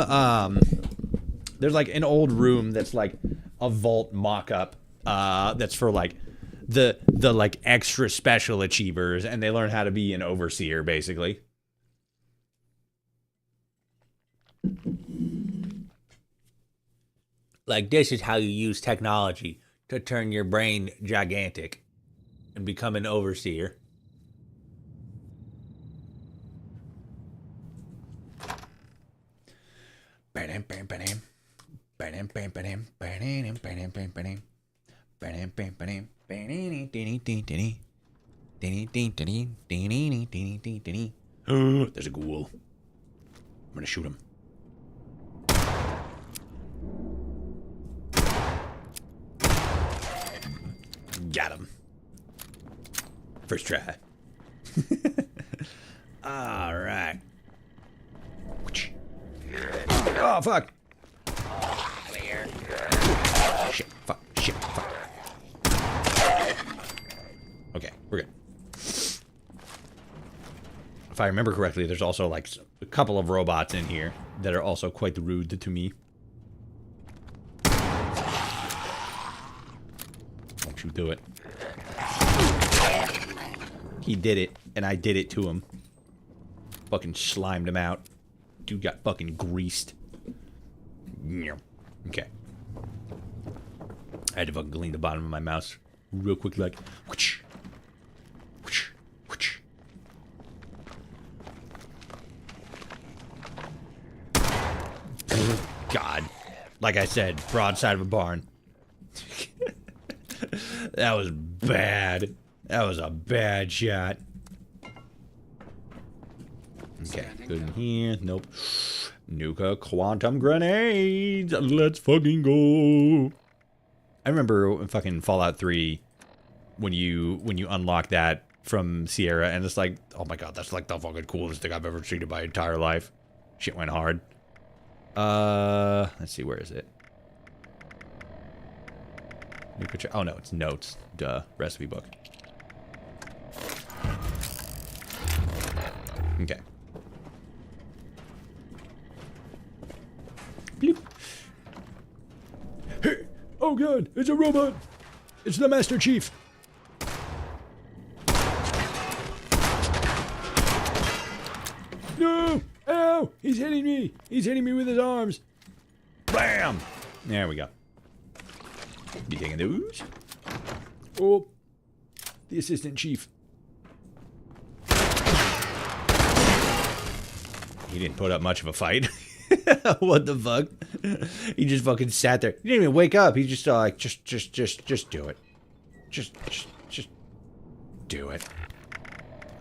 there's like an old room that's like a vault mock-up. That's for like the like extra special achievers, and they learn how to be an overseer, basically. Like, this is how you use technology to turn your brain gigantic and become an overseer. There's a ghoul. I'm gonna shoot him. Got him. First try. All right. Oh, fuck. Clear. Shit, fuck, shit, fuck. Okay, we're good. If I remember correctly, there's also like a couple of robots in here that are also quite rude to me. Don't you do it. He did it, and I did it to him. Fucking slimed him out. Dude got fucking greased. Okay. I had to fucking clean the bottom of my mouse real quick, like. Whoosh, whoosh, whoosh. God. Like I said, broadside of a barn. That was bad. That was a bad shot. Okay, good in here. Nope. Nuka quantum grenades. Let's fucking go. I remember in fucking Fallout 3, when you unlock that from Sierra, and it's like, oh my god, that's like the fucking coolest thing I've ever seen in my entire life. Shit went hard. Let's see, where is it? New picture. Oh no, it's notes. Duh. Recipe book. Okay. Bloop. Hey! Oh god, it's a robot! It's the Master Chief! No! Ow! He's hitting me! He's hitting me with his arms! Bam! There we go. You taking those? Oh! The Assistant Chief. He didn't put up much of a fight. What the fuck? He just fucking sat there. He didn't even wake up. He just like, just do it. Just do it.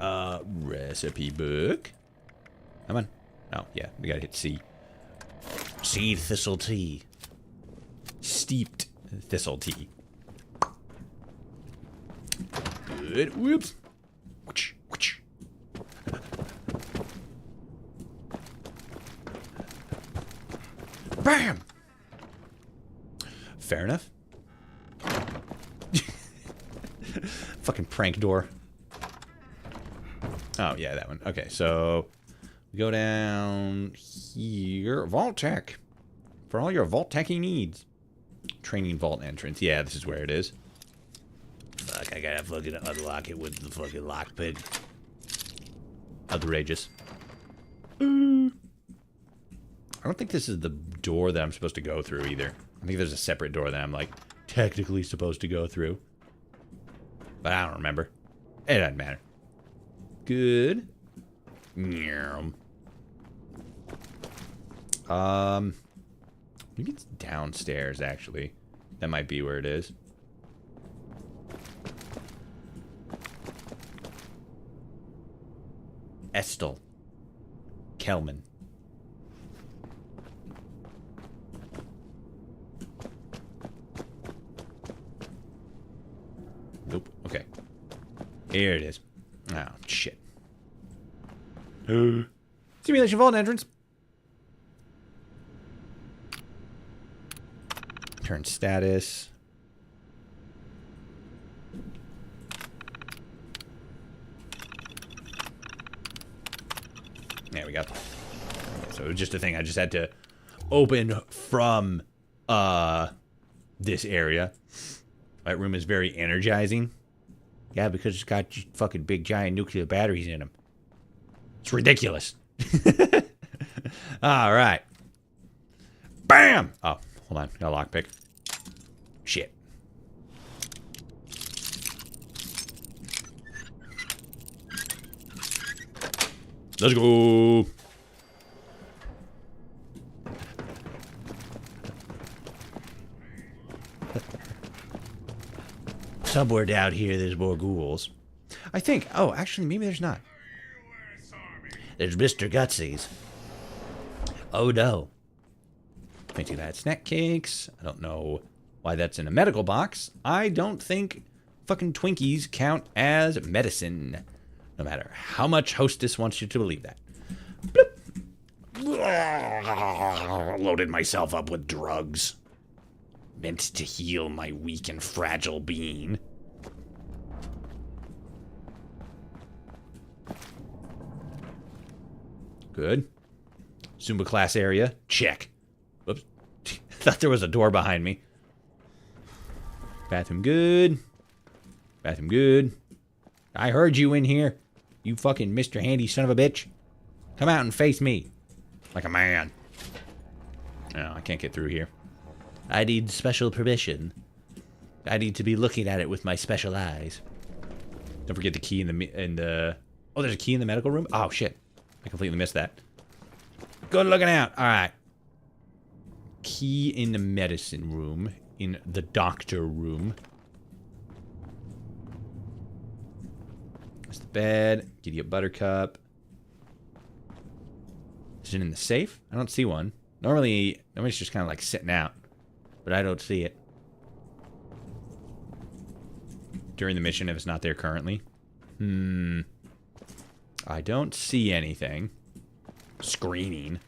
Recipe book. Come on. Oh, yeah. We gotta hit C. Seed thistle tea. Steeped thistle tea. Good. Whoops. Whoosh, whoosh. Bam! Fair enough. Fucking prank door. Oh, yeah, that one. Okay, so we go down here. Vault Tech. For all your Vault Techy needs. Training vault entrance. Yeah, this is where it is. Fuck, I gotta fucking unlock it with the fucking lockpick. Outrageous. I don't think this is the door that I'm supposed to go through either. I think there's a separate door that I'm, like, technically supposed to go through. But I don't remember. It doesn't matter. Good. Maybe it's downstairs, actually. That might be where it is. Estel. Kelman. Nope. Okay. Here it is. Oh, shit. Simulation vault entrance. Turn status. There we go. Okay, so it was just a thing I just had to open from this area. That room is very energizing. Yeah, because it's got fucking big giant nuclear batteries in them. It's ridiculous. All right. Bam! Oh, hold on. Got a lockpick. Shit. Let's go. Somewhere down here, there's more ghouls. I think. Oh, actually, maybe there's not. There's Mr. Gutsy's. Oh, no. Fancy that. Snack cakes. I don't know why that's in a medical box. I don't think fucking Twinkies count as medicine. No matter how much Hostess wants you to believe that. Bloop. Loaded myself up with drugs. Meant to heal my weak and fragile being. Good. Zumba class area. Check. Whoops. Thought there was a door behind me. Bathroom good. Bathroom good. I heard you in here. You fucking Mr. Handy son of a bitch. Come out and face me. Like a man. No, I can't get through here. I need special permission. I need to be looking at it with my special eyes. Don't forget the key in the... Oh, there's a key in the medical room? Oh, shit. I completely missed that. Good looking out. All right. Key in the medicine room. In the doctor room. That's the bed. Giddy up buttercup. Is it in the safe? I don't see one. Normally it's just kind of like sitting out. But I don't see it. during the mission if it's not there currently. I don't see anything. Screening.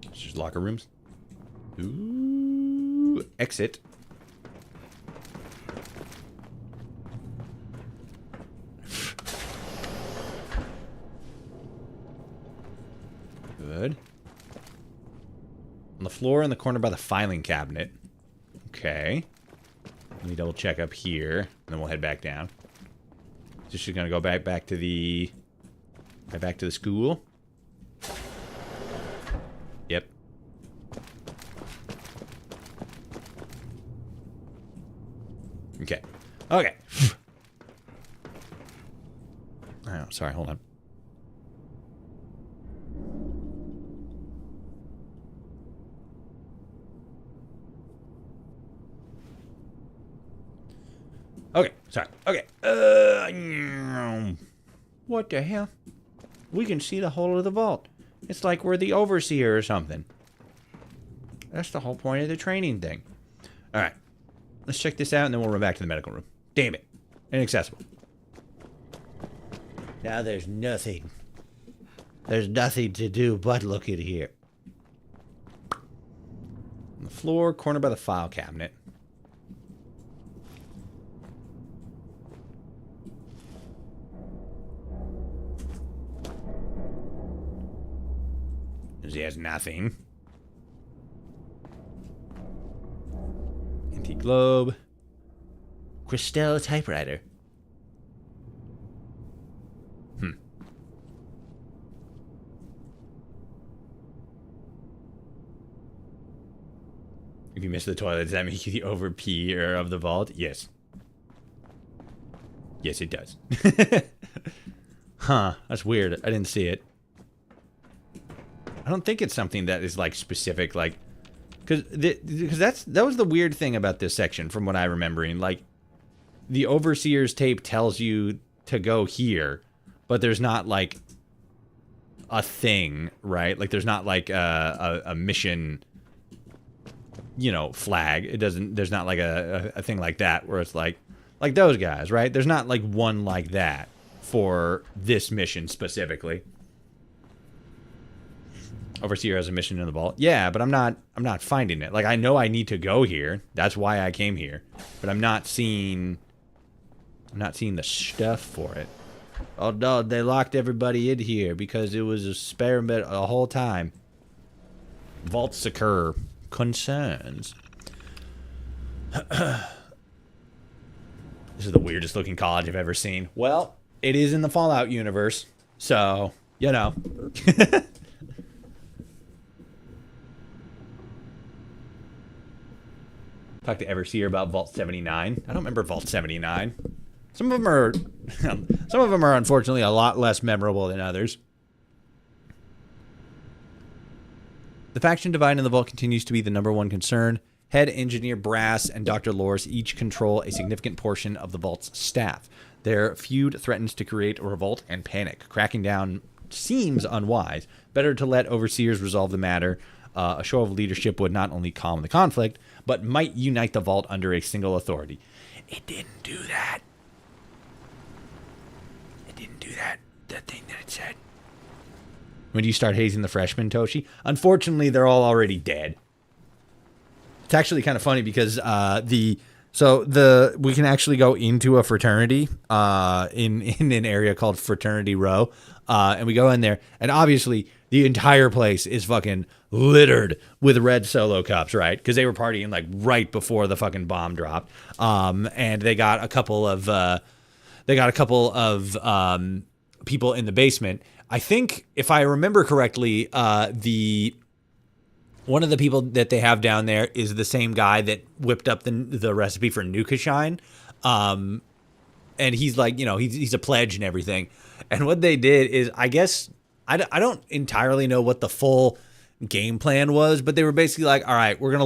It's just locker rooms. Ooh, exit. Good. On the floor in the corner by the filing cabinet. Okay. Let me double check up here, and then we'll head back down. Just gonna go back to the school. Yep. Okay. Okay. Oh, sorry, hold on. Okay, sorry. Okay. What the hell? We can see the whole of the vault. It's like we're the overseer or something. That's the whole point of the training thing. Alright. Let's check this out and then we'll run back to the medical room. Damn it. Inaccessible. Now there's nothing. There's nothing to do but look in here. On the floor, corner by the file cabinet. He has nothing. Empty globe. Crystal typewriter. If you miss the toilet, does that make you the over-peer of the vault? Yes. Yes, it does. Huh. That's weird. I didn't see it. I don't think it's something that is, like, specific, like... Because that was the weird thing about this section, from what I'm remembering. Like, the Overseer's tape tells you to go here, but there's not, like, a thing, right? Like, there's not, like, a mission, you know, flag. It doesn't... There's not, like, a thing like that, where it's, like those guys, right? There's not, like, one like that for this mission specifically. Overseer has a mission in the vault. Yeah, but I'm not finding it. Like, I know I need to go here. That's why I came here. But I'm not seeing the stuff for it. Oh no, they locked everybody in here because it was a experiment the whole time. Vault secure. Concerns. This is the weirdest looking college I've ever seen. Well, it is in the Fallout universe. So, you know. Talk to Everseer about Vault 79. I don't remember Vault 79. Some of them are unfortunately a lot less memorable than others. The faction divide in the vault continues to be the #1 concern. Head Engineer Brass and Dr. Lors each control a significant portion of the vault's staff. Their feud threatens to create a revolt and panic. Cracking down seems unwise. Better to let overseers resolve the matter. A show of leadership would not only calm the conflict, but might unite the vault under a single authority. It didn't do that. It didn't do that. That thing that it said. When do you start hazing the freshmen, Toshi? Unfortunately, they're all already dead. It's actually kind of funny because we can actually go into a fraternity in an area called Fraternity Row, and we go in there, and obviously the entire place is fucking littered with red Solo cups, right? Because they were partying like right before the fucking bomb dropped, and they got a couple of people in the basement. I think if I remember correctly, one of the people that they have down there is the same guy that whipped up the recipe for Nuka Shine. And he's like, you know, he's a pledge and everything. And what they did is, I guess, I don't entirely know what the full game plan was, but they were basically like, all right, we're going to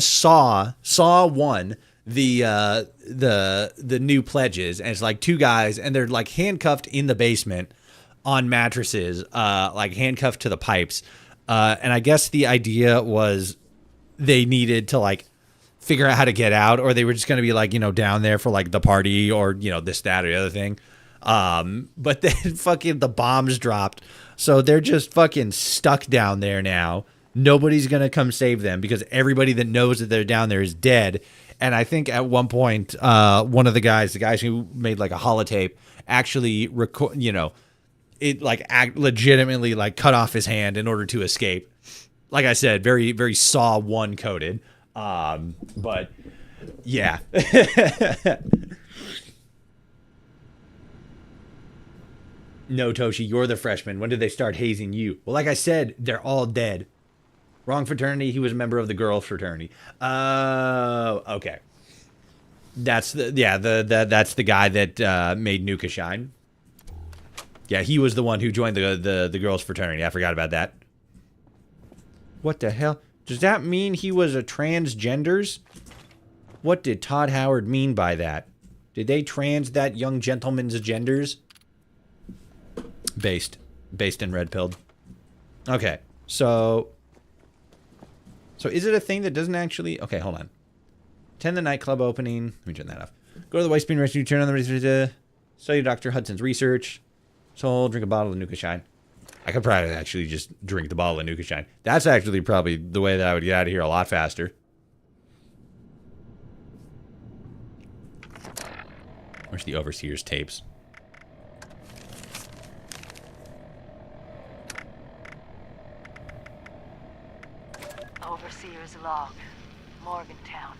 saw one, the new pledges. And it's like two guys and they're like handcuffed in the basement. on mattresses, like handcuffed to the pipes. And I guess the idea was they needed to like figure out how to get out, or they were just going to be like, down there for like the party or, this, that, or the other thing. But then fucking the bombs dropped. So they're just fucking stuck down there now. Nobody's going to come save them because everybody that knows that they're down there is dead. And I think at one point, one of the guys who made like a holotape actually legitimately like cut off his hand in order to escape. Like I said, very, very Saw 1 coded. But yeah. No, Toshi, you're the freshman. When did they start hazing you? Well, like I said, they're all dead. Wrong fraternity. He was a member of the girl fraternity. Oh, okay. That's that's the guy that made Nuka shine. Yeah, he was the one who joined the girls fraternity. I forgot about that. What the hell? Does that mean he was a transgenders? What did Todd Howard mean by that? Did they trans that young gentleman's genders? Based in Red Pilled. Okay, so is it a thing that doesn't actually... Okay, hold on. Attend the nightclub opening. Let me turn that off. Go to the White Spring Rescue. Turn on the... Study Dr. Hudson's research. So drink a bottle of Nuka Shine. I could probably actually just drink the bottle of Nuka Shine. That's actually probably the way that I would get out of here a lot faster. Where's the Overseer's tapes? Overseer's log, Morgantown.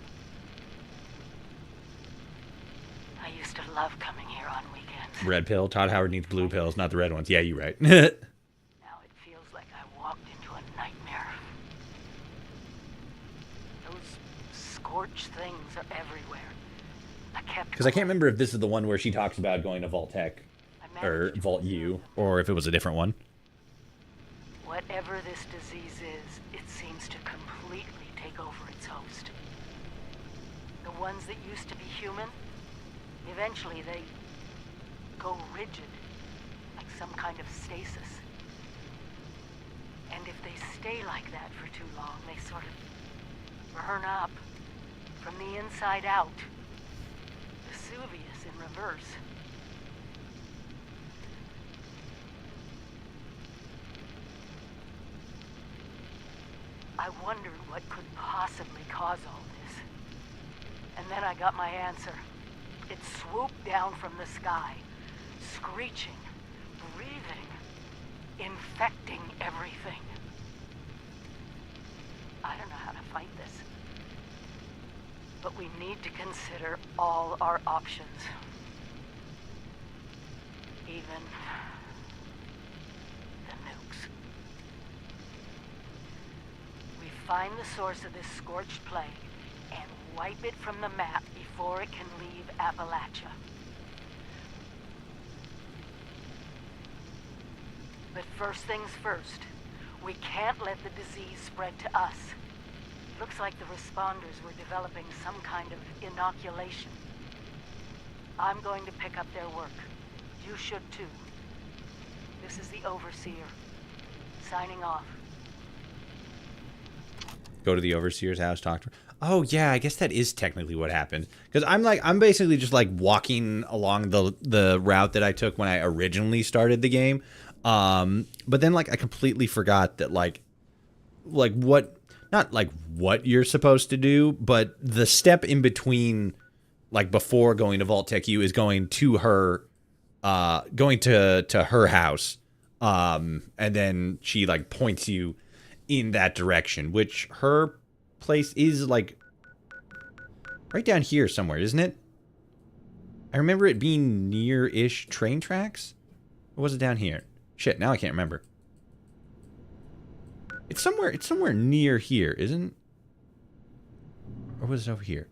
I used to love coming here on weekends. Red pill. Todd Howard needs blue pills, not the red ones. Yeah, you're right. Now it feels like I walked into a nightmare. Those scorched things are everywhere. Because I can't remember if this is the one where she talks about going to Vault Tech, or Vault U, or if it was a different one. Whatever this disease is, it seems to completely take over its host. The ones that used to be human, eventually they go rigid, like some kind of stasis. And if they stay like that for too long, they sort of burn up from the inside out. Vesuvius in reverse. I wondered what could possibly cause all this. And then I got my answer. It swooped down from the sky, screeching, breathing, infecting everything. I don't know how to fight this. But we need to consider all our options. Even the nukes. We find the source of this scorched plague and wipe it from the map before it can leave Appalachia. But first things first, we can't let the disease spread to us. Looks like the responders were developing some kind of inoculation. I'm going to pick up their work. You should too. This is the Overseer. Signing off. Go to the Overseer's house, talk to her. Oh yeah, I guess that is technically what happened. Because I'm basically just like walking along the route that I took when I originally started the game. But then like I completely forgot that like what, not like what you're supposed to do, but the step in between, like before going to Vault Tech U, is going to her, going to her house. And then she like points you in that direction, which her place is like right down here somewhere, isn't it? I remember it being near-ish train tracks. Or was it down here? Shit, now I can't remember. It's somewhere near here, isn't it? Or was it over here?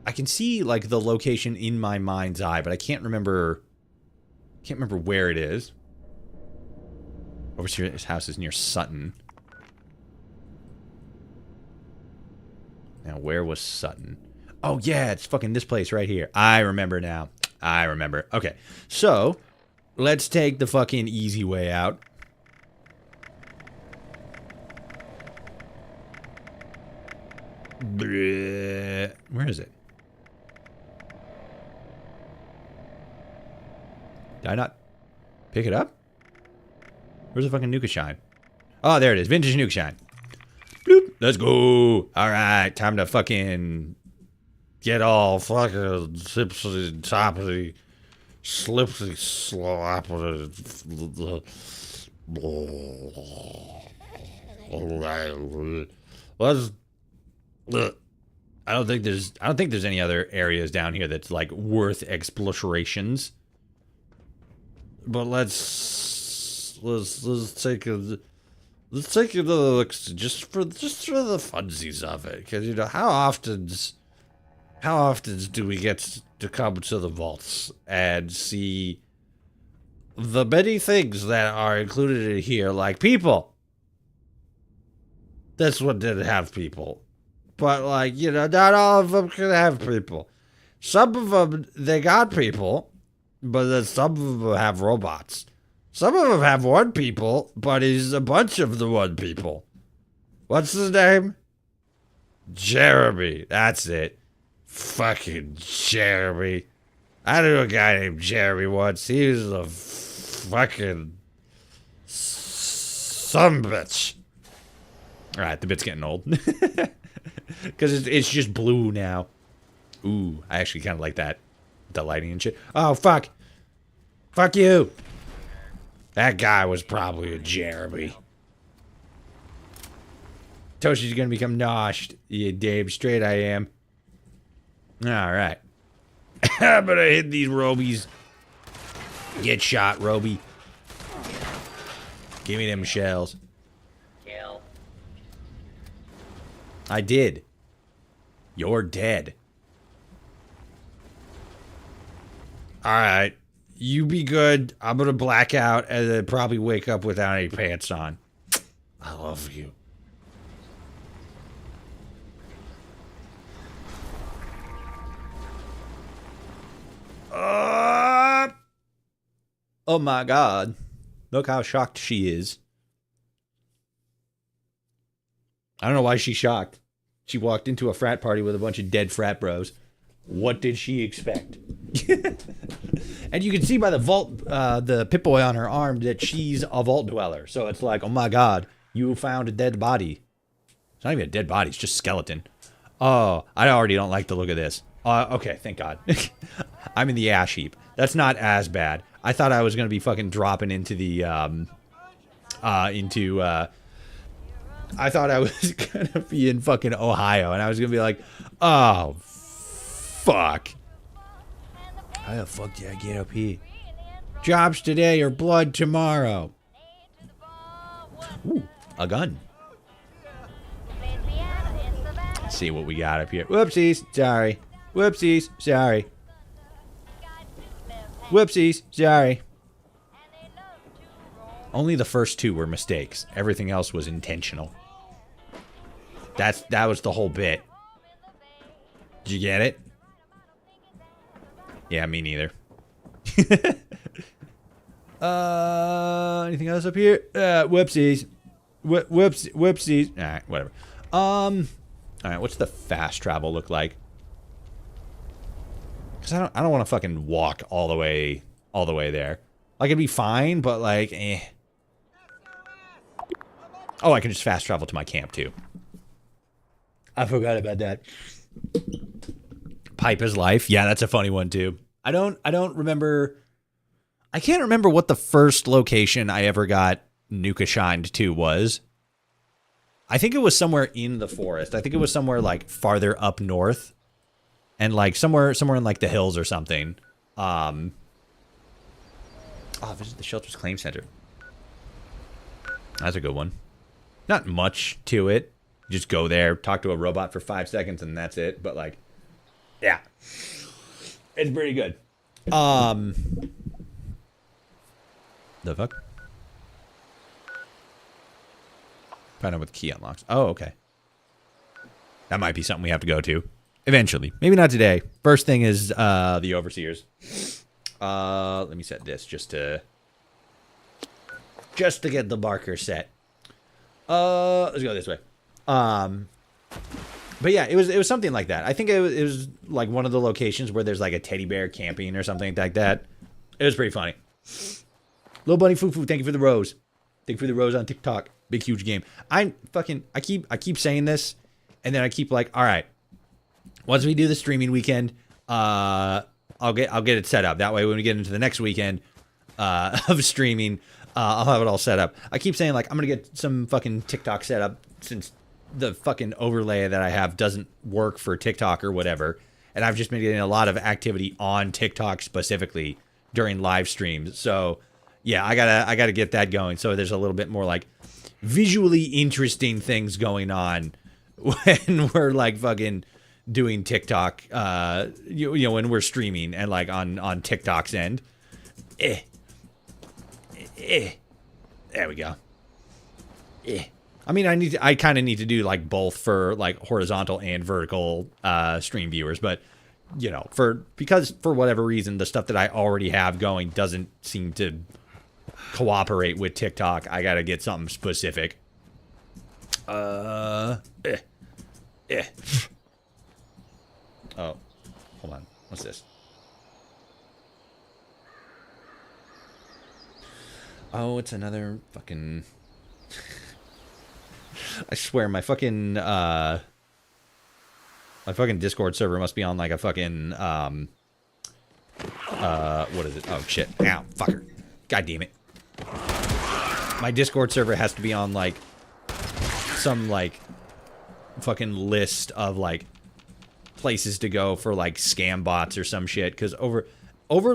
I can see like the location in my mind's eye, but I can't remember where it is. Overseer's house is near Sutton. Now, where was Sutton? Oh, yeah, it's fucking this place right here. I remember now. I remember. Okay, so let's take the fucking easy way out. Where is it? Did I not pick it up? Where's the fucking Nuka Shine? Oh, there it is. Vintage Nuka Shine. Bloop. Let's go. Alright, time to fucking get all fucking sipsy, toppy, slipsy, sloppy. Let's. I don't think there's any other areas down here that's like worth explorations. But let's take another look just for the funsies of it, because you know how often do we get to come to the vaults and see the many things that are included in here, like people. This one didn't have people, but like, you know, not all of them can have people. Some of them they got people, but then some of them have robots. Some of them have one people, but he's a bunch of the one people. What's his name? Jeremy. That's it. Fucking Jeremy. I knew a guy named Jeremy once. He was a fucking sumbitch. Alright, the bit's getting old. Because it's just blue now. Ooh, I actually kind of like that. The lighting and shit. Oh, fuck. Fuck you. That guy was probably a Jeremy. Toshi's gonna become noshed. Yeah, damn straight I am. Alright. I'm gonna hit these Robies. Get shot, Roby. Give me them shells. Kill. I did. You're dead. Alright. You be good. I'm gonna black out and then probably wake up without any pants on. I love you. Oh my god. Look how shocked she is. I don't know why she's shocked. She walked into a frat party with a bunch of dead frat bros. What did she expect? And you can see by the vault, the Pip-Boy on her arm that she's a vault dweller. So it's like, oh my god, you found a dead body. It's not even a dead body, it's just skeleton. Oh, I already don't like the look of this. Okay, thank god. I'm in the ash heap. That's not as bad. I thought I was going to be fucking dropping into the, I thought I was going to be in fucking Ohio, and I was going to be like, oh, fuck. How the fuck did I get up here? Jobs today or blood tomorrow? Ooh, a gun. Let's see what we got up here. Whoopsies, sorry. Whoopsies, sorry. Whoopsies, sorry. Only the first two were mistakes. Everything else was intentional. That was the whole bit. Did you get it? Yeah, me neither. Anything else up here? Whoopsies. Whoopsies. Alright, whatever. Alright, what's the fast travel look like? Because I don't want to fucking walk all the way there. Like, it'd be fine, but like, eh. Oh, I can just fast travel to my camp too. I forgot about that. Pipe is life. Yeah, that's a funny one too. I don't remember. I can't remember what the first location I ever got Nuka Shined to was. I think it was somewhere in the forest. I think it was somewhere like farther up north. And like somewhere in like the hills or something. Oh, visit the Shelter's Claim Center. That's a good one. Not much to it. Just go there, talk to a robot for 5 seconds, and that's it. But like, yeah. It's pretty good. The fuck? Find out what the key unlocks. Oh, okay. That might be something we have to go to. Eventually. Maybe not today. First thing is the Overseers. Let me set this just to get the marker set. Let's go this way. But yeah, it was something like that. I think it was like one of the locations where there's like a teddy bear camping or something like that. It was pretty funny. Little Bunny Foo Foo, thank you for the rose. Thank you for the rose on TikTok. Big huge game. I keep saying this, and then I keep like, all right. Once we do the streaming weekend, I'll get it set up. That way, when we get into the next weekend of streaming, I'll have it all set up. I keep saying like I'm gonna get some fucking TikTok set up since the fucking overlay that I have doesn't work for TikTok or whatever, and I've just been getting a lot of activity on TikTok specifically during live streams. So yeah, I gotta get that going. So there's a little bit more like visually interesting things going on when we're like fucking doing TikTok, you know, when we're streaming and like on TikTok's end. There we go. I mean, I kind of need to do like both for like horizontal and vertical stream viewers, but you know, because for whatever reason the stuff that I already have going doesn't seem to cooperate with TikTok, I gotta get something specific. Oh, hold on. What's this? Oh, it's another fucking... I swear, my fucking Discord server must be on like a fucking, what is it? Oh, shit. Ow, fucker. God damn it. My Discord server has to be on like some like fucking list of like places to go for like scam bots or some shit, because over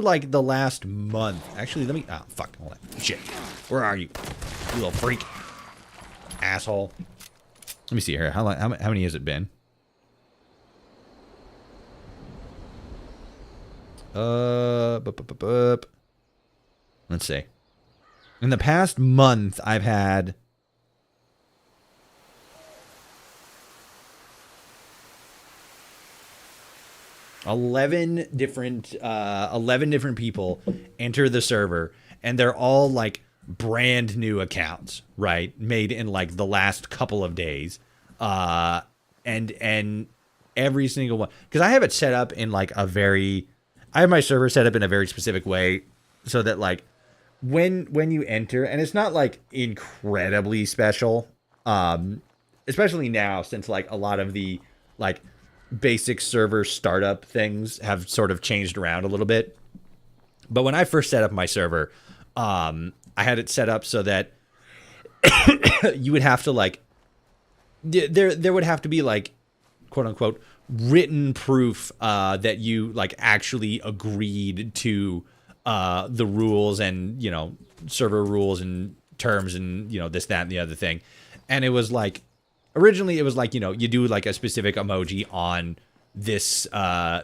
like the last month, actually, let me, oh fuck, hold on, shit, where are you, you little freak, asshole? Let me see here, how many has it been? Let's see. In the past month, I've had 11 different people enter the server, and they're all like brand new accounts, right? Made in like the last couple of days. And every single one, because I have it set up in like I have my server set up in a very specific way so that like when you enter, and it's not like incredibly special, especially now since like a lot of the like basic server startup things have sort of changed around a little bit. But when I first set up my server, I had it set up so that you would have to like, there would have to be like, quote unquote, written proof that you like actually agreed to the rules and, you know, server rules and terms and, you know, this, that, and the other thing. And it was like, originally it was like, you know, you do like a specific emoji on this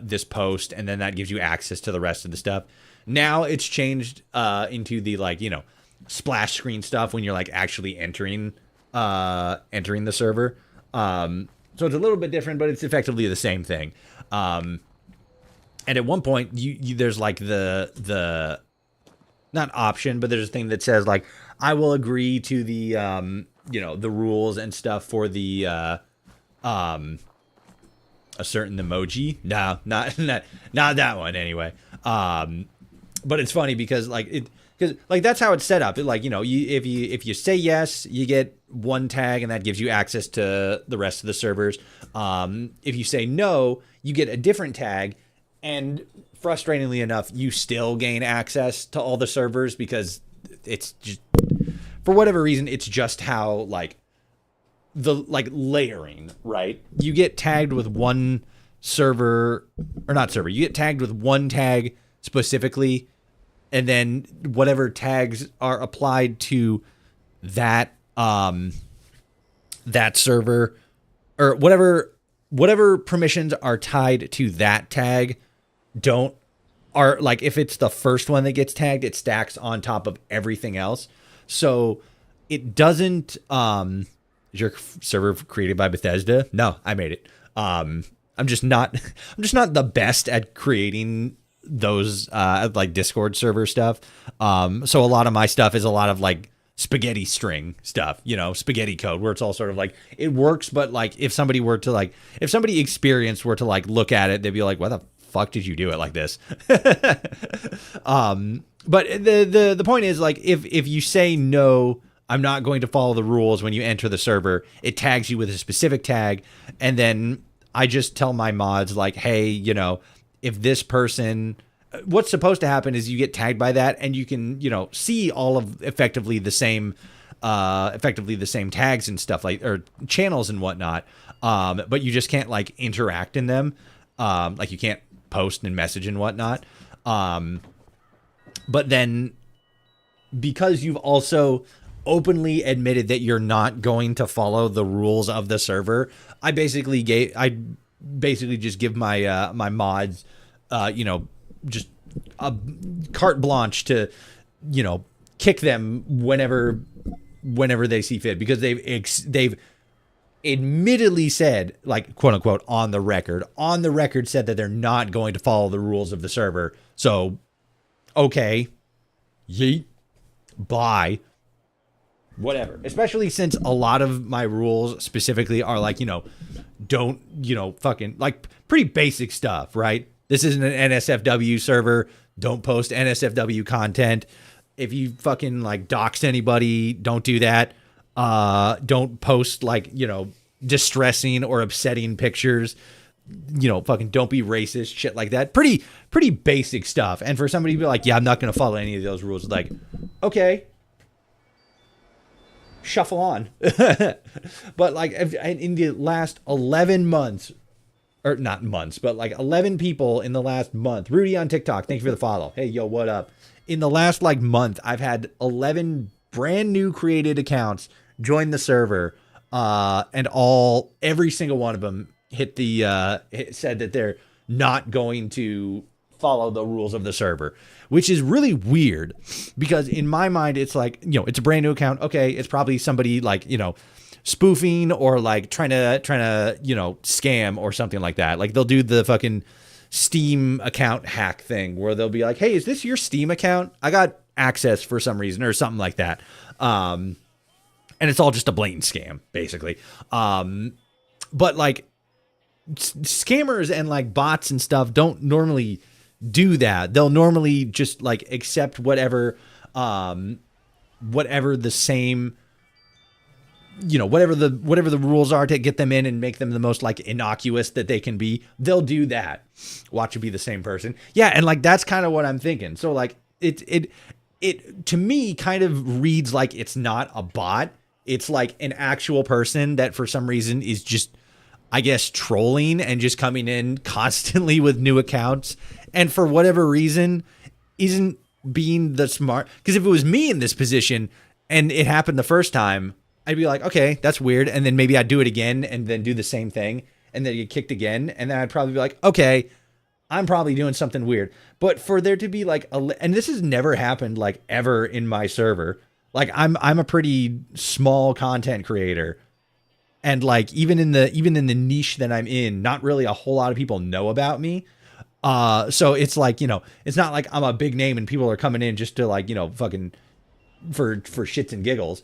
this post, and then that gives you access to the rest of the stuff. Now it's changed into the like, you know, splash screen stuff when you're like actually entering the server. So it's a little bit different, but it's effectively the same thing. And at one point you there's like the not option, but there's a thing that says like, I will agree to the you know, the rules and stuff for the a certain emoji. No, not that one anyway. But it's funny because like that's how it's set up. It, like, you know, if you say yes, you get one tag, and that gives you access to the rest of the servers. If you say no, you get a different tag, and frustratingly enough, you still gain access to all the servers, because it's just, for whatever reason, it's just how like the like layering, right? You get tagged with one server, or not server, you get tagged with one tag specifically, and then whatever tags are applied to that that server, or whatever permissions are tied to that tag are like, if it's the first one that gets tagged, it stacks on top of everything else. So it doesn't, is your server created by Bethesda? No, I made it. I'm just not the best at creating those like Discord server stuff. So a lot of my stuff is a lot of like spaghetti string stuff, spaghetti code, where it's all sort of like it works, but like if somebody experienced were to like look at it, they'd be like, why the fuck did you do it like this? But the point is, like, if you say no, I'm not going to follow the rules when you enter the server, it tags you with a specific tag, and then I just tell my mods, like, hey, if this person, what's supposed to happen is you get tagged by that, and you can, see all of effectively the same tags and stuff, like, or channels and whatnot. But you just can't like interact in them. Like you can't post and message and whatnot. But then because you've also openly admitted that you're not going to follow the rules of the server, I basically just give my my mods just a carte blanche to kick them whenever they see fit, because they've admittedly said, like, quote unquote, on the record said that they're not going to follow the rules of the server. So okay, yeet, bye, whatever. Especially since a lot of my rules specifically are like, don't, fucking, like, pretty basic stuff, right? This isn't an NSFW server. Don't post NSFW content. If you fucking like doxed anybody, don't do that. Don't post like, distressing or upsetting pictures. Fucking don't be racist, shit like that. Pretty basic stuff. And for somebody to be like, yeah, I'm not going to follow any of those rules, like, okay, shuffle on. But like in the last 11 months, or not months, but like 11 people in the last month. Rudy on TikTok, thank you for the follow. Hey, yo, what up? In the last like month, I've had 11 brand new created accounts join the server, and every single one of them said that they're not going to follow the rules of the server, which is really weird, because in my mind, it's like, it's a brand new account. Okay, it's probably somebody like, spoofing or like trying to scam or something like that. Like they'll do the fucking Steam account hack thing where they'll be like, hey, is this your Steam account? I got access for some reason, or something like that. And it's all just a blatant scam, basically. But like scammers and like bots and stuff don't normally do that. They'll normally just like accept whatever the same, whatever the rules are to get them in and make them the most like innocuous that they can be. They'll do that. Watch it be the same person. Yeah. And like, that's kind of what I'm thinking. So like it to me kind of reads like it's not a bot. It's like an actual person that for some reason is just, I guess, trolling and just coming in constantly with new accounts. And for whatever reason isn't being the smart, because if it was me in this position and it happened the first time, I'd be like, okay, that's weird. And then maybe I'd do it again and then do the same thing and then get kicked again. And then I'd probably be like, okay, I'm probably doing something weird. But for there to be like, and this has never happened like ever in my server. Like I'm a pretty small content creator. And like, even in the niche that I'm in, not really a whole lot of people know about me. So it's like, it's not like I'm a big name and people are coming in just to like, fucking for shits and giggles.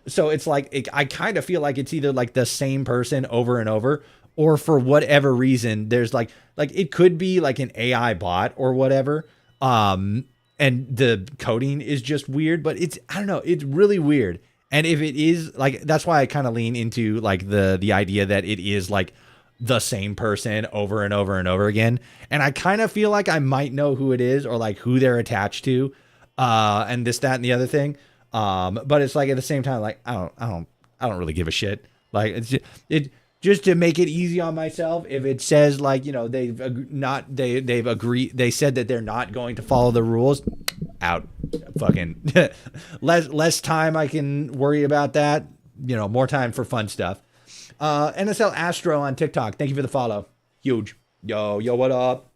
So it's like, I kind of feel like it's either like the same person over and over, or for whatever reason, there's like it could be like an AI bot or whatever. And the coding is just weird, but I don't know, it's really weird. And if it is like, that's why I kind of lean into like the idea that it is like the same person over and over and over again. And I kind of feel like I might know who it is, or like who they're attached to, and this, that, and the other thing. But it's like at the same time, like I don't really give a shit. Like it's just to make it easy on myself. If it says like, they've agreed, they said that they're not going to follow the rules, out. Fucking less time I can worry about that. More time for fun stuff. NSL Astro on TikTok, thank you for the follow. Huge. Yo, what up?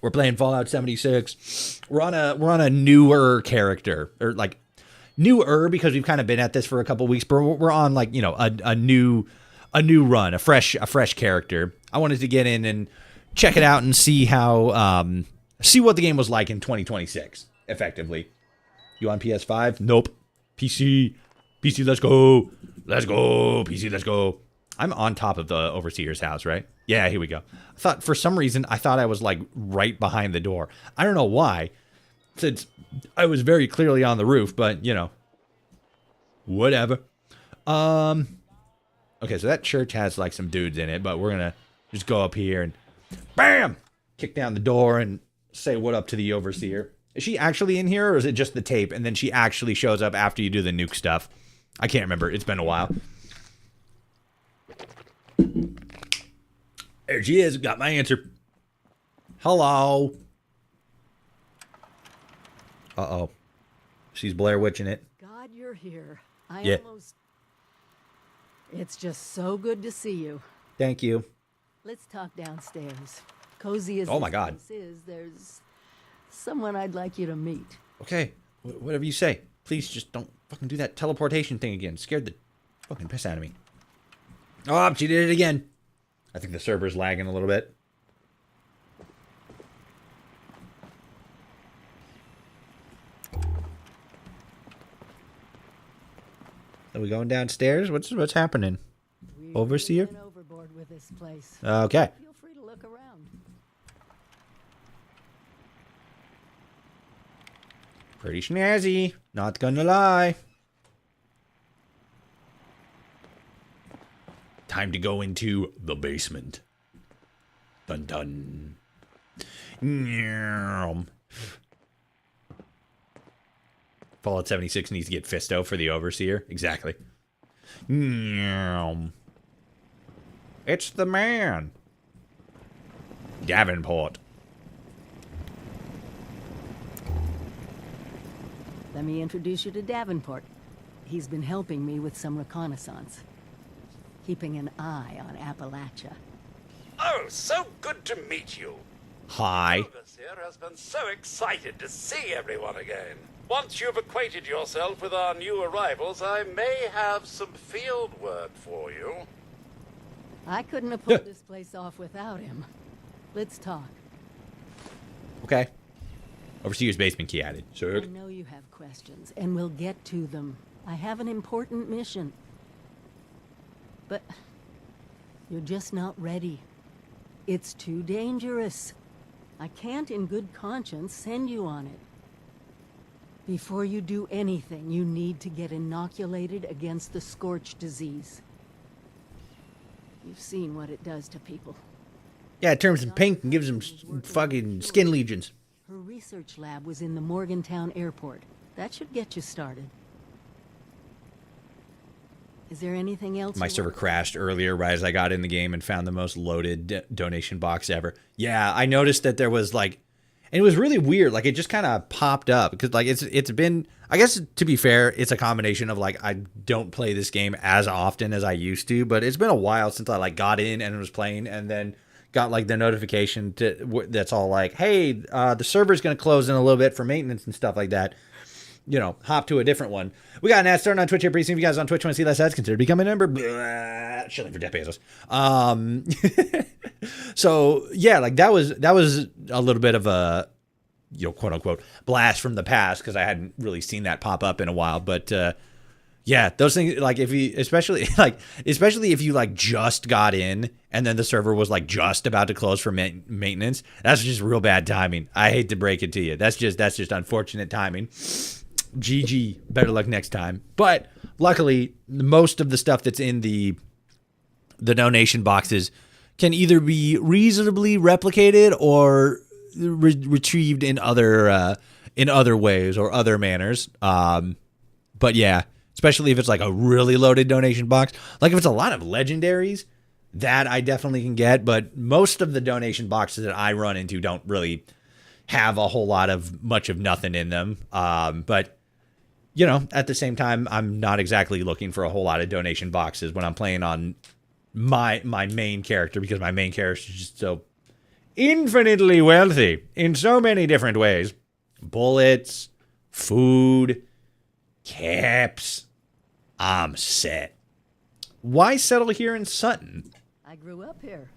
We're playing Fallout 76. We're on a newer character, or like newer because we've kind of been at this for a couple weeks, but we're on like, a new run, a fresh character. I wanted to get in and check it out and see how see what the game was like in 2026, effectively. You on PS5? Nope. PC. PC, let's go. Let's go. PC, let's go. I'm on top of the overseer's house, right? Yeah, here we go. I thought, for some reason, I was like right behind the door. I don't know why, since I was very clearly on the roof, but you know, whatever. Okay, so that church has like some dudes in it, but we're gonna just go up here and bam, kick down the door and say what up to the overseer. Is she actually in here, or is it just the tape and then she actually shows up after you do the nuke stuff? I can't remember. It's been a while. There she is. Got my answer. Hello. Uh-oh. She's Blair Witching it. God, you're here. Yeah. It's just so good to see you. Thank you. Let's talk downstairs. Cozy as Oh my God. this place is, there's someone I'd like you to meet. Okay. Whatever you say. Please just don't fucking do that teleportation thing again. Scared the fucking piss out of me. Oh, she did it again. I think the server's lagging a little bit. Are we going downstairs? What's happening? We Overseer? went overboard with this place. Okay. Feel free to look around. Pretty snazzy. Not gonna lie. Time to go into the basement. Dun dun. Nyam. Fallout 76 needs to get Fisto for the Overseer. Exactly. Nyam. It's the man. Davenport. Let me introduce you to Davenport. He's been helping me with some reconnaissance. Keeping an eye on Appalachia. Oh, so good to meet you. Hi. Overseer has been so excited to see everyone again. Once you've acquainted yourself with our new arrivals, I may have some field work for you. I couldn't have pulled this place off without him. Let's talk. Okay. Overseer's basement key added. I Sure. know you have questions, and we'll get to them. I have an important mission. But you're just not ready. It's too dangerous. I can't in good conscience send you on it. Before you do anything, you need to get inoculated against the Scorch disease. You've seen what it does to people. Yeah, it turns them pink and gives them fucking skin legions. Her research lab was in the Morgantown airport. That should get you started. Is there anything else? My server crashed earlier right as I got in the game and found the most loaded donation box ever. Yeah, I noticed that there was like, and it was really weird. Like it just kind of popped up because like it's been, I guess to be fair, it's a combination of like I don't play this game as often as I used to, but it's been a while since I like got in and was playing and then got like the notification that's all like, hey, the server's going to close in a little bit for maintenance and stuff like that. You know, hop to a different one. We got an ad starting on Twitch here pretty soon. If you guys on Twitch want to see less ads, consider becoming a member. Blah, shilling for Jeff Bezos. So yeah, like that was a little bit of a, you know, quote unquote blast from the past because I hadn't really seen that pop up in a while. But yeah, those things, like if you, especially if you like just got in and then the server was like just about to close for maintenance, that's just real bad timing. I hate to break it to you. That's just unfortunate timing. GG, better luck next time. But luckily, most of the stuff that's in the donation boxes can either be reasonably replicated or retrieved in other ways or other manners. But yeah, especially if it's like a really loaded donation box. Like if it's a lot of legendaries, that I definitely can get. But most of the donation boxes that I run into don't really have a whole lot of much of nothing in them. But you know, at the same time, I'm not exactly looking for a whole lot of donation boxes when I'm playing on my main character, because my main character is just so infinitely wealthy in so many different ways. Bullets, food, caps. I'm set. Why settle here in Sutton? I grew up here.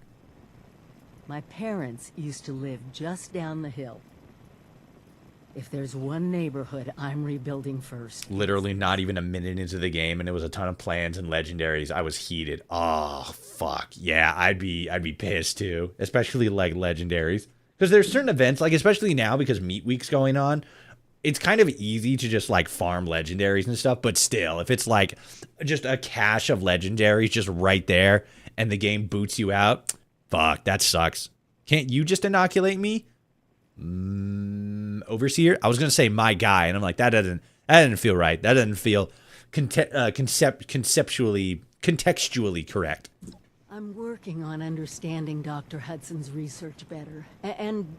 My parents used to live just down the hill. If there's one neighborhood I'm rebuilding first. Literally not even a minute into the game, and it was a ton of plans and legendaries. I was heated. Oh, fuck. Yeah, I'd be pissed too. Especially like legendaries. Because there's certain events, like especially now because Meat Week's going on, it's kind of easy to just like farm legendaries and stuff, but still, if it's like just a cache of legendaries just right there and the game boots you out, fuck, that sucks. Can't you just inoculate me? Overseer? I was going to say my guy, and I'm like, that doesn't feel right. That doesn't feel contextually correct. I'm working on understanding Dr. Hudson's research better, and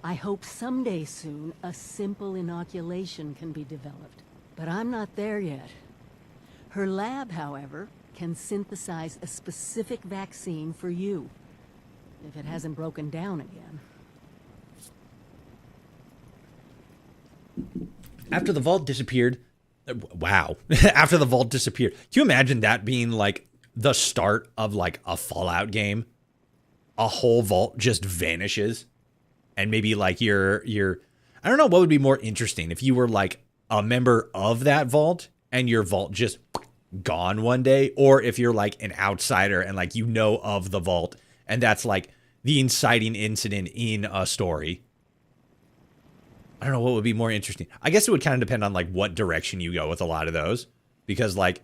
I hope someday soon a simple inoculation can be developed. But I'm not there yet. Her lab, however, can synthesize a specific vaccine for you, if it hasn't broken down again. After the vault disappeared, wow. After the vault disappeared, can you imagine that being like the start of like a Fallout game? A whole vault just vanishes, and maybe like you're I don't know what would be more interesting if you were like a member of that vault and your vault just gone one day, or if you're like an outsider and like you know of the vault and that's like the inciting incident in a story. I don't know what would be more interesting. I guess it would kind of depend on like what direction you go with a lot of those, because like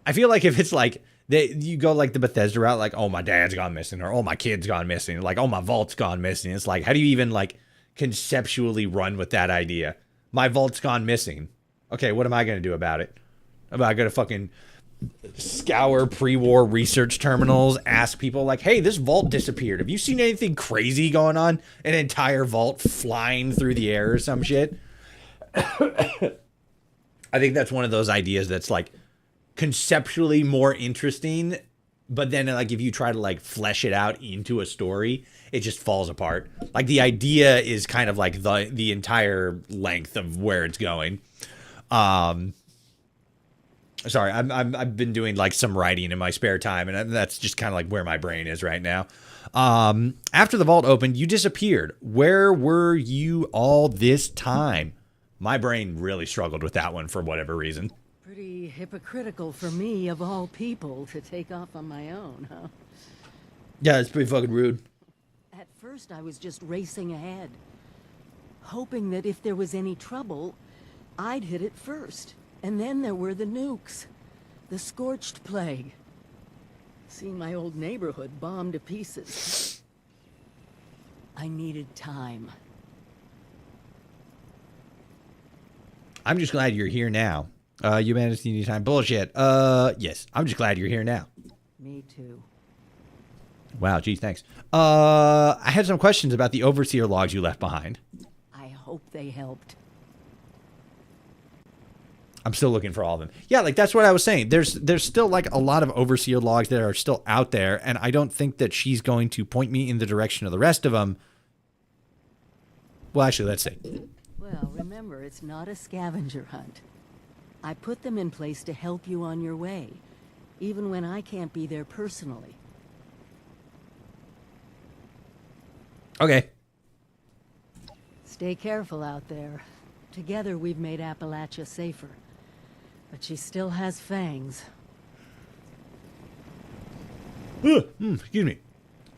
I feel like if it's like you go like the Bethesda route, like, oh, my dad's gone missing, or oh, my kid's gone missing, like, oh, my vault's gone missing. It's like, how do you even like conceptually run with that idea? My vault's gone missing. Okay, what am I going to do about it? Am I going to fucking scour pre-war research terminals, ask people like, hey, this vault disappeared. Have you seen anything crazy going on? An entire vault flying through the air or some shit? I think that's one of those ideas that's like conceptually more interesting, but then like if you try to like flesh it out into a story, it just falls apart. Like the idea is kind of like the entire length of where it's going. Sorry, I've been doing like some writing in my spare time, and that's just kind of like where my brain is right now. After the vault opened, you disappeared. Where were you all this time? My brain really struggled with that one for whatever reason. Pretty hypocritical for me, of all people, to take off on my own, huh? Yeah, it's pretty fucking rude. At first, I was just racing ahead, hoping that if there was any trouble, I'd hit it first. And then there were the nukes, the scorched plague. Seen my old neighborhood bombed to pieces. I needed time. I'm just glad you're here now. You managed to need time. Bullshit. Yes. I'm just glad you're here now. Me too. Wow, geez, thanks. I had some questions about the overseer logs you left behind. I hope they helped. I'm still looking for all of them. Yeah, like that's what I was saying. There's still like a lot of overseer logs that are still out there, and I don't think that she's going to point me in the direction of the rest of them. Well, actually, let's see. Well, remember, it's not a scavenger hunt. I put them in place to help you on your way, even when I can't be there personally. Okay. Stay careful out there. Together we've made Appalachia safer. But she still has fangs. Excuse me.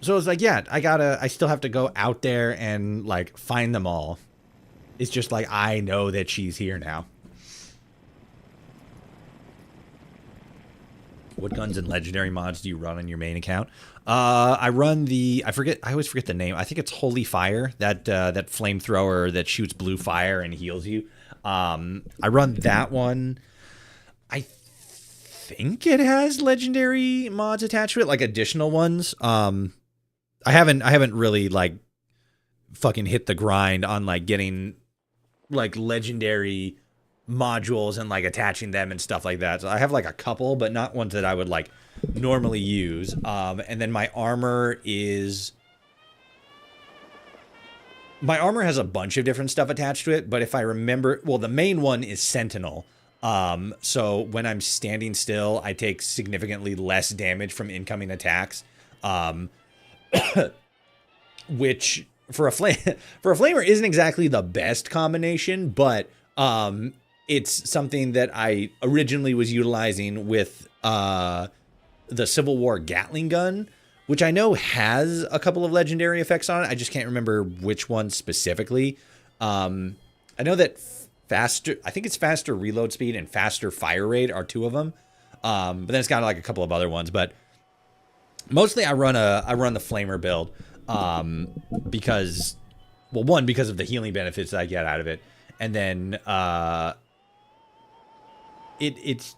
So it's like, yeah, I still have to go out there and like find them all. It's just like, I know that she's here now. What guns and legendary mods do you run on your main account? I run I always forget the name. I think it's Holy Fire, that flamethrower that shoots blue fire and heals you. I run that one. I think it has legendary mods attached to it, like additional ones. I haven't really like fucking hit the grind on like getting like legendary modules and like attaching them and stuff like that. So I have like a couple, but not ones that I would like normally use. And then my armor has a bunch of different stuff attached to it, but if I remember, well, the main one is Sentinel. So when I'm standing still, I take significantly less damage from incoming attacks. Which for a flamer isn't exactly the best combination, but it's something that I originally was utilizing with the Civil War Gatling gun, which I know has a couple of legendary effects on it. I just can't remember which one specifically. I know that I think it's faster reload speed and faster fire rate are two of them. But then it's got like a couple of other ones, but mostly I run the flamer build because, well, one, because of the healing benefits that I get out of it, and then it's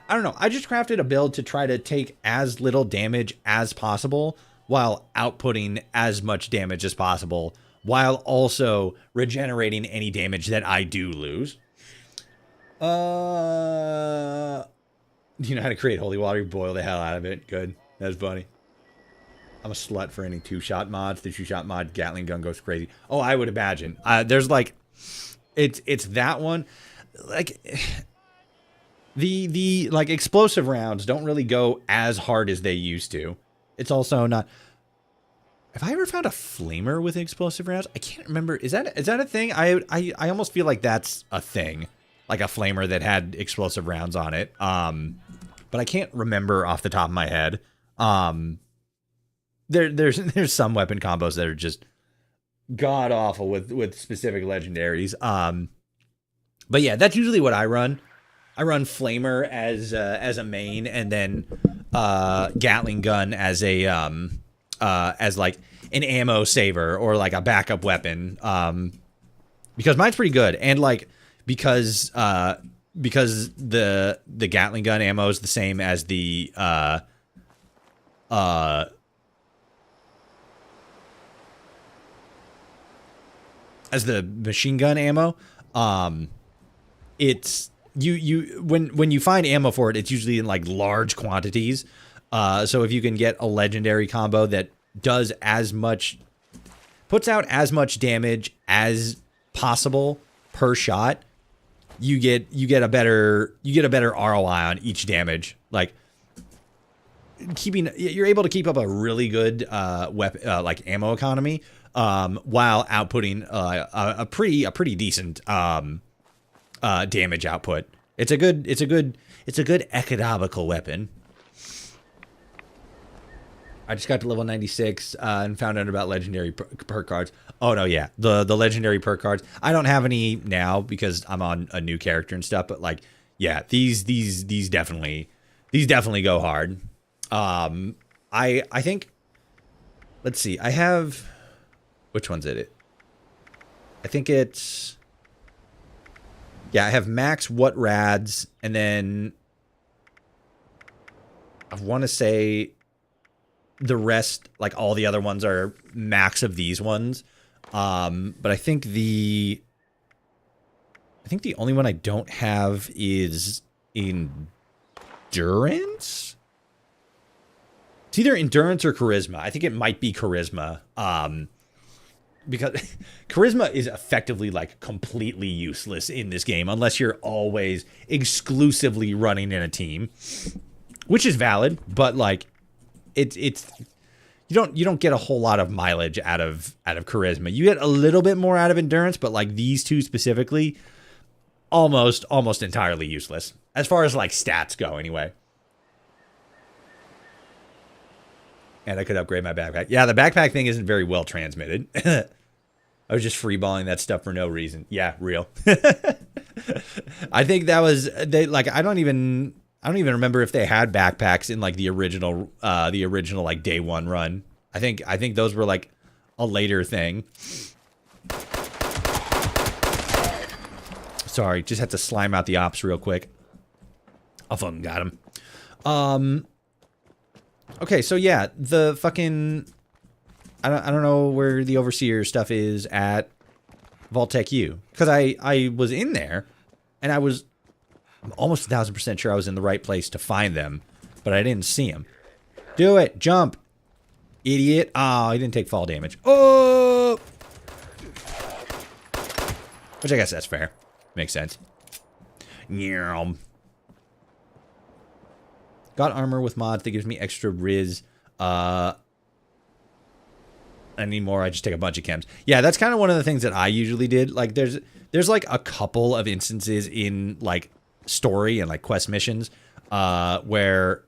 I don't know. I just crafted a build to try to take as little damage as possible while outputting as much damage as possible, while also regenerating any damage that I do lose. Do you know how to create holy water? You boil the hell out of it. Good. That's funny. I'm a slut for any two-shot mods. The two-shot mod Gatling gun goes crazy. Oh, I would imagine. There's like, it's that one. Like, the like explosive rounds don't really go as hard as they used to. It's also not. Have I ever found a flamer with explosive rounds? I can't remember. Is that a thing? I almost feel like that's a thing, like a flamer that had explosive rounds on it. But I can't remember off the top of my head. There's some weapon combos that are just god awful with specific legendaries. But yeah, that's usually what I run. I run flamer as a main, and then Gatling gun as a as like an ammo saver or like a backup weapon, because mine's pretty good, and like because the Gatling gun ammo is the same as the machine gun ammo. It's when you find ammo for it, it's usually in like large quantities. So if you can get a legendary combo that does puts out as much damage as possible per shot, you get a better ROI on each damage. Like you're able to keep up a really good like ammo economy, while outputting a pretty decent damage output. It's a good economical weapon. I just got to level 96 and found out about legendary perk cards. Oh no, yeah, the legendary perk cards. I don't have any now because I'm on a new character and stuff. But like, yeah, these definitely go hard. I think. Let's see. I have. Which one's it? I think it's. Yeah, I have max what rads, and then I want to say the rest, like all the other ones, are max of these ones. But I think the only one I don't have is endurance. It's either endurance or charisma. I think it might be charisma. Because charisma is effectively like completely useless in this game unless you're always exclusively running in a team, which is valid, but like it's you don't get a whole lot of mileage out of charisma. You get a little bit more out of endurance, but like these two specifically, almost entirely useless as far as like stats go anyway. And I could upgrade my backpack. Yeah, the backpack thing isn't very well transmitted. I was just freeballing that stuff for no reason. Yeah, real. I think that was I don't even remember if they had backpacks in like the original like day one run. I think those were like a later thing. Sorry, just had to slime out the ops real quick. I fucking got him. Okay, so yeah, the fucking I don't know where the overseer stuff is at Vault-Tec U, because I was in there and I'm almost 1,000% sure I was in the right place to find them, but I didn't see them. Do it, jump, idiot! Oh, he didn't take fall damage. Oh, which I guess that's fair, makes sense. Yeah. Got armor with mods that gives me extra riz. anymore. I just take a bunch of chems. Yeah, that's kind of one of the things that I usually did. Like there's like a couple of instances in like story and like quest missions where,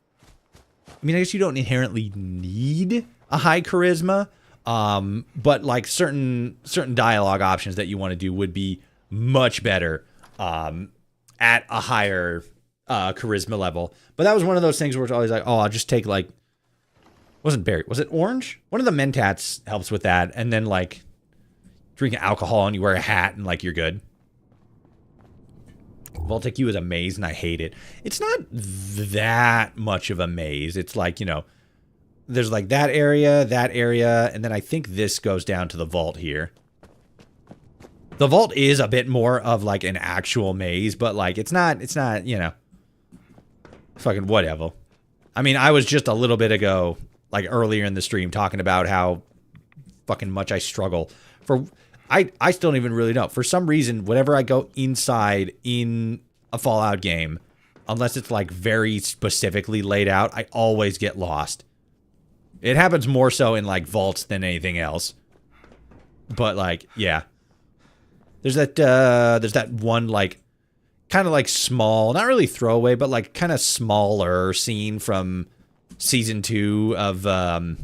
I mean, I guess you don't inherently need a high charisma, but like certain dialogue options that you want to do would be much better at a higher charisma level. But that was one of those things where it's always like, oh, I'll just take like, wasn't berry, was it orange? One of the mentats helps with that, and then like drinking alcohol and you wear a hat and like you're good. Vault-Tec U is a maze and I hate it. It's not that much of a maze. It's like, you know, there's like that area, and then I think this goes down to the vault here. The vault is a bit more of like an actual maze, but like it's not, you know, fucking whatever. I mean, I was just a little bit ago, like earlier in the stream, talking about how fucking much I struggle for. I still don't even really know. For some reason, whenever I go inside in a Fallout game, unless it's like very specifically laid out, I always get lost. It happens more so in like vaults than anything else. But like, yeah. There's that one like kind of like small, not really throwaway, but like kind of smaller scene from season 2 of okay,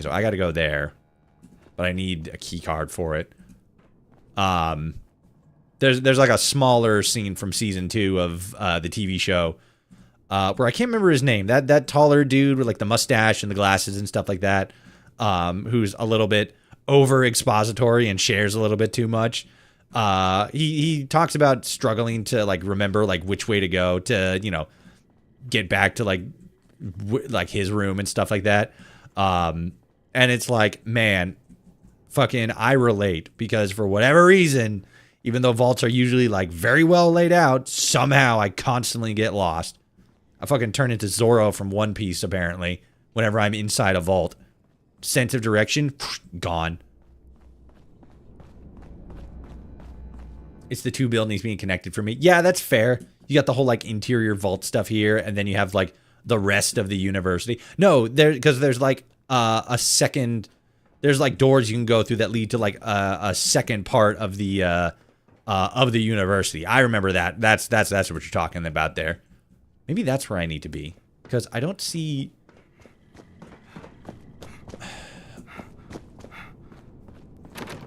so I got to go there. But I need a key card for it. There's like a smaller scene from season 2 of the TV show where I can't remember his name. That taller dude with like the mustache and the glasses and stuff like that, who's a little bit over expository and shares a little bit too much. He talks about struggling to like remember like which way to go to, you know, get back to like his room and stuff like that. And it's like, man, fucking I relate, because for whatever reason, even though vaults are usually like very well laid out, somehow I constantly get lost. I fucking turn into Zorro from One Piece apparently whenever I'm inside a vault. Sense of direction, gone. It's the 2 buildings being connected for me. Yeah, that's fair. You got the whole like interior vault stuff here, and then you have like the rest of the university. No, because there's like a second. There's like doors you can go through that lead to like a second part of the university. I remember that. That's what you're talking about there. Maybe that's where I need to be, because I don't see.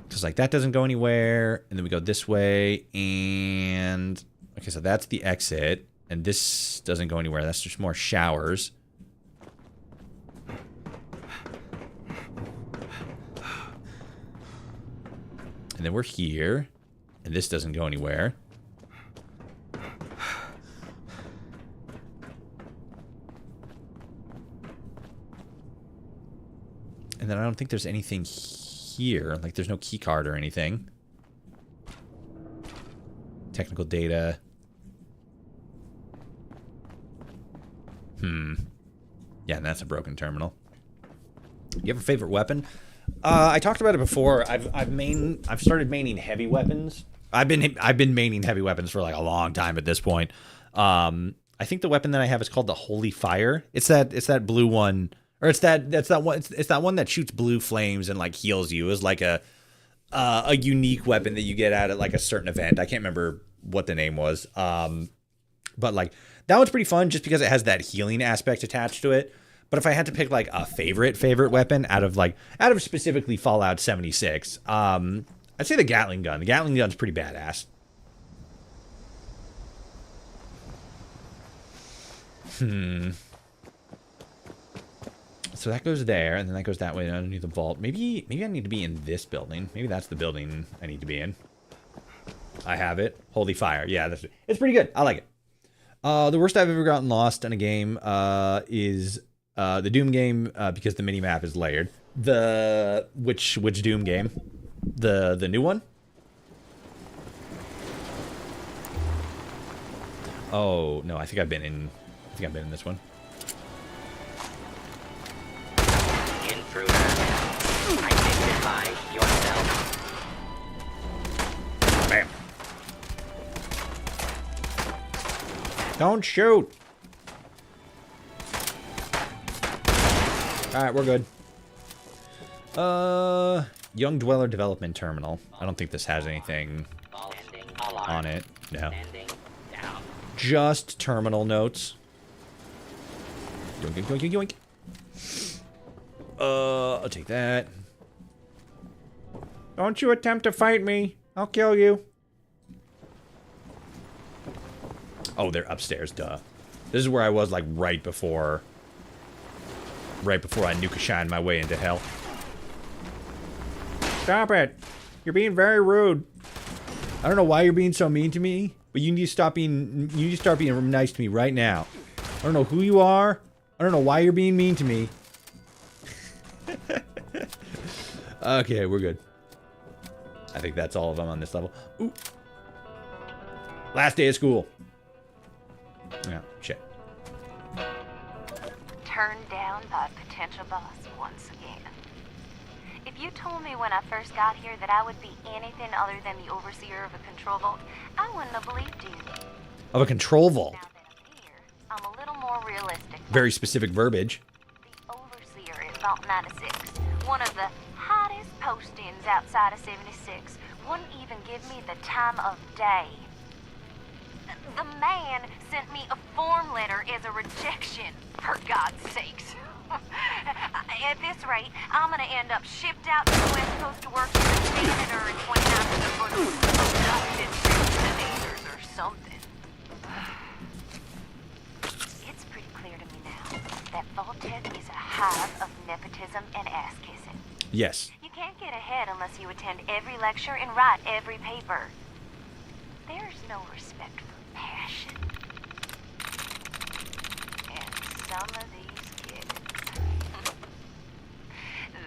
Because like that doesn't go anywhere, and then we go this way, and okay, so that's the exit, and this doesn't go anywhere. That's just more showers. And then we're here, and this doesn't go anywhere. And then I don't think there's anything here. Like, there's no key card or anything. Technical data. Yeah, and that's a broken terminal. You have a favorite weapon? I talked about it before. I've started maining heavy weapons. I've been maining heavy weapons for like a long time at this point. I think the weapon that I have is called the Holy Fire. It's that blue one, or it's that one that shoots blue flames and like heals you. Is like a unique weapon that you get at like a certain event. I can't remember what the name was. But like that one's pretty fun just because it has that healing aspect attached to it. But if I had to pick like a favorite weapon out of specifically Fallout 76, I'd say the Gatling gun. The Gatling gun's pretty badass. So that goes there, and then that goes that way underneath the vault. Maybe I need to be in this building. Maybe that's the building I need to be in. I have it. Holy Fire. Yeah, it's pretty good. I like it. The worst I've ever gotten lost in a game is the Doom game, because the mini-map is layered. Which Doom game? The new one? Oh, no, I think I've been in this one. Intruder, identify yourself. Bam. Don't shoot. All right, we're good. Young Dweller Development Terminal. I don't think this has anything on it. No. Just terminal notes. Yoink, yoink, yoink, yoink. I'll take that. Don't you attempt to fight me. I'll kill you. Oh, they're upstairs, duh. This is where I was, like, right before I nuka-shined my way into hell. Stop it. You're being very rude. I don't know why you're being so mean to me, but you need to start being nice to me right now. I don't know who you are. I don't know why you're being mean to me. Okay, we're good. I think that's all of them on this level. Ooh. Last day of school. Yeah, shit. Turned down by potential boss once again. If you told me when I first got here that I would be anything other than the overseer of a control vault, I wouldn't have believed you. Of a control vault. Now that I'm here, I'm a little more realistic. Very specific verbiage. The overseer at Vault 96, one of the hottest postings outside of 76, wouldn't even give me the time of day. The man sent me a form letter as a rejection, for God's sakes. At this rate, I'm gonna end up shipped out to the West Coast to work in a janitor and 29 foot abducted centimeters or something. It's pretty clear to me now that Vault-Tec is a hive of nepotism and ass-kissing. Yes. You can't get ahead unless you attend every lecture and write every paper. There's no respect for passion. And some of these kids,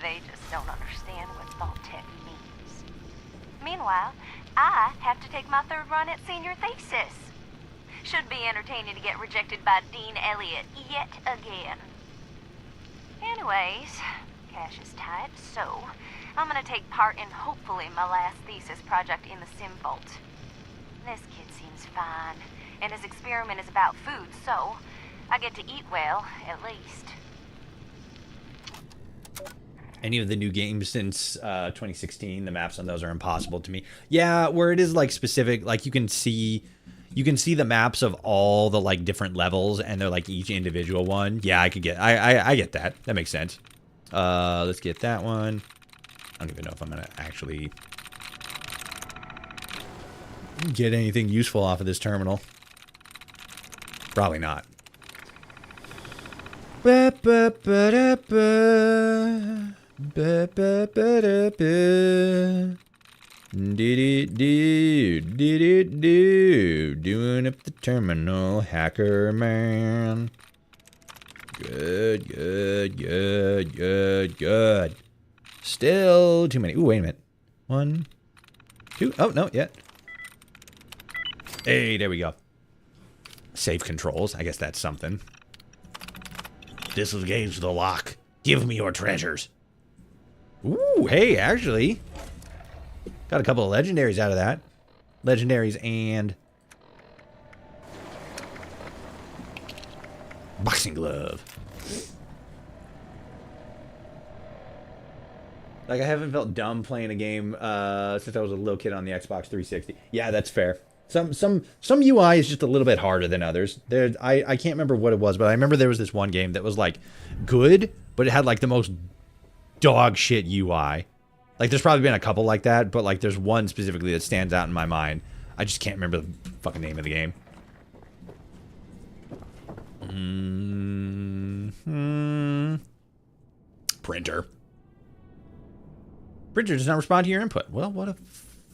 they just don't understand what Vault-Tec means. Meanwhile, I have to take my third run at senior thesis. Should be entertaining to get rejected by Dean Elliott yet again. Anyways, cash is tight, so I'm gonna take part in hopefully my last thesis project in the Sim Vault. This kid seems fine, and his experiment is about food, so I get to eat well, at least. Any of the new games since 2016, the maps on those are impossible to me. Yeah, where it is like specific, like you can see the maps of all the like different levels, and they're like each individual one. Yeah, I get that. That makes sense. Let's get that one. I don't even know if I'm gonna actually get anything useful off of this terminal. Probably not. Ba ba ba da ba. Ba ba ba da ba. Do. Doing up the terminal, hacker man. Good. Still too many. Ooh, wait a minute. 1, 2. Oh, no, yet. Hey, there we go. Safe controls. I guess that's something. Disengage the lock. Give me your treasures. Ooh, hey, actually. Got a couple of legendaries out of that. Legendaries and boxing glove. Like, I haven't felt dumb playing a game since I was a little kid on the Xbox 360. Yeah, that's fair. Some UI is just a little bit harder than others. I can't remember what it was, but I remember there was this one game that was like good, but it had like the most dog shit UI. Like, there's probably been a couple like that, but like there's one specifically that stands out in my mind. I just can't remember the fucking name of the game. Printer. Printer does not respond to your input. Well, what a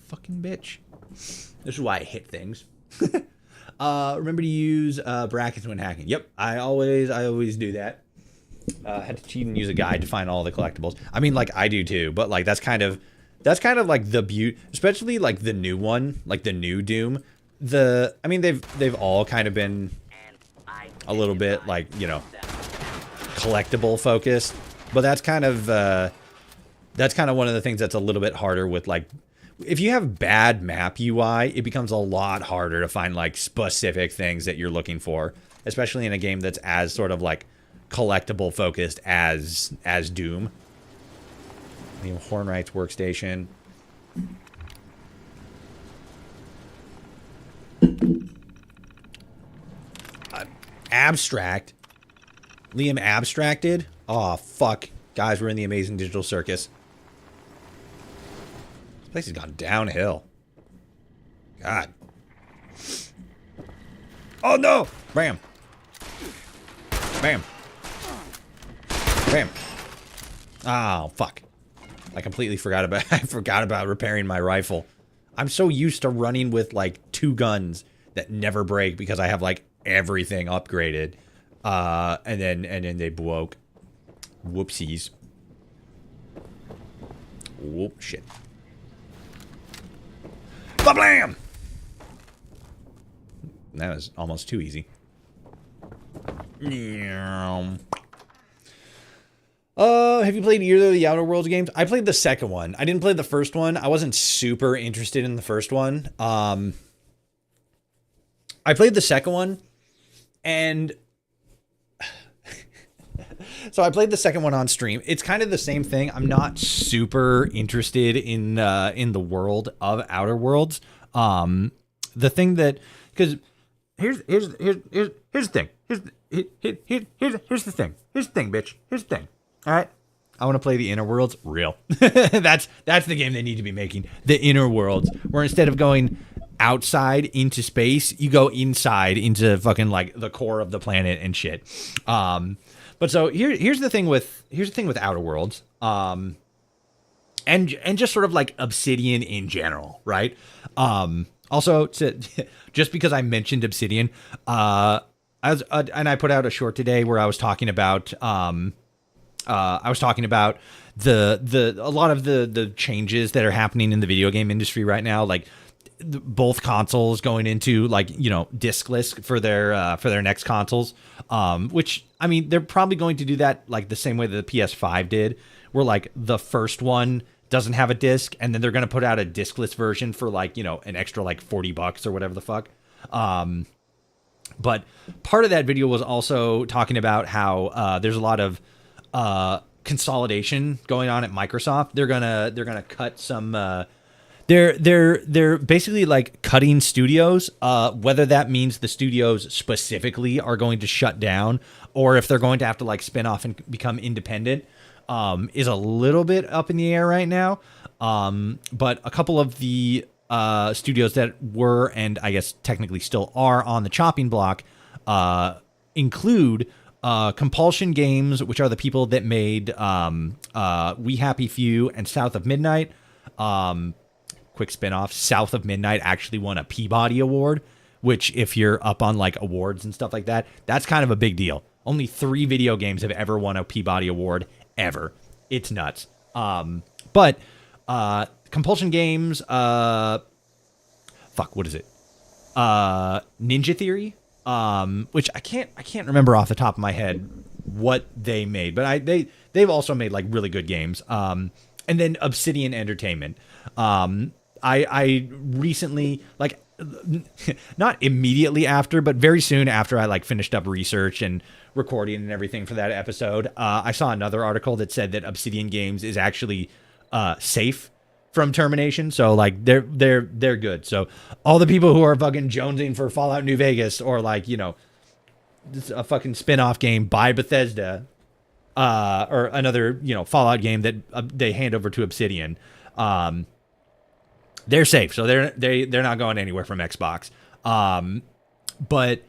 fucking bitch. This is why I hit things. Remember to use brackets when hacking. Yep, I always do that. Had to cheat and use a guide to find all the collectibles. I mean, like, I do too, but like that's kind of like the beauty, especially like the new one, like the new Doom. I mean, they've all kind of been a little bit like, you know, collectible focused, but that's kind of one of the things that's a little bit harder with, like, if you have bad map UI, it becomes a lot harder to find like specific things that you're looking for, especially in a game that's as sort of like collectible focused as Doom. Liam Hornwright's workstation. Abstract. Liam abstracted. Oh, fuck. Guys, we're in the Amazing Digital Circus. This place has gone downhill. God. Oh, no! Bam. Bam. Bam. Oh, fuck. I completely forgot about I forgot about repairing my rifle. I'm so used to running with like 2 guns that never break because I have like everything upgraded. And then they broke. Whoopsies. Whoop shit. Ba-blam! That was almost too easy. Have you played either of the Outer Worlds games? I played the second one. I didn't play the first one. I wasn't super interested in the first one. I played the second one, and so I played the second one on stream. It's kind of the same thing. I'm not super interested in the world of Outer Worlds. The thing that, because here's the thing. Here's the thing. Here's the thing, bitch. Here's the thing. All right. I want to play the Inner Worlds. Real. That's the game they need to be making. The Inner Worlds, where instead of going outside into space, you go inside into fucking like the core of the planet and shit. But so here's the thing with Outer Worlds. And just sort of like Obsidian in general, right? Also, just because I mentioned Obsidian, and I put out a short today where I was talking about a lot of the changes that are happening in the video game industry right now, like both consoles going into like, you know, discless for their next consoles, which I mean they're probably going to do that like the same way that the PS5 did, where like the first one doesn't have a disc and then they're going to put out a discless version for like, you know, an extra like $40 or whatever the fuck. But part of that video was also talking about how there's a lot of consolidation going on at Microsoft. They're gonna cut some. They're basically like cutting studios. Whether that means the studios specifically are going to shut down, or if they're going to have to like spin off and become independent, is a little bit up in the air right now. But a couple of the studios that were, and I guess technically still are, on the chopping block include Compulsion Games, which are the people that made We Happy Few and South of Midnight. Quick spinoff, South of Midnight actually won a Peabody Award, which if you're up on like awards and stuff like that, that's kind of a big deal. Only 3 video games have ever won a Peabody Award ever. It's nuts. But Compulsion Games, what is it? Ninja Theory, which I can't remember off the top of my head what they made, but they've also made like really good games. And then Obsidian Entertainment. I recently, like, not immediately after, but very soon after I like finished up research and recording and everything for that episode, I saw another article that said that Obsidian Games is actually safe from termination. So like they're good. So all the people who are fucking jonesing for Fallout New Vegas, or like, you know, a fucking spin-off game by Bethesda, or another, you know, Fallout game that they hand over to Obsidian, they're safe. So they're not going anywhere from Xbox. But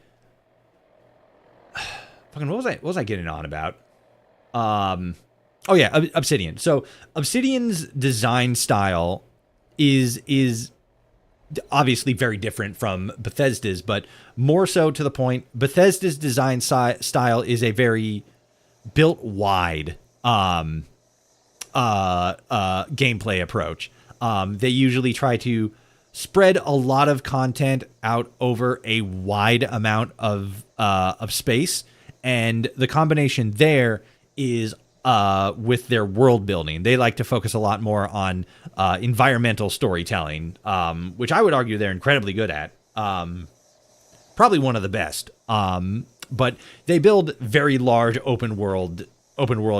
fucking what was I getting on about? Oh yeah, Obsidian. So Obsidian's design style is obviously very different from Bethesda's, but more so to the point, Bethesda's design style is a very built wide gameplay approach. They usually try to spread a lot of content out over a wide amount of space, and the combination there is with their world building. They like to focus a lot more on environmental storytelling, which I would argue they're incredibly good at. Probably one of the best. But they build very large open world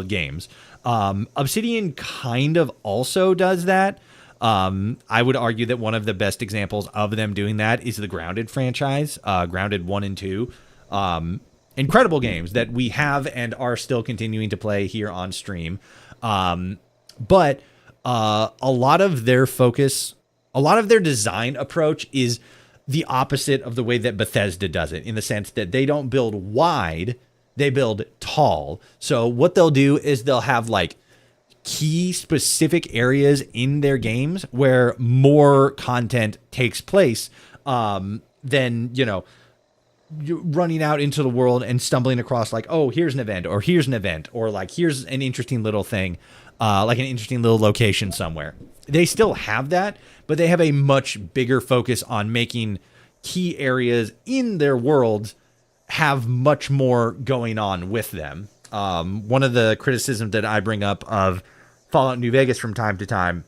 games. Obsidian kind of also does that. I would argue that one of the best examples of them doing that is the Grounded franchise, Grounded 1 and 2. Incredible games that we have and are still continuing to play here on stream. But a lot of their focus, a lot of their design approach is the opposite of the way that Bethesda does it, in the sense that they don't build wide, they build tall. So what they'll do is they'll have like key specific areas in their games where more content takes place than, you know, running out into the world and stumbling across like, oh, here's an event, or like here's an interesting little thing, like an interesting little location somewhere. They still have that, but they have a much bigger focus on making key areas in their worlds have much more going on with them. One of the criticisms that I bring up of Fallout New Vegas from time to time,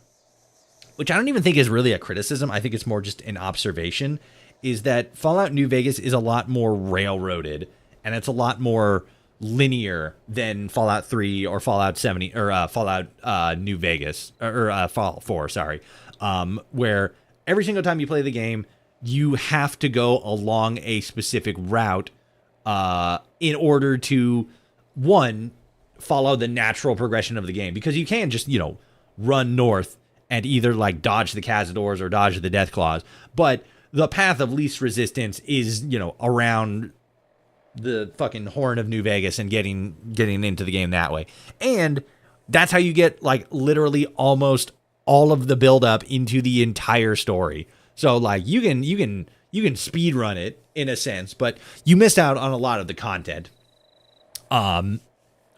which I don't even think is really a criticism, I think it's more just an observation, is that Fallout New Vegas is a lot more railroaded and it's a lot more linear than Fallout 3 or Fallout 70 or Fallout New Vegas or Fallout 4, sorry, where every single time you play the game, you have to go along a specific route in order to, one, follow the natural progression of the game, because you can just, you know, run north and either like dodge the Cazadors or dodge the Deathclaws, but the path of least resistance is, you know, around the fucking Horn of New Vegas and getting into the game that way. And that's how you get like literally almost all of the build up into the entire story. So like you can speed run it in a sense, but you missed out on a lot of the content.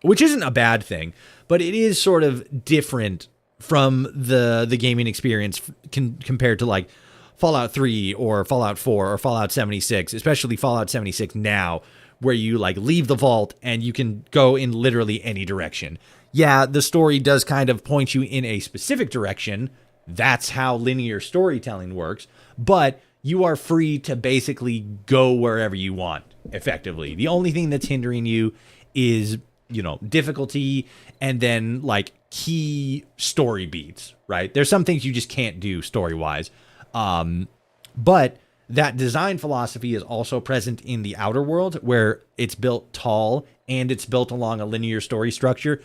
Which isn't a bad thing, but it is sort of different from the gaming experience compared to like Fallout 3 or Fallout 4 or Fallout 76, especially Fallout 76 now, where you like leave the vault and you can go in literally any direction. Yeah, the story does kind of point you in a specific direction. That's how linear storytelling works, but you are free to basically go wherever you want, effectively. The only thing that's hindering you is, you know, difficulty and then like key story beats, right? There's some things you just can't do story-wise. But that design philosophy is also present in the Outer World, where it's built tall and it's built along a linear story structure.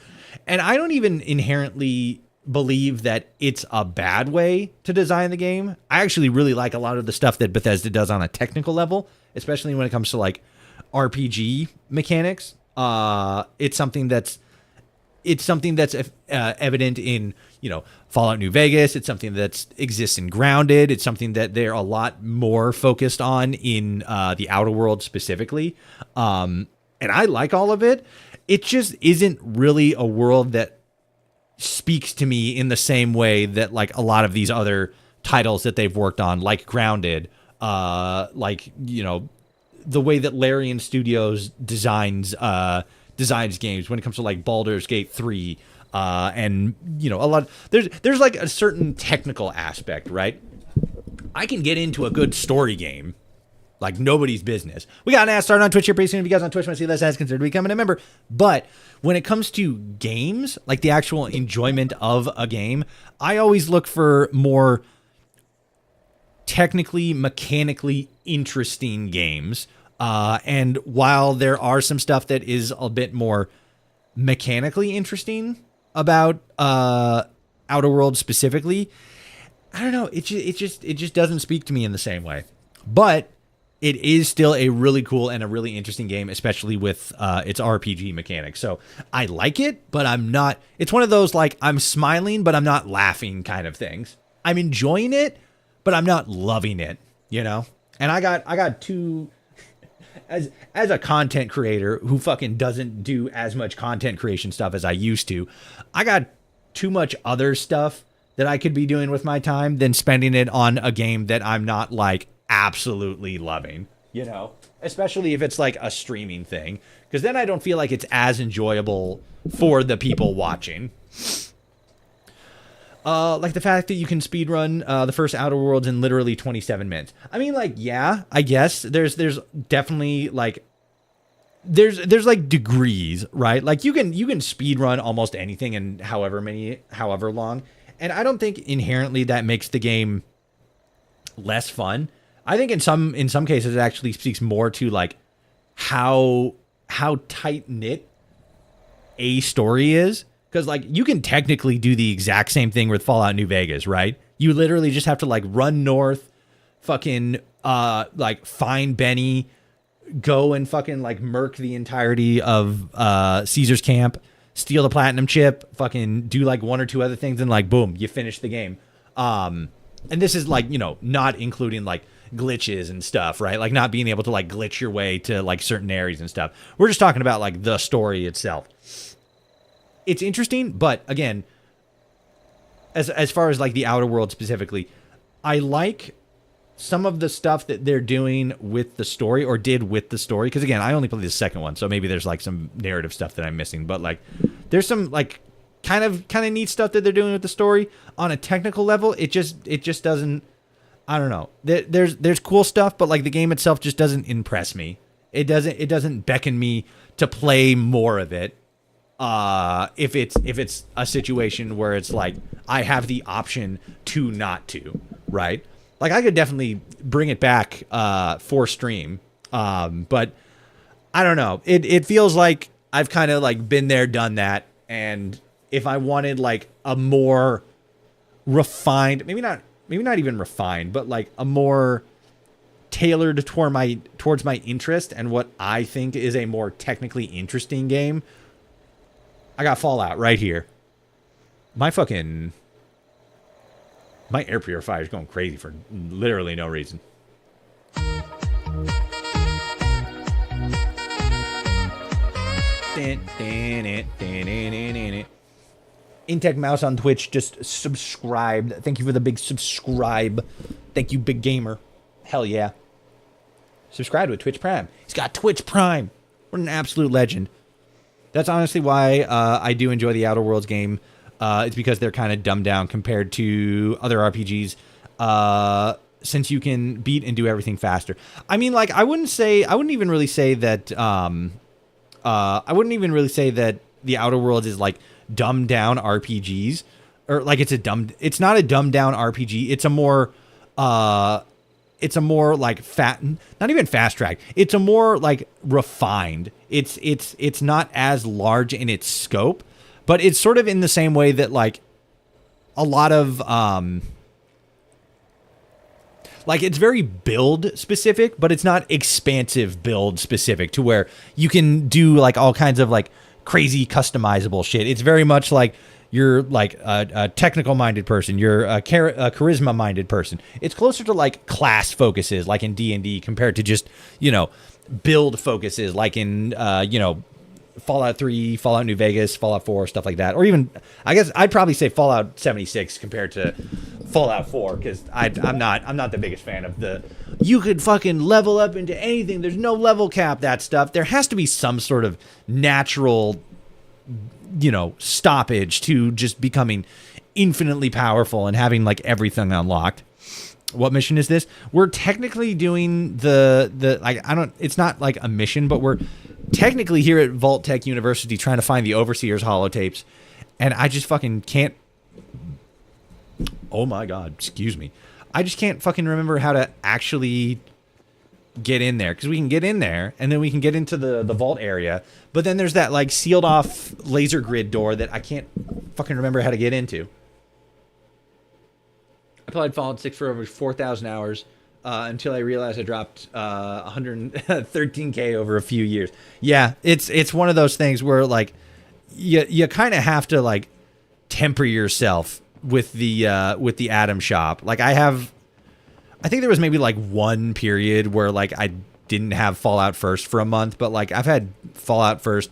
And I don't even inherently believe that it's a bad way to design the game. I actually really like a lot of the stuff that Bethesda does on a technical level, especially when it comes to like RPG mechanics. It's something that's evident in, you know, Fallout New Vegas. It's something that exists in Grounded. It's something that they're a lot more focused on in the Outer World specifically. And I like all of it. It just isn't really a world that speaks to me in the same way that like a lot of these other titles that they've worked on, like Grounded, like, you know, the way that Larian Studios designs games when it comes to like Baldur's Gate 3, and, you know, a lot, there's like a certain technical aspect, right? I can get into a good story game like nobody's business. We got an ass start on Twitch here pretty soon. If you guys on Twitch want to see less ads, consider becoming a member. But when it comes to games, like the actual enjoyment of a game, I always look for more technically, mechanically interesting games. And while there are some stuff that is a bit more mechanically interesting about Outer Worlds specifically, I don't know. It just doesn't speak to me in the same way. But it is still a really cool and a really interesting game, especially with its RPG mechanics. So I like it, but I'm not. It's one of those like I'm smiling, but I'm not laughing kind of things. I'm enjoying it, but I'm not loving it. You know. And I got two. As a content creator who fucking doesn't do as much content creation stuff as I used to, I got too much other stuff that I could be doing with my time than spending it on a game that I'm not like absolutely loving, you know, especially if it's like a streaming thing, because then I don't feel like it's as enjoyable for the people watching. Like the fact that you can speedrun the first Outer Worlds in literally 27 minutes. I mean, like, yeah, I guess there's definitely like there's like degrees, right? Like you can speed run almost anything in however long. And I don't think inherently that makes the game less fun. I think in some cases it actually speaks more to like how tight knit a story is. Because like you can technically do the exact same thing with Fallout New Vegas, right? You literally just have to like run north, fucking like find Benny, go and fucking like murk the entirety of Caesar's camp, steal the platinum chip, fucking do like one or two other things, and like boom, you finish the game. And this is like, you know, not including like glitches and stuff, right? Like not being able to like glitch your way to like certain areas and stuff. We're just talking about like the story itself. It's interesting, but again, as far as like the Outer World specifically, I like some of the stuff that they're doing with the story, or did with the story. Because again, I only played the second one, so maybe there's like some narrative stuff that I'm missing. But like, there's some like kind of neat stuff that they're doing with the story. On a technical level, it just doesn't. I don't know. There's cool stuff, but like the game itself just doesn't impress me. It doesn't beckon me to play more of it. If it's a situation where it's like I have the option to not to, right? Like I could definitely bring it back for stream, but I don't know. It feels like I've kind of like been there, done that, and if I wanted like a more refined, maybe not even refined, but like a more tailored towards my interest and what I think is a more technically interesting game, I got Fallout right here. My air purifier is going crazy for literally no reason. Intech Mouse on Twitch just subscribed. Thank you for the big subscribe. Thank you, big gamer. Hell yeah. Subscribe with Twitch Prime. He's got Twitch Prime. What an absolute legend. That's honestly why I do enjoy the Outer Worlds game. It's because they're kind of dumbed down compared to other RPGs. Since you can beat and do everything faster. I mean, like, I wouldn't even really say that the Outer Worlds is like dumbed down RPGs, or like it's not a dumbed down RPG. It's a more like not even fast track. It's a more like refined. It's not as large in its scope, but it's sort of in the same way that like a lot of like it's very build specific, but it's not expansive build specific to where you can do like all kinds of like crazy customizable shit. It's very much like you're like a technical minded person. You're a charisma minded person. It's closer to like class focuses like in D&D compared to just, you know, build focuses like in, you know, Fallout 3, Fallout New Vegas, Fallout 4, stuff like that. Or even, I guess I'd probably say Fallout 76 compared to Fallout 4, because I'm not the biggest fan of the, you could fucking level up into anything, there's no level cap, that stuff. There has to be some sort of natural, you know, stoppage to just becoming infinitely powerful and having like everything unlocked. What mission is this? We're technically doing the like, it's not like a mission, but we're technically here at Vault Tech University trying to find the Overseer's holotapes, and I just fucking can't. Oh my god, excuse me. I just can't fucking remember how to actually get in there, because we can get in there and then we can get into the vault area, but then there's that like sealed off laser grid door that I can't fucking remember how to get into. I played Fallout 6 for over 4,000 hours until I realized I dropped 113k over a few years. Yeah, it's one of those things where like you kind of have to like temper yourself with the Atom Shop. Like I think there was maybe like one period where like I didn't have Fallout First for a month, but like I've had Fallout First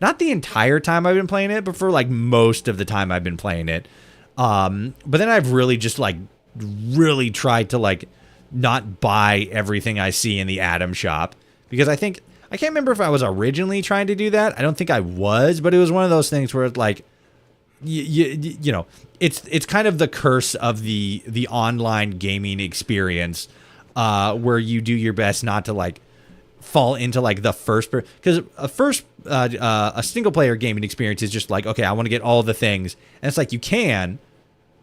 not the entire time I've been playing it, but for like most of the time I've been playing it. But then I've really just like really tried to like not buy everything I see in the Atom Shop, because I can't remember if I was originally trying to do that. I don't think I was, but it was one of those things where it's like you know, it's kind of the curse of the online gaming experience, where you do your best not to like fall into like the first, because a single player gaming experience is just like, okay, I want to get all the things, and it's like you can,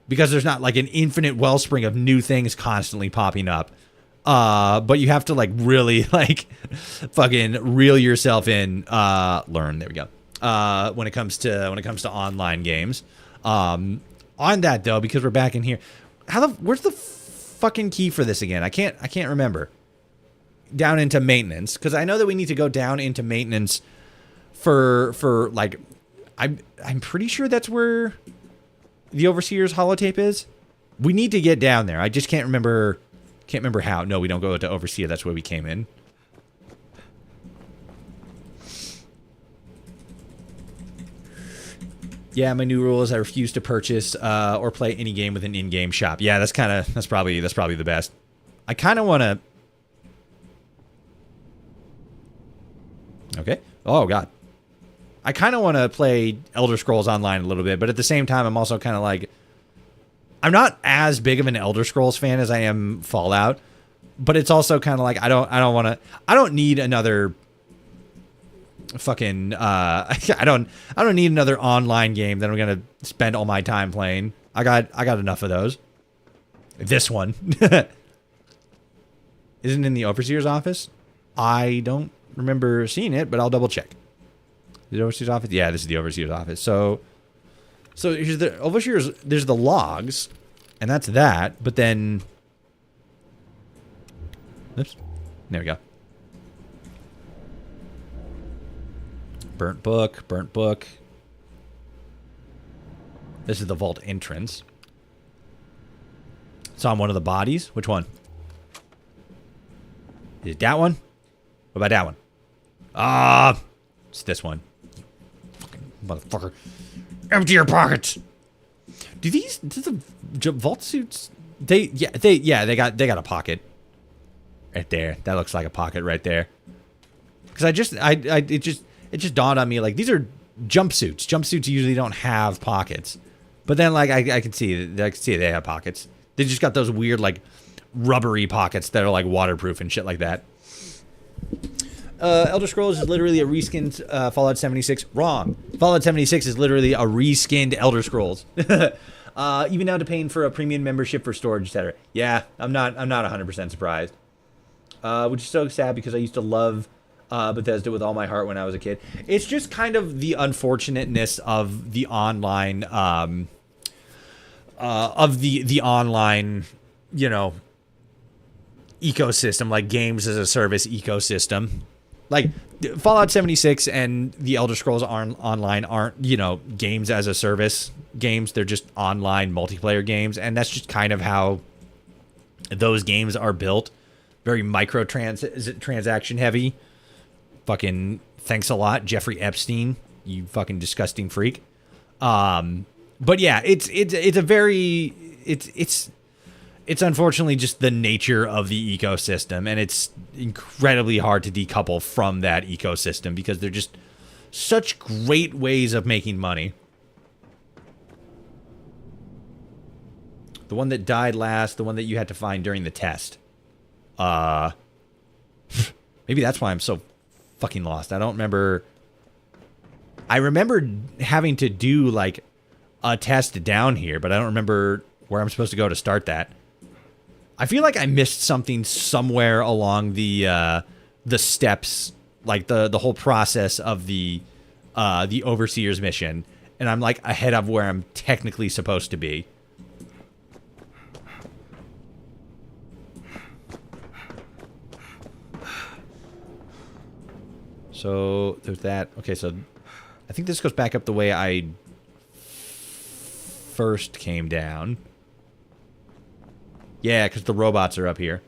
because there's not like an infinite wellspring of new things constantly popping up. But you have to like really like fucking reel yourself in, learn. There we go. When it comes to online games. On that though, because we're back in here, where's the fucking key for this again? I can't remember. Down into maintenance, because I know that we need to go down into maintenance for like, I'm pretty sure that's where the Overseer's holotape is. We need to get down there. I just can't remember how. No, we don't go to Overseer. That's where we came in. Yeah, my new rule is I refuse to purchase or play any game with an in-game shop. Yeah, that's probably the best. I kind of want to. Okay. Oh god. I kind of want to play Elder Scrolls Online a little bit, but at the same time, I'm also kind of like, I'm not as big of an Elder Scrolls fan as I am Fallout, but it's also kind of like I don't need another fucking I don't need another online game that I'm gonna spend all my time playing. I got enough of those. This one isn't in the Overseer's office. I don't remember seeing it, but I'll double check. The Overseer's office? Yeah, this is the Overseer's office. So here's the Overseer's. There's the logs, and that's that. But then, oops, there we go. Burnt book. This is the vault entrance. It's on one of the bodies. Which one? Is it that one? What about that one? It's this one. Fucking motherfucker. Empty your pockets. Do the vault suits? They got a pocket right there. That looks like a pocket right there. Because it just dawned on me, like, these are jumpsuits. Jumpsuits usually don't have pockets. But then, like, I can see they have pockets. They just got those weird, like, rubbery pockets that are, like, waterproof and shit like that. Elder Scrolls is literally a reskinned Fallout 76. Wrong. Fallout 76 is literally a reskinned Elder Scrolls. Even down to paying for a premium membership for storage, etc. Yeah, I'm not 100% surprised. Which is so sad because I used to love Bethesda with all my heart when I was a kid. It's just kind of the unfortunateness of the online, online, you know, ecosystem, like games as a service ecosystem. Like Fallout 76 and the Elder Scrolls Online aren't, you know, games as a service games. They're just online multiplayer games, and that's just kind of how those games are built. Very transaction heavy. Fucking thanks a lot, Jeffrey Epstein, you fucking disgusting freak. But yeah, it's unfortunately just the nature of the ecosystem, and it's incredibly hard to decouple from that ecosystem because they're just such great ways of making money. The one that died last, the one that you had to find during the test. Maybe that's why I'm so fucking lost. I don't remember. I remember having to do like a test down here, but I don't remember where I'm supposed to go to start that. I feel like I missed something somewhere along the steps, like the whole process of the Overseer's mission, and I'm like ahead of where I'm technically supposed to be. So there's that. Okay, so I think this goes back up the way I first came down. Yeah, because the robots are up here.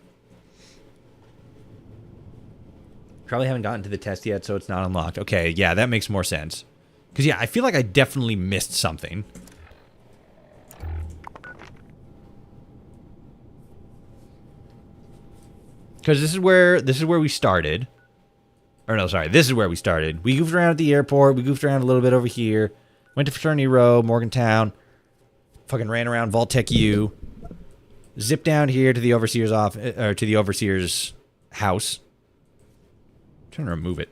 Probably haven't gotten to the test yet, so it's not unlocked. Okay, yeah, that makes more sense. Because, yeah, I feel like I definitely missed something. Because this is where we started. Or no, sorry, this is where we started. We goofed around at the airport. We goofed around a little bit over here. Went to Fraternity Row, Morgantown. Fucking ran around Vault Tech U. Zipped down here to the Overseer's office, or to the Overseer's house. trying to remove it.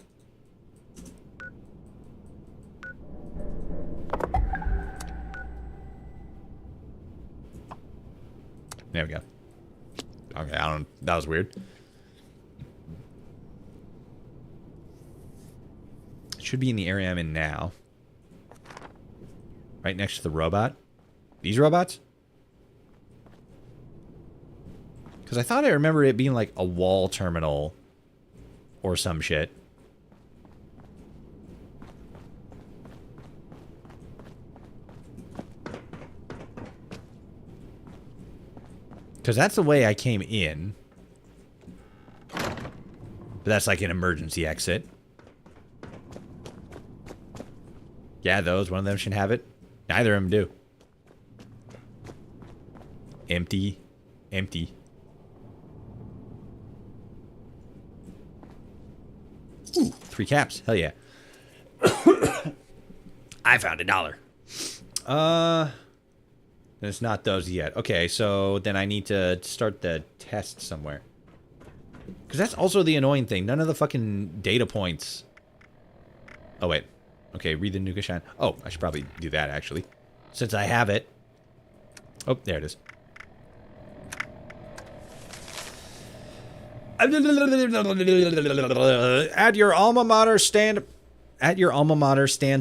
There we go. Okay, I don't... That was weird. It should be in the area I'm in now. Right next to the robot. These robots? Because I thought I remember it being like a wall terminal or some shit. Because that's the way I came in. But that's like an emergency exit. Yeah, those. One of them should have it. Neither of them do. Empty. Empty. Ooh, 3 caps. Hell yeah. I found $1. It's not those yet. Okay, so then I need to start the test somewhere. Because that's also the annoying thing. None of the fucking data points. Oh, wait. Okay, read the Nuka Shine. Oh, I should probably do that, actually. Since I have it. Oh, there it is. At your alma mater stands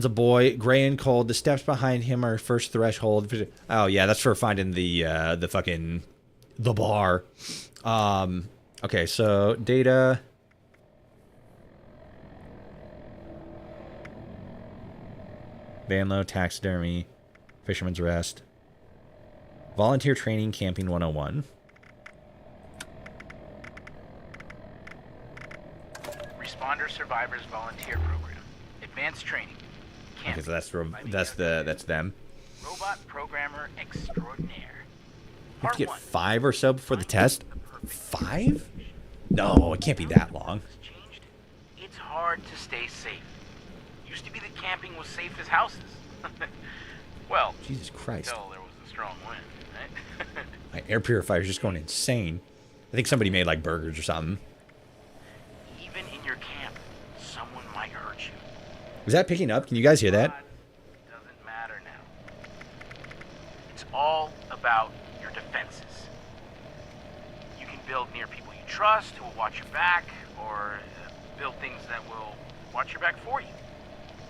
a boy, gray and cold. The steps behind him are first threshold. Oh yeah, that's for finding the fucking the bar. Okay, so data. Vanlo, taxidermy, Fisherman's Rest, volunteer training, camping 101. Responder Survivors Volunteer Program. Advanced training. Okay, so that's them. Robot Programmer Extraordinaire. You have to get 5 or so before the test? 5? No, it can't be that long. It's hard to stay safe. Used to be that camping was safe as houses. Well, Jesus Christ. Until there was a strong wind, right? My air purifier's just going insane. I think somebody made like burgers or something. Even in your camp, someone might hurt you. Is that picking up? Can you guys hear that? Doesn't matter now. It's all about your defenses. You can build near people you trust who will watch your back, or build things that will watch your back for you.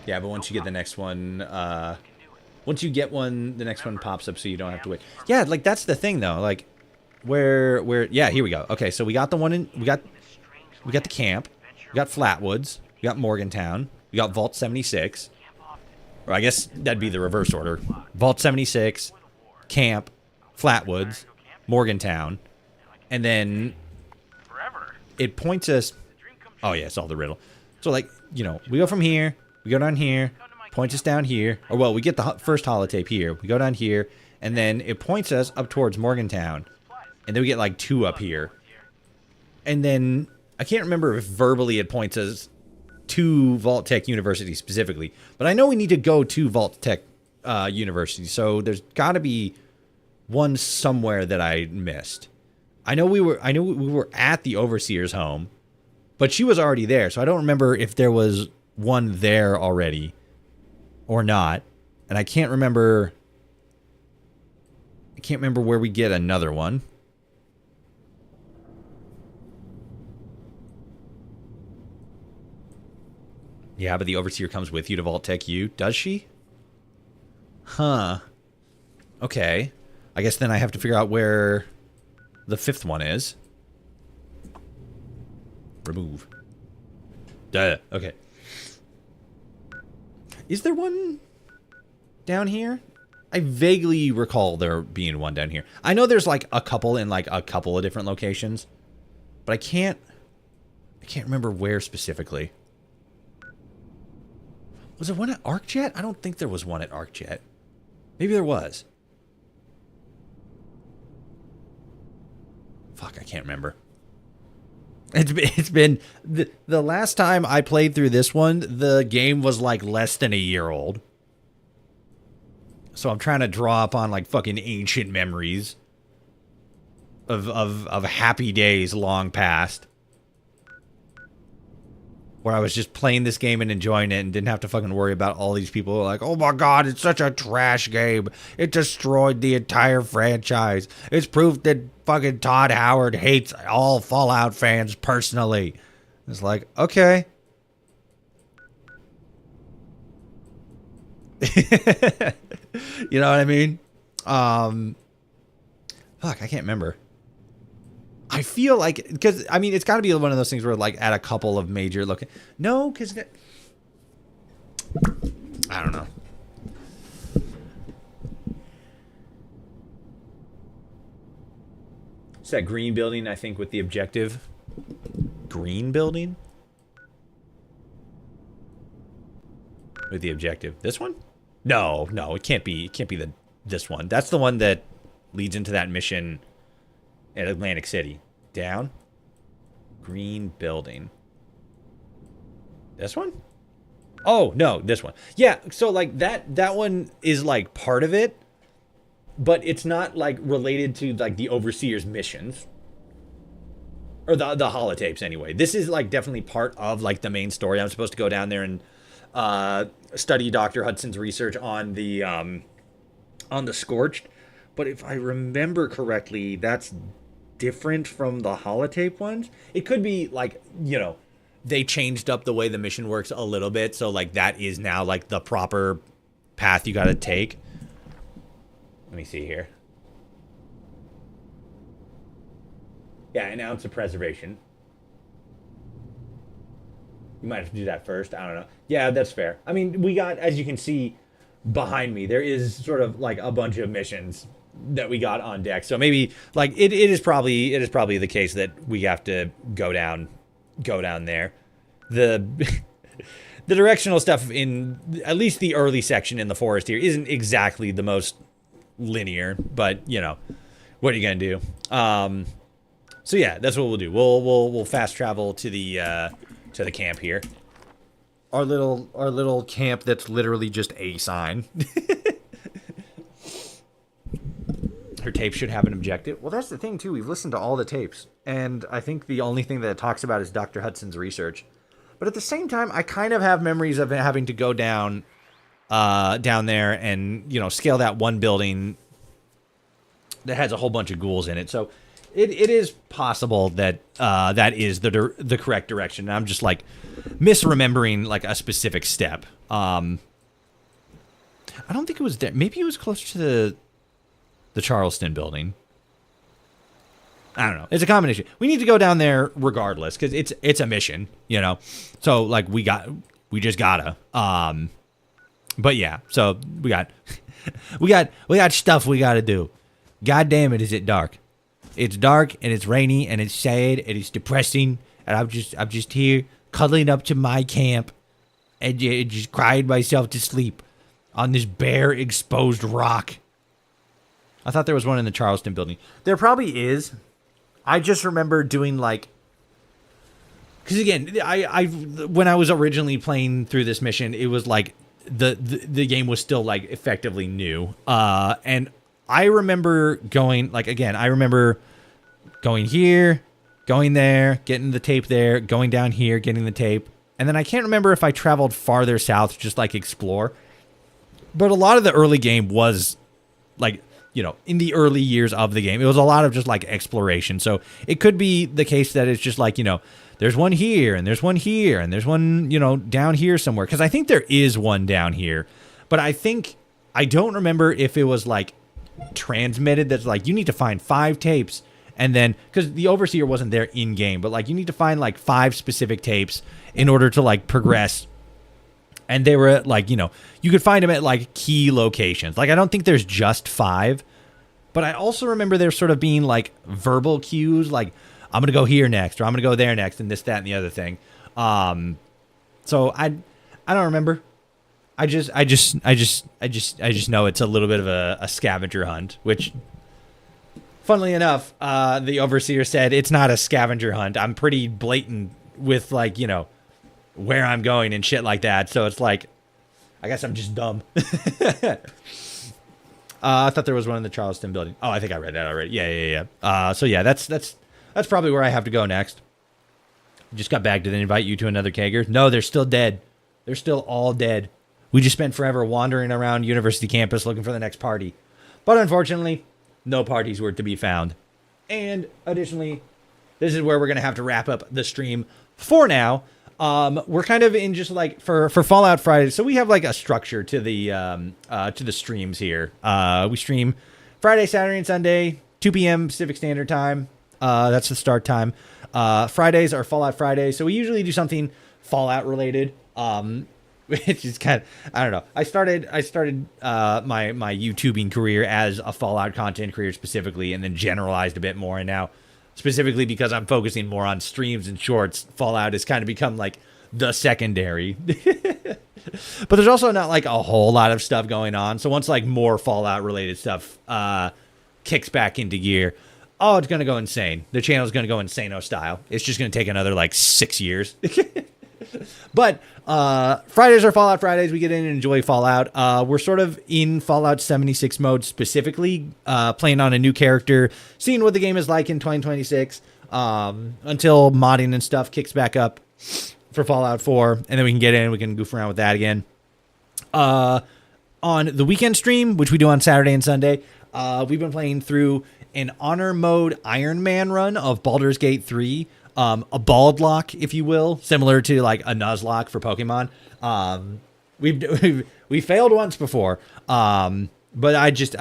Yeah, but once you get the next one, once you get one, the next one pops up so you don't have to wait. Yeah, like that's the thing though. Like, where? Yeah, here we go. Okay, so we got the one in. We got the camp. We got Flatwoods. We got Morgantown. We got Vault 76. Or I guess that'd be the reverse order. Vault 76, camp, Flatwoods, Morgantown, and then it points us. Oh yeah, it's all the riddle. So like, you know, we go from here. We go down here, points us down here. Or, well, we get the first holotape here. We go down here, and then it points us up towards Morgantown. And then we get, like, 2 up here. And then, I can't remember if verbally it points us to Vault Tech University specifically. But I know we need to go to Vault Tech University. So, there's got to be one somewhere that I missed. I know we were at the Overseer's home. But she was already there, so I don't remember if there was one there already or not. And I can't remember where we get another one. Yeah, but the Overseer comes with you to Vault Tech U. Does she? Huh. Okay. I guess then I have to figure out where the 5th one is. Remove. Duh. Okay. Is there one down here? I vaguely recall there being one down here. I know there's like a couple in like a couple of different locations, but I can't remember where specifically. Was there one at ArcJet? I don't think there was one at ArcJet. Maybe there was. Fuck, I can't remember. It's been the last time I played through this one, the game was like less than a year old. So I'm trying to draw upon like fucking ancient memories of happy days long past. where I was just playing this game and enjoying it and didn't have to fucking worry about all these people who are like, oh my god, it's such a trash game. It destroyed the entire franchise. It's proof that fucking Todd Howard hates all Fallout fans personally. It's like, okay. You know what I mean? Fuck, I can't remember. I feel like, because, I mean, it's got to be one of those things where, like, at a couple of major no, because, I don't know. It's that green building, I think, with the objective. Green building? With the objective. This one? No, it can't be. It can't be this one. That's the one that leads into that mission at Atlantic City. Down. Green building. This one? Oh, no, this one. Yeah, so like that one is like part of it, but it's not like related to like the Overseer's missions. Or the holotapes anyway. This is like definitely part of like the main story. I'm supposed to go down there and study Dr. Hudson's research on the Scorched. But if I remember correctly, that's different from the holotape ones. It could be like, you know, they changed up the way the mission works a little bit, so like that is now like the proper path you got to take. Let me see here. Yeah, an ounce of preservation. You might have to do that first. I don't know. Yeah, that's fair. I mean, we got, as you can see behind me, there is sort of like a bunch of missions that we got on deck. So maybe like it is probably the case that we have to go down there. The the directional stuff in at least the early section in the forest here isn't exactly the most linear, but you know, what are you gonna do? So yeah, that's what we'll do. We'll fast travel to the camp here. Our little camp that's literally just a sign. Her tape should have an objective. Well, that's the thing, too. We've listened to all the tapes. And I think the only thing that it talks about is Dr. Hudson's research. But at the same time, I kind of have memories of having to go down there and, you know, scale that one building that has a whole bunch of ghouls in it. So it is possible that that is the correct direction. And I'm just, like, misremembering, like, a specific step. I don't think it was there. Maybe it was closer to the Charleston building. I don't know. It's a combination. We need to go down there regardless because it's a mission, you know. So like we just gotta. But yeah. So we got stuff we gotta do. God damn it, is it dark? It's dark and it's rainy and it's sad and it's depressing and I'm just here cuddling up to my camp and just crying myself to sleep on this bare exposed rock. I thought there was one in the Charleston building. There probably is. I just remember doing like, because again, I when I was originally playing through this mission, it was like the game was still like effectively new. And I remember going like again, I remember going here, going there, getting the tape there, going down here, getting the tape, and then I can't remember if I traveled farther south, just like explore. But a lot of the early game was like, you know, in the early years of the game, it was a lot of just like exploration. So it could be the case that it's just like, you know, there's one here and there's one here and there's one, you know, down here somewhere. Because I think there is one down here. But I don't remember if it was like transmitted that's like, you need to find 5 tapes. And then, because the Overseer wasn't there in game, but like you need to find like 5 specific tapes in order to like progress. And they were at like, you know, you could find them at like key locations. Like, I don't think there's just 5, but I also remember there sort of being like verbal cues, like I'm going to go here next, or I'm going to go there next, and this, that, and the other thing. So I don't remember. I just know it's a little bit of a scavenger hunt, which, funnily enough, the Overseer said it's not a scavenger hunt. I'm pretty blatant with like, you know, where I'm going and shit like that. So it's like, I guess I'm just dumb. I thought there was one in the Charleston building. Oh, I think I read that already. Yeah. So yeah, that's probably where I have to go next. Just got back. Did they invite you to another kegger? No, they're still dead. They're still all dead. We just spent forever wandering around university campus looking for the next party. But unfortunately, no parties were to be found. And additionally, this is where we're going to have to wrap up the stream for now. We're kind of in just like for Fallout Friday. So we have like a structure to the streams here. We stream Friday, Saturday, and Sunday, 2 p.m. Pacific Standard Time. That's the start time. Fridays are Fallout Fridays. So we usually do something Fallout related. Which is kind of, I don't know. I started my YouTubing career as a Fallout content creator specifically, and then generalized a bit more. And now, specifically because I'm focusing more on streams and shorts, Fallout has kind of become like the secondary. But there's also not like a whole lot of stuff going on. So once like more Fallout related stuff kicks back into gear, oh, it's gonna go insane. The channel's gonna go insano style. It's just gonna take another like 6 years. But Fridays are Fallout Fridays. We get in and enjoy Fallout. We're sort of in Fallout 76 mode specifically, playing on a new character, seeing what the game is like in 2026, until modding and stuff kicks back up for Fallout 4, and then we can get in, we can goof around with that again. On the weekend stream, which we do on Saturday and Sunday, we've been playing through an honor mode Iron Man run of Baldur's Gate 3. A bald lock, if you will, similar to like a Nuzlocke for Pokemon. We failed once before, but I just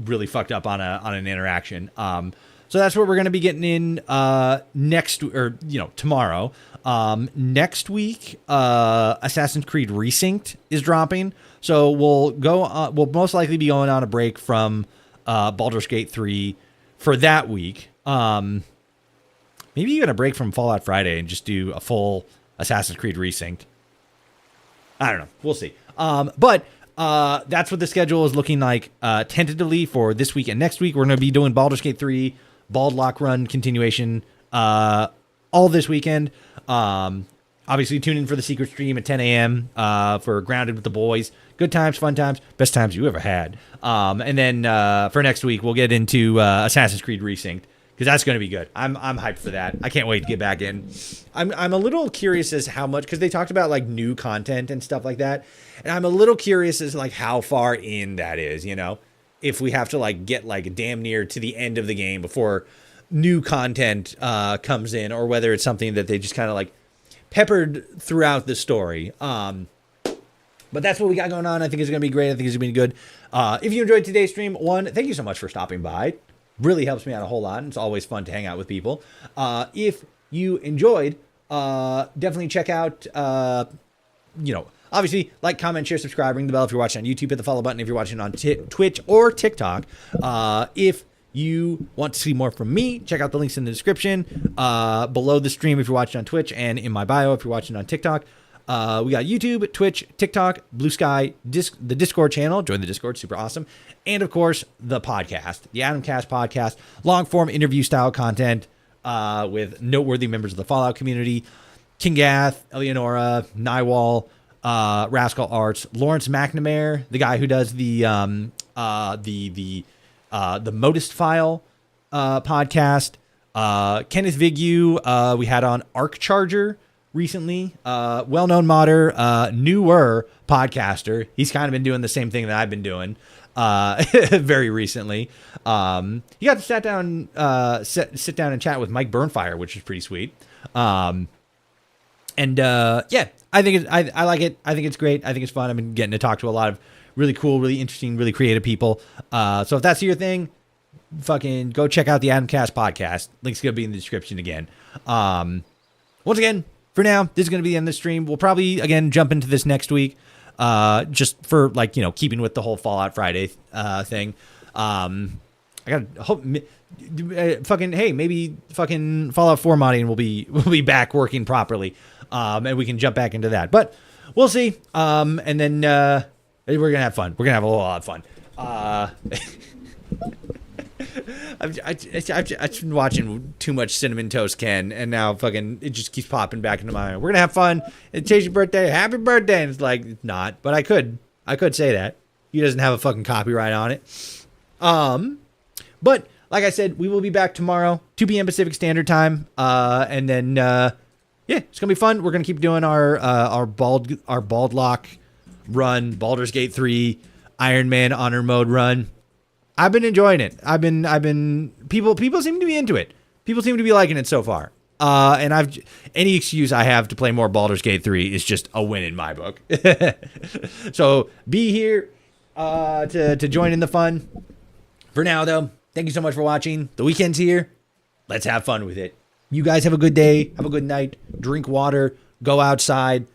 really fucked up on an interaction. So that's what we're gonna be getting in tomorrow. Next week, Assassin's Creed Resynced is dropping, so we'll most likely be going on a break from Baldur's Gate 3 for that week. Maybe you're going to break from Fallout Friday and just do a full Assassin's Creed Resynced. I don't know. We'll see. But that's what the schedule is looking like tentatively for this week and next week. We're going to be doing Baldur's Gate 3, Bald Lock Run continuation all this weekend. Obviously, tune in for the secret stream at 10 a.m. For Grounded with the Boys. Good times, fun times, best times you ever had. And then for next week, we'll get into Assassin's Creed Resynced, because that's going to be good. I'm hyped for that. I can't wait to get back in. I'm a little curious as how much, because they talked about like new content and stuff like that, and I'm a little curious as like how far in that is. You know, if we have to like get like damn near to the end of the game before new content comes in, or whether it's something that they just kind of like peppered throughout the story. But that's what we got going on. I think it's going to be great. I think it's going to be good. If you enjoyed today's stream, thank you so much for stopping by. Really helps me out a whole lot. It's always fun to hang out with people. If you enjoyed, definitely check out, obviously like, comment, share, subscribe, ring the bell if you're watching on YouTube, hit the follow button if you're watching on Twitch or TikTok. If you want to see more from me, check out the links in the description below the stream if you're watching on Twitch, and in my bio if you're watching on TikTok. We got YouTube, Twitch, TikTok, Blue Sky, the Discord channel. Join the Discord, super awesome. And of course, the podcast, the Adamcast podcast, long form interview style content with noteworthy members of the Fallout community: King Gath, Eleonora, Nywall, Rascal Arts, Lawrence McNamara, the guy who does the Modest File podcast, Kenneth Vigu, we had on Arc Charger recently, well-known modder, newer podcaster. He's kind of been doing the same thing that I've been doing very recently. He got to sit down and chat with Mike Burnfire, which is pretty sweet. Yeah, I think I like it. I think it's great. I think it's fun. I've been getting to talk to a lot of really cool, really interesting, really creative people. So if that's your thing, fucking go check out the Adamcast podcast. Link's gonna be in the description again. Once again, for now, this is going to be the end of the stream. We'll probably, again, jump into this next week, just for, like, keeping with the whole Fallout Friday thing. I got to hope, maybe fucking Fallout 4 modding will be back working properly, and we can jump back into that. But we'll see, and then we're going to have fun. We're going to have a lot of fun. I've been watching too much Cinnamon Toast Ken, and now fucking it just keeps popping back into my mind. We're gonna have fun. It's Tasha's birthday. Happy birthday! And it's like, not, but I could say that. He doesn't have a fucking copyright on it. But like I said, we will be back tomorrow, 2 p.m. Pacific Standard Time, and then yeah, it's gonna be fun. We're gonna keep doing our bald lock run, Baldur's Gate 3, Iron Man honor mode run. I've been enjoying it. People seem to be into it. People seem to be liking it so far. And any excuse I have to play more Baldur's Gate 3 is just a win in my book. So be here to join in the fun. For now, though, thank you so much for watching. The weekend's here. Let's have fun with it. You guys have a good day. Have a good night. Drink water. Go outside.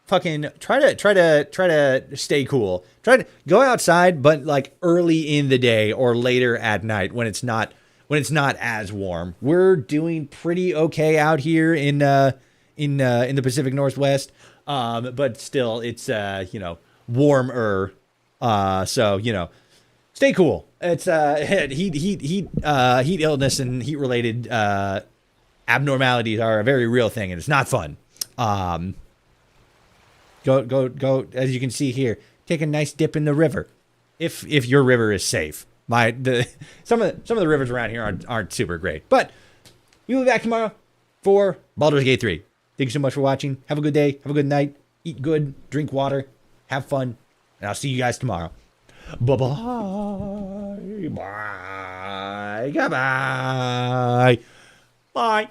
Fucking try to stay cool. Try to go outside, but like early in the day or later at night when it's not as warm. We're doing pretty okay out here in the Pacific Northwest, but still it's warmer. So stay cool. It's heat illness and heat related abnormalities are a very real thing, and it's not fun. Go as you can see here. Take a nice dip in the river, if your river is safe. Some of the rivers around here aren't super great, but we'll be back tomorrow for Baldur's Gate 3. Thank you so much for watching. Have a good day. Have a good night. Eat good. Drink water. Have fun. And I'll see you guys tomorrow. Bye-bye. Bye. Goodbye. Bye.